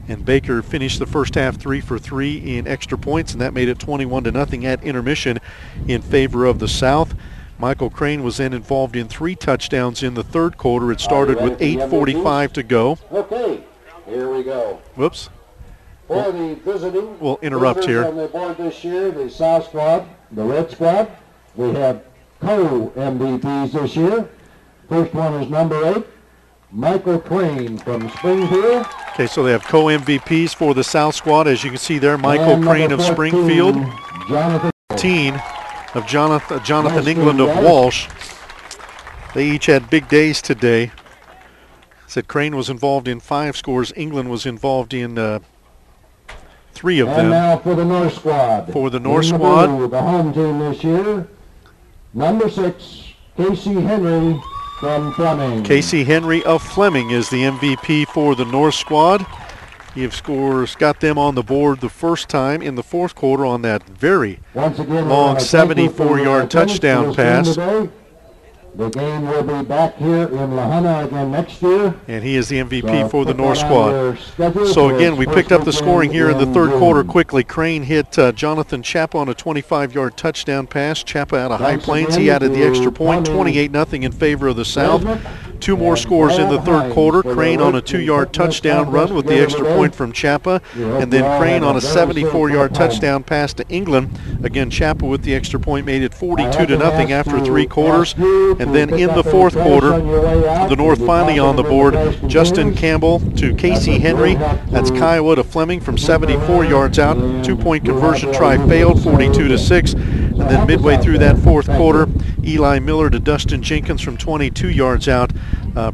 And Baker finished the first half 3 for 3 in extra points, and that made it 21-0 at intermission in favor of the South. Michael Crane was then involved in 3 touchdowns in the third quarter. It started with 8:45 to go. Okay, here we go. Whoops. For the visiting, We'll interrupt here. On the board this year, the South Squad, the Red Squad. We have co-MVPs this year. First one is number 8, Michael Crane from Springfield. Okay, so they have co-MVPs for the South Squad. As you can see there, Michael And Crane number of 14, Springfield. Jonathan. 15 of Jonathan England of Walsh. They each had big days today. Said Crane was involved in 5 scores. England was involved in 3 of them. And now for the North Squad. For the North In the Squad. blue, the home team this year, number 6, Casey Henry from Fleming. Casey Henry of Fleming is the MVP for the North Squad. He of scores got them on the board the first time in the fourth quarter on that very Once again, long 74-yard touchdown pass. The game will be back here in La Junta again next year. And he is the MVP So for the put North that on Squad. your schedule So for again, his we first picked up the weekend scoring here in the third June. quarter quickly. Crane hit Jonathan Chappa on a 25-yard touchdown pass. Chappa out of High Thanks Plains. again He added the to extra point, Tommy 28-0 in favor of the South. Resnick 2 more and scores in the Brad third Hines quarter. for their Crane on a work in 2-yard putting this touchdown contest run with the together extra today. point from Chappa. We hope And then you all Crane have on a a very safe 74-yard trip home. touchdown pass to England. Again, Chappa with the extra point made it I have 42-0 been asked after to 3 quarters. ask you And to then pick in up the any fourth trash quarter, on your way out. the North We'll be finally on the talking board. with the Justin Bears. Campbell to Casey Henry. That's Kiowa to Fleming from 74 yards out. 2-point conversion try failed, 42-6. And then midway through that fourth quarter, Eli Miller to Dustin Jenkins from 22 yards out.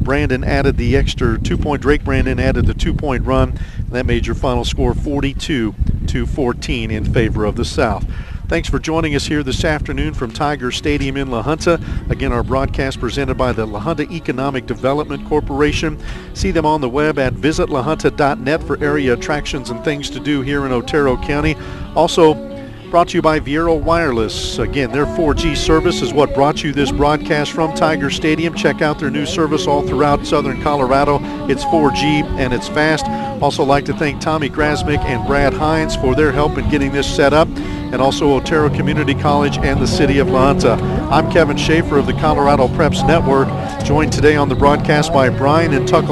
Brandon added the extra 2-point. Drake Brandon added the 2-point run. And that made your final score 42-14 in favor of the South. Thanks for joining us here this afternoon from Tiger Stadium in La Junta. Again, our broadcast presented by the La Junta Economic Development Corporation. See them on the web at visitlahunta.net for area attractions and things to do here in Otero County. Also, brought to you by Viero Wireless. Again, their 4G service is what brought you this broadcast from Tiger Stadium. Check out their new service all throughout southern Colorado. It's 4G and it's fast. Also like to thank Tommy Grasmick and Brad Hines for their help in getting this set up, and also Otero Community College and the City of La Junta. I'm Kevin Schaefer of the Colorado Preps Network, joined today on the broadcast by Brian and Tucker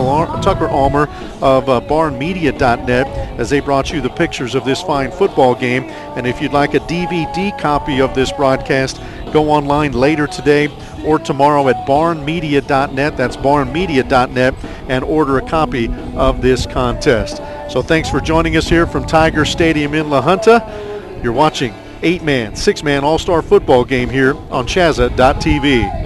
Almer of barnmedia.net as they brought you the pictures of this fine football game. And if you'd like a DVD copy of this broadcast, go online later today or tomorrow at barnmedia.net, that's barnmedia.net, and order a copy of this contest. So thanks for joining us here from Tiger Stadium in La Junta. You're watching 8-man, 6-man all-star football game here on CHSAA.tv.